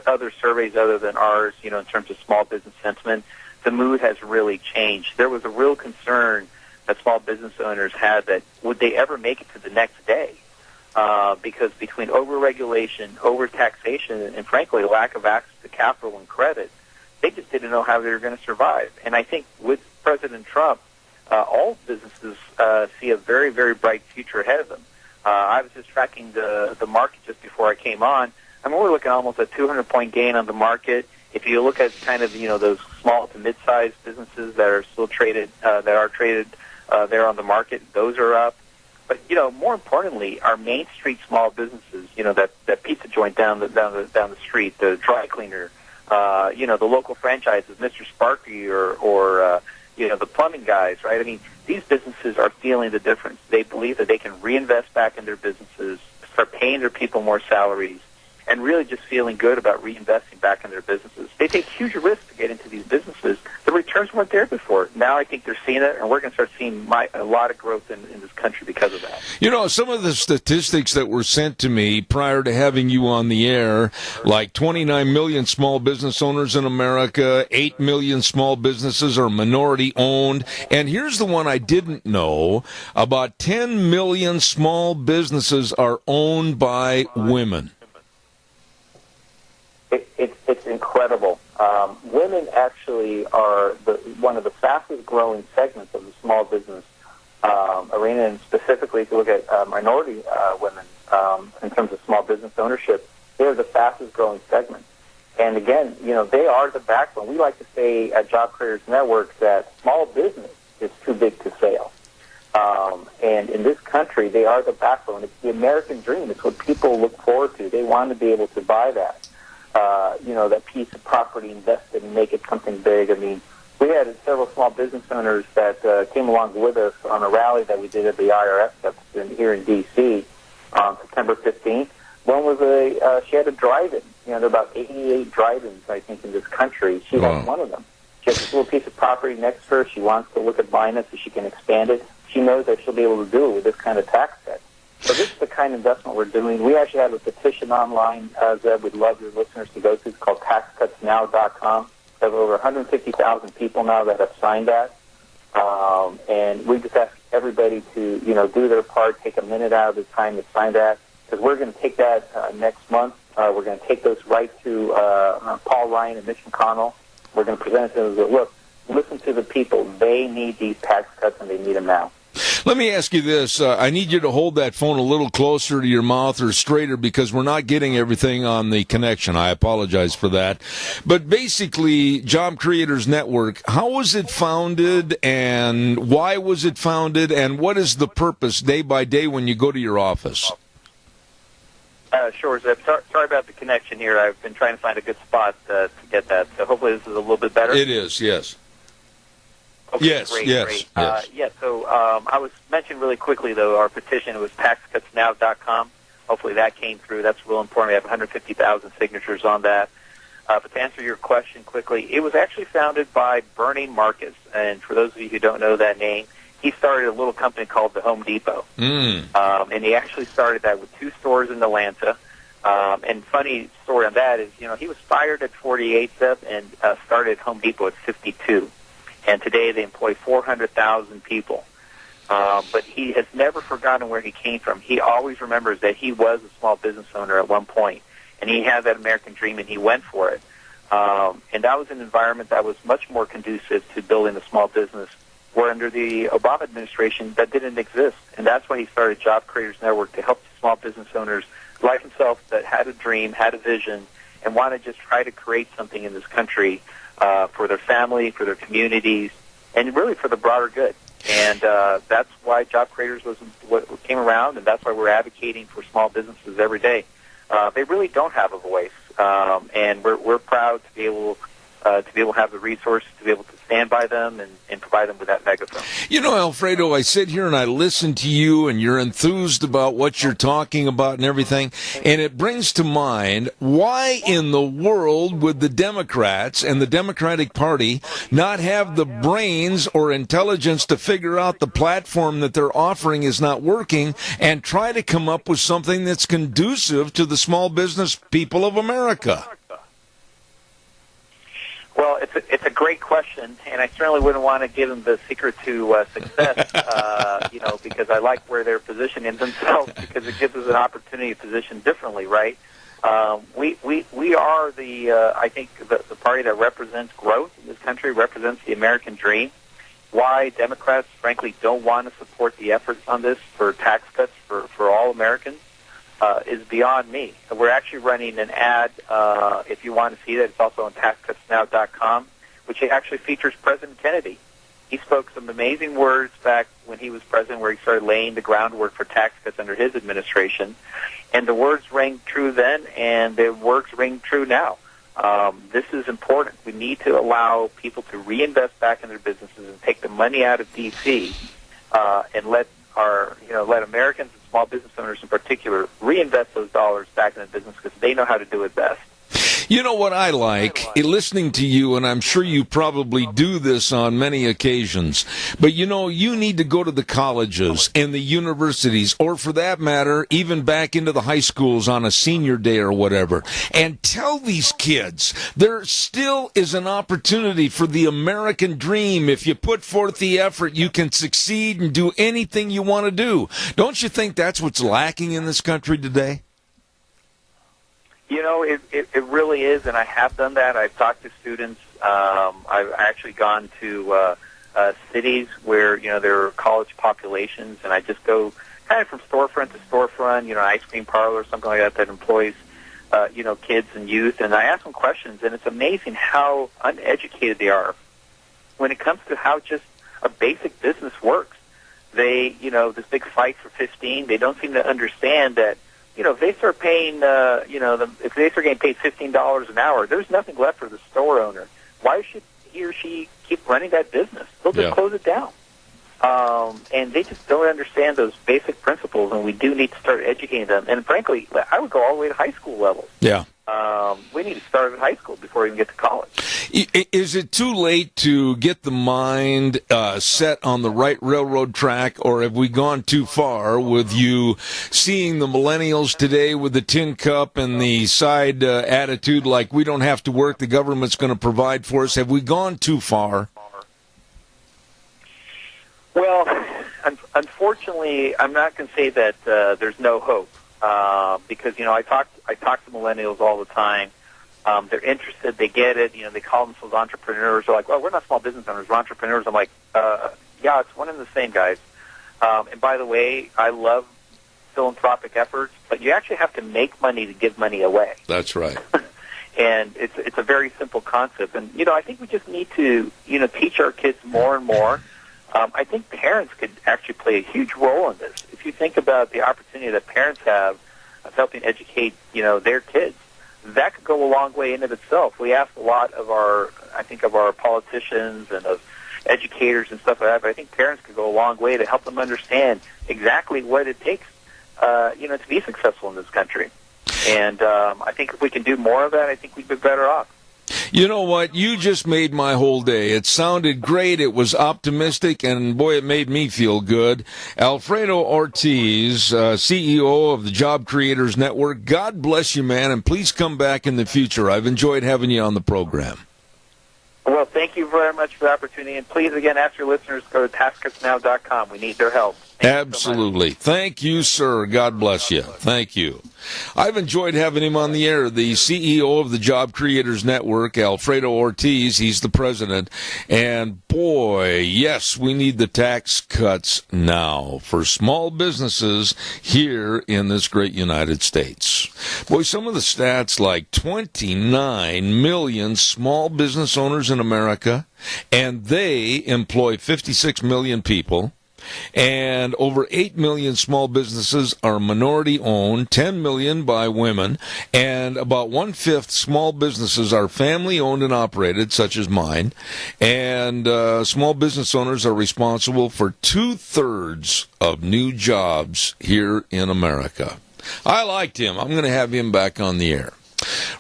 other surveys other than ours, in terms of small business sentiment, the mood has really changed. There was a real concern that small business owners had that would they ever make it to the next day? Because between over-regulation, over-taxation, and frankly, lack of access to capital and credit, they just didn't know how they were going to survive. And I think with President Trump, all businesses see a very, very bright future ahead of them. I was just tracking the market just before I came on. We're looking almost a 200-point gain on the market. If you look at kind of, those small to mid-sized businesses that are still traded, there on the market, those are up. But, more importantly, our Main Street small businesses, that pizza joint down the street, the dry cleaner, the local franchises, Mr. Sparky or the plumbing guys, right? I mean, these businesses are feeling the difference. They believe that they can reinvest back in their businesses, start paying their people more salaries, and really just feeling good about reinvesting back in their businesses. They take huge risks to get into these businesses. The returns weren't there before. Now I think they're seeing it, and we're going to start seeing a lot of growth in this country because of that. Some of the statistics that were sent to me prior to having you on the air, like 29 million small business owners in America, 8 million small businesses are minority-owned, and here's the one I didn't know, about 10 million small businesses are owned by women. It's incredible. Women actually are one of the fastest growing segments of the small business arena, and specifically if you look at minority women in terms of small business ownership, they're the fastest growing segment. And again, they are the backbone. We like to say at Job Creators Network that small business is too big to fail. And in this country, they are the backbone. It's the American dream. It's what people look forward to. They want to be able to buy that. That piece of property, invest it and make it something big. I mean, we had several small business owners that came along with us on a rally that we did at the IRS here in D.C. on September 15th. One was she had a drive-in. There are about 88 drive-ins, I think, in this country. She has one of them. She has this little piece of property next to her. She wants to look at buying it so she can expand it. She knows that she'll be able to do it with this kind of tax cut. So this is the kind of investment we're doing. We actually have a petition online, Zeb, we'd love your listeners to go to. It's called taxcutsnow.com. We have over 150,000 people now that have signed that. And we just ask everybody to, do their part, take a minute out of their time to sign that, because we're going to take that next month. We're going to take those right to Paul Ryan and Mitch McConnell. We're going to present it to them. Look, listen to the people. They need these tax cuts, and they need them now. Let me ask you this. I need you to hold that phone a little closer to your mouth or straighter because we're not getting everything on the connection. I apologize for that. But basically, Job Creators Network, how was it founded and why was it founded and what is the purpose day by day when you go to your office? Sure, Zeb. Sorry about the connection here. I've been trying to find a good spot to get that. So hopefully this is a little bit better. It is, yes. Okay, yes, great, yes, great. yes. So I was mentioning really quickly, though, our petition was taxcutsnow.com. Hopefully that came through. That's real important. We have 150,000 signatures on that. But to answer your question quickly, it was actually founded by Bernie Marcus. And for those of you who don't know that name, he started a little company called the Home Depot. And he actually started that with 2 stores in Atlanta. And funny story on that is, he was fired at 48, Zeb, and started Home Depot at 52. And today they employ 400,000 people. But he has never forgotten where he came from. He always remembers that he was a small business owner at one point, and he had that American dream, and he went for it. And that was an environment that was much more conducive to building a small business, where under the Obama administration that didn't exist. And that's why he started Job Creators Network, to help small business owners like himself that had a dream, had a vision, and want to just try to create something in this country for their family, for their communities, and really for the broader good. And that's why Job Creators was what came around, and that's why we're advocating for small businesses every day. They really don't have a voice, and we're proud to be able to have the resources to be able to stand by them and provide them with that megaphone. Alfredo, I sit here and I listen to you and you're enthused about what you're talking about and everything, and it brings to mind, why in the world would the Democrats and the Democratic Party not have the brains or intelligence to figure out the platform that they're offering is not working and try to come up with something that's conducive to the small business people of America? Well, it's a great question, and I certainly wouldn't want to give them the secret to success, because I like where they're positioning themselves, because it gives us an opportunity to position differently, right? We are I think the party that represents growth in this country, represents the American dream. Why Democrats, frankly, don't want to support the efforts on this for tax cuts for all Americans is beyond me. We're actually running an ad, if you want to see that. It's also on taxcutsnow.com, which actually features President Kennedy. He spoke some amazing words back when he was president, where he started laying the groundwork for tax cuts under his administration. And the words rang true then, and the words ring true now. This is important. We need to allow people to reinvest back in their businesses and take the money out of D.C. And let Americans and small business owners in particular reinvest those dollars back in the business, because they know how to do it best. You know what I like? Listening to you, and I'm sure you probably do this on many occasions, but you need to go to the colleges and the universities, or for that matter, even back into the high schools on a senior day or whatever, and tell these kids there still is an opportunity for the American dream. If you put forth the effort, you can succeed and do anything you want to do. Don't you think that's what's lacking in this country today? It really is, and I have done that. I've talked to students. I've actually gone to cities where, there are college populations, and I just go kind of from storefront to storefront, an ice cream parlor or something like that employs, kids and youth, and I ask them questions, and it's amazing how uneducated they are when it comes to how just a basic business works. They, this big fight for 15, they don't seem to understand that, if they start paying, if they start getting paid $15 an hour, there's nothing left for the store owner. Why should he or she keep running that business? They'll just close it down. and they just don't understand those basic principles, and we do need to start educating them. And frankly, I would go all the way to high school levels. Yeah. We need to start at high school before we even get to college. Is it too late to get the mind set on the right railroad track, or have we gone too far with you seeing the millennials today with the tin cup and the side attitude like we don't have to work, the government's going to provide for us? Have we gone too far? Well, unfortunately, I'm not going to say that there's no hope, because I talk to millennials all the time. They're interested, they get it. They call themselves entrepreneurs. They're like, "Well, we're not small business owners, we're entrepreneurs." I'm like, "Yeah, it's one and the same, guys." And by the way, I love philanthropic efforts, but you actually have to make money to give money away. That's right. And it's a very simple concept. And I think we just need to teach our kids more and more. I think parents could actually play a huge role in this. If you think about the opportunity that parents have of helping educate, their kids, that could go a long way in of itself. We ask a lot of our politicians and of educators and stuff like that, but I think parents could go a long way to help them understand exactly what it takes, to be successful in this country. And I think if we can do more of that, I think we'd be better off. You know what? You just made my whole day. It sounded great. It was optimistic, and boy, it made me feel good. Alfredo Ortiz, CEO of the Job Creators Network. God bless you, man, and please come back in the future. I've enjoyed having you on the program. Well, thank you very much for the opportunity, and please, again, ask your listeners to go to taskusnow.com. We need their help. Absolutely. Thank you, sir. God bless you. Thank you. I've enjoyed having him on the air, the CEO of the Job Creators Network, Alfredo Ortiz. He's the president. And boy, yes, we need the tax cuts now for small businesses here in this great United States. Boy, some of the stats, like 29 million small business owners in America, and they employ 56 million people. And over 8 million small businesses are minority-owned, 10 million by women, and about one-fifth small businesses are family-owned and operated, such as mine. And small business owners are responsible for two-thirds of new jobs here in America. I liked him. I'm going to have him back on the air.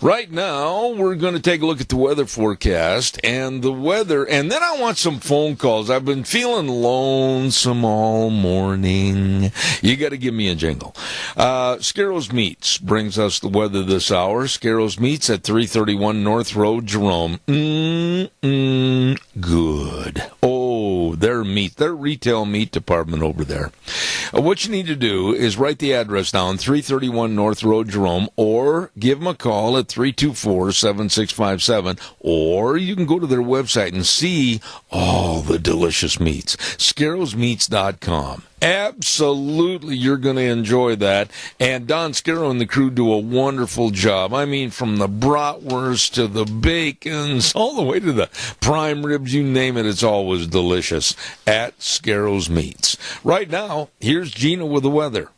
Right now, we're going to take a look at the weather forecast and the weather, and then I want some phone calls. I've been feeling lonesome all morning. You got to give me a jingle. Scarrows Meats brings us the weather this hour. Scarrows Meats at 331 North Road, Jerome. Good. Oh, their retail meat department over there. What you need to do is write the address down, 331 North Road, Jerome, or give them a call at 324-7657, or you can go to their website and see all the delicious meats. ScarrowsMeats.com. Absolutely, you're going to enjoy that. And Don Scarrow and the crew do a wonderful job. I mean, from the bratwurst to the bacons, all the way to the prime ribs, you name it, it's always delicious at Scarrow's Meats. Right now, here's Gina with the weather.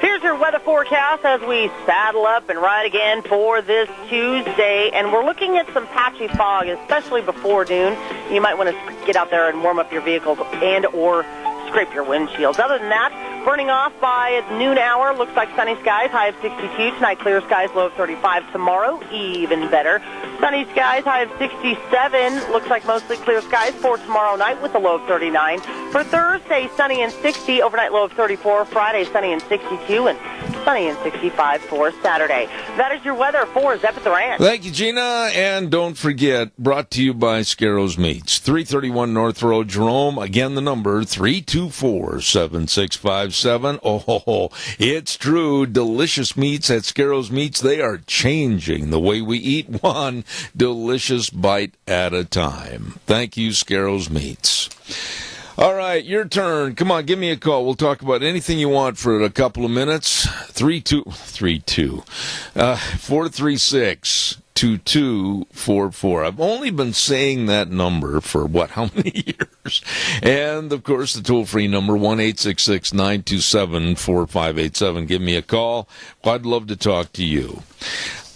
Here's your weather forecast as we saddle up and ride again for this Tuesday. And we're looking at some patchy fog, especially before noon. You might want to get out there and warm up your vehicles and or scrape your windshields. Other than that, burning off by noon hour. Looks like sunny skies, high of 62. Tonight, clear skies, low of 35. Tomorrow, even better. Sunny skies, high of 67. Looks like mostly clear skies for tomorrow night with a low of 39. For Thursday, sunny and 60. Overnight, low of 34. Friday, sunny and 62. And sunny and 65 for Saturday. That is your weather for Zep at the Ranch. Thank you, Gina. And don't forget, brought to you by Scarrow's Meats. 331 North Road, Jerome. Again, the number, 324-7657. Oh, it's true. Delicious meats at Scarrow's Meats. They are changing the way we eat, one delicious bite at a time. Thank you, Scarrow's Meats. All right, your turn. Come on, give me a call. We'll talk about anything you want for a couple of minutes. 436-2244. I've only been saying that number for, how many years? And, of course, the toll-free number, 1-866-927-4587. Give me a call. I'd love to talk to you.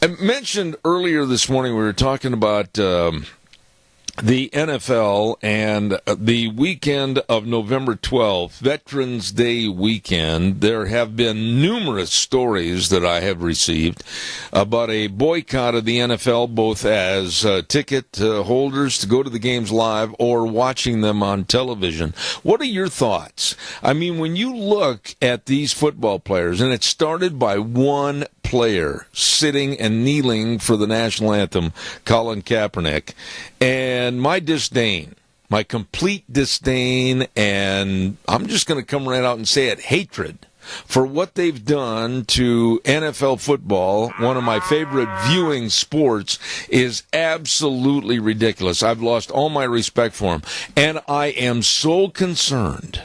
I mentioned earlier this morning we were talking about the NFL and the weekend of November 12th, Veterans Day weekend, there have been numerous stories that I have received about a boycott of the NFL, both as ticket holders to go to the games live or watching them on television. What are your thoughts? I mean, when you look at these football players, and it started by one player sitting and kneeling for the national anthem, Colin Kaepernick, and my disdain, my complete disdain, and I'm just going to come right out and say it, hatred for what they've done to NFL football, one of my favorite viewing sports, is absolutely ridiculous. I've lost all my respect for them, and I am so concerned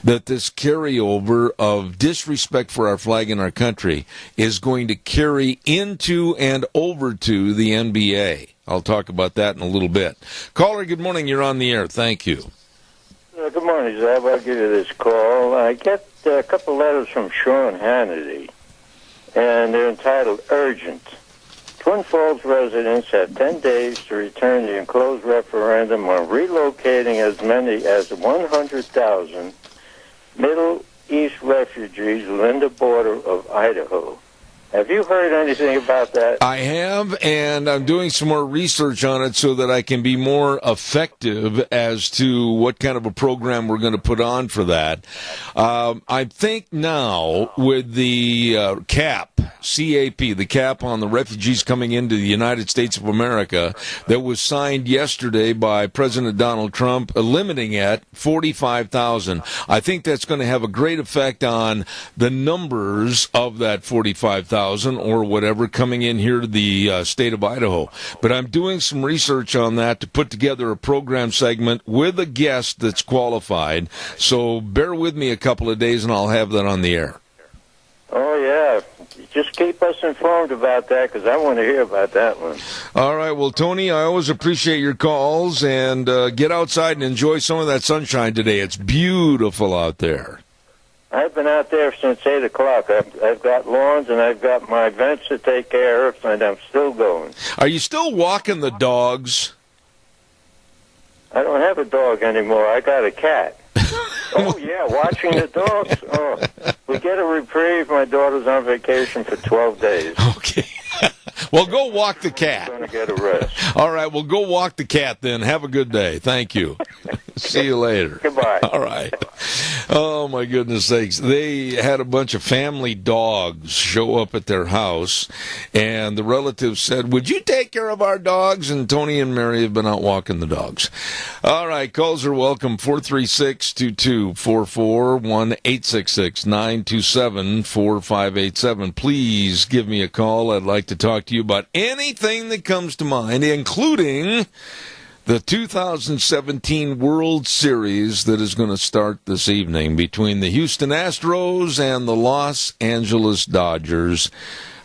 that this carryover of disrespect for our flag and our country is going to carry into and over to the NBA. I'll talk about that in a little bit. Caller, good morning. You're on the air. Thank you. Good morning, Zeb. I'll give you this call. I get a couple letters from Sean Hannity, and they're entitled Urgent. Twin Falls residents have 10 days to return the enclosed referendum on relocating as many as 100,000 Middle East refugees within the border of Idaho. Have you heard anything about that? I have, and I'm doing some more research on it so that I can be more effective as to what kind of a program we're going to put on for that. I think now with the CAP, the cap on the refugees coming into the United States of America, that was signed yesterday by President Donald Trump, limiting at 45,000. I think that's going to have a great effect on the numbers of that 45,000 or whatever coming in here to the state of Idaho. But I'm doing some research on that to put together a program segment with a guest that's qualified. So bear with me a couple of days and I'll have that on the air. Oh, yeah. Just keep us informed about that because I want to hear about that one. All right. Well, Tony, I always appreciate your calls, and get outside and enjoy some of that sunshine today. It's beautiful out there. I've been out there since 8 o'clock. I've got lawns and I've got my vents to take care of, and I'm still going. Are you still walking the dogs? I don't have a dog anymore. I got a cat. Oh, yeah, watching the dogs. Oh, we get a reprieve. My daughter's on vacation for 12 days. Okay. Well, go walk the cat. I'm going to get a rest. All right, well, go walk the cat then. Have a good day. Thank you. See you later. Goodbye. All right. Oh, my goodness sakes. They had a bunch of family dogs show up at their house, and the relatives said, would you take care of our dogs? And Tony and Mary have been out walking the dogs. All right, calls are welcome. 436-2244, 1-866-927-4587. Please give me a call. I'd like to talk to you about anything that comes to mind, including the 2017 World Series that is going to start this evening between the Houston Astros and the Los Angeles Dodgers.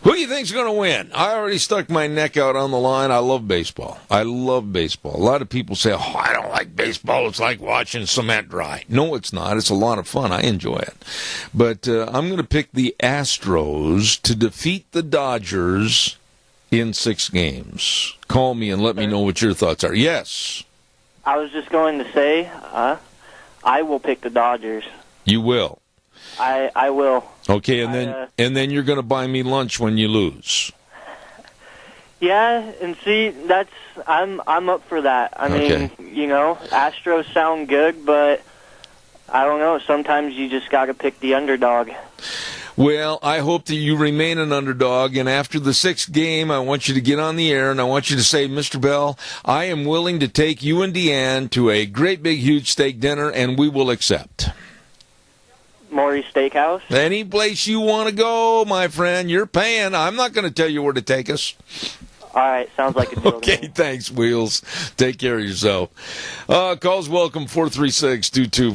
Who do you think's going to win? I already stuck my neck out on the line. I love baseball. I love baseball. A lot of people say, oh, I don't like baseball. It's like watching cement dry. No, it's not. It's a lot of fun. I enjoy it. But I'm going to pick the Astros to defeat the Dodgers in 6 games. Call me and let me know what your thoughts are. Yes. I was just going to say, I will pick the Dodgers. You will. I will. Okay, and then you're going to buy me lunch when you lose. Yeah, and see, I'm up for that. I mean, you know, Astros sound good, but I don't know. Sometimes you just got to pick the underdog. Well, I hope that you remain an underdog, and after the 6th game, I want you to get on the air, and I want you to say, Mr. Bell, I am willing to take you and Deanne to a great big huge steak dinner, and we will accept. Maury's Steakhouse? Any place you want to go, my friend, you're paying. I'm not going to tell you where to take us. All right, sounds like a deal. Okay, thanks, Wheels. Take care of yourself. Calls welcome, 436-2244,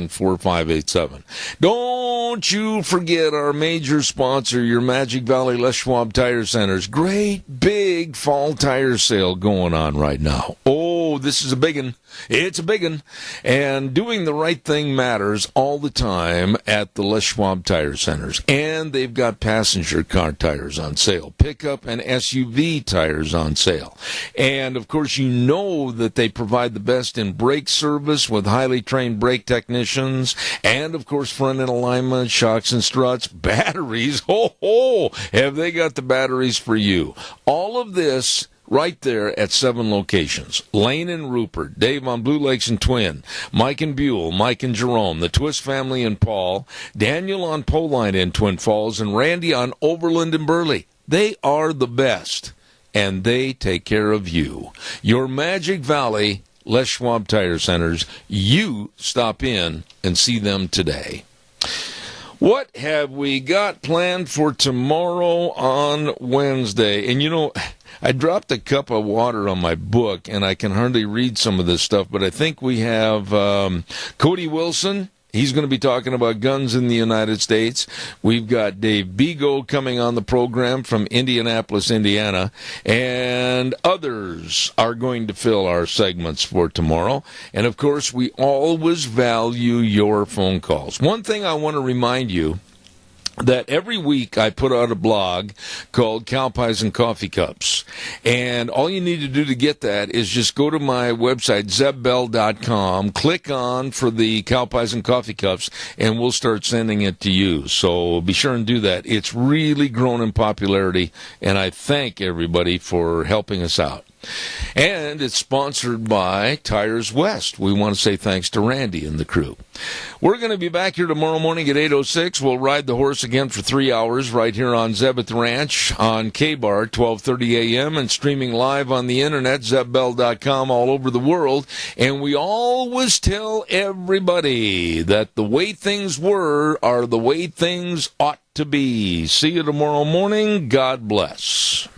1-866-927-4587. Don't you forget our major sponsor, your Magic Valley Les Schwab Tire Centers. Great big fall tire sale going on right now. Oh, this is a big one. It's a big one. And doing the right thing matters all the time at the Les Schwab Tire Centers. And they've got passenger car tires on sale. sale. Pickup and SUV tires on sale. And, of course, you know that they provide the best in brake service with highly trained brake technicians. And, of course, front-end alignment, shocks and struts, batteries. Ho, have they got the batteries for you? All of this right there at 7 locations. Lane and Rupert, Dave on Blue Lakes and Twin, Mike and Buell, Mike and Jerome, the Twist family and Paul, Daniel on Poline in Twin Falls, and Randy on Overland and Burley. They are the best, and they take care of you. Your Magic Valley, Les Schwab Tire Centers, you stop in and see them today. What have we got planned for tomorrow on Wednesday? And, you know, I dropped a cup of water on my book, and I can hardly read some of this stuff, but I think we have Cody Wilson. He's going to be talking about guns in the United States. We've got Dave Bego coming on the program from Indianapolis, Indiana, and others are going to fill our segments for tomorrow. And, of course, we always value your phone calls. One thing I want to remind you, that every week I put out a blog called Cow Pies and Coffee Cups. And all you need to do to get that is just go to my website, zebbell.com, click on for the Cow Pies and Coffee Cups, and we'll start sending it to you. So be sure and do that. It's really grown in popularity, and I thank everybody for helping us out. And it's sponsored by Tires West. We want to say thanks to Randy and the crew. We're going to be back here tomorrow morning at 8:06. We'll ride the horse again for 3 hours right here on Zeb at the Ranch on K-Bar, 12:30 a.m. and streaming live on the internet, zebbell.com, all over the world. And we always tell everybody that the way things were are the way things ought to be. See you tomorrow morning. God bless.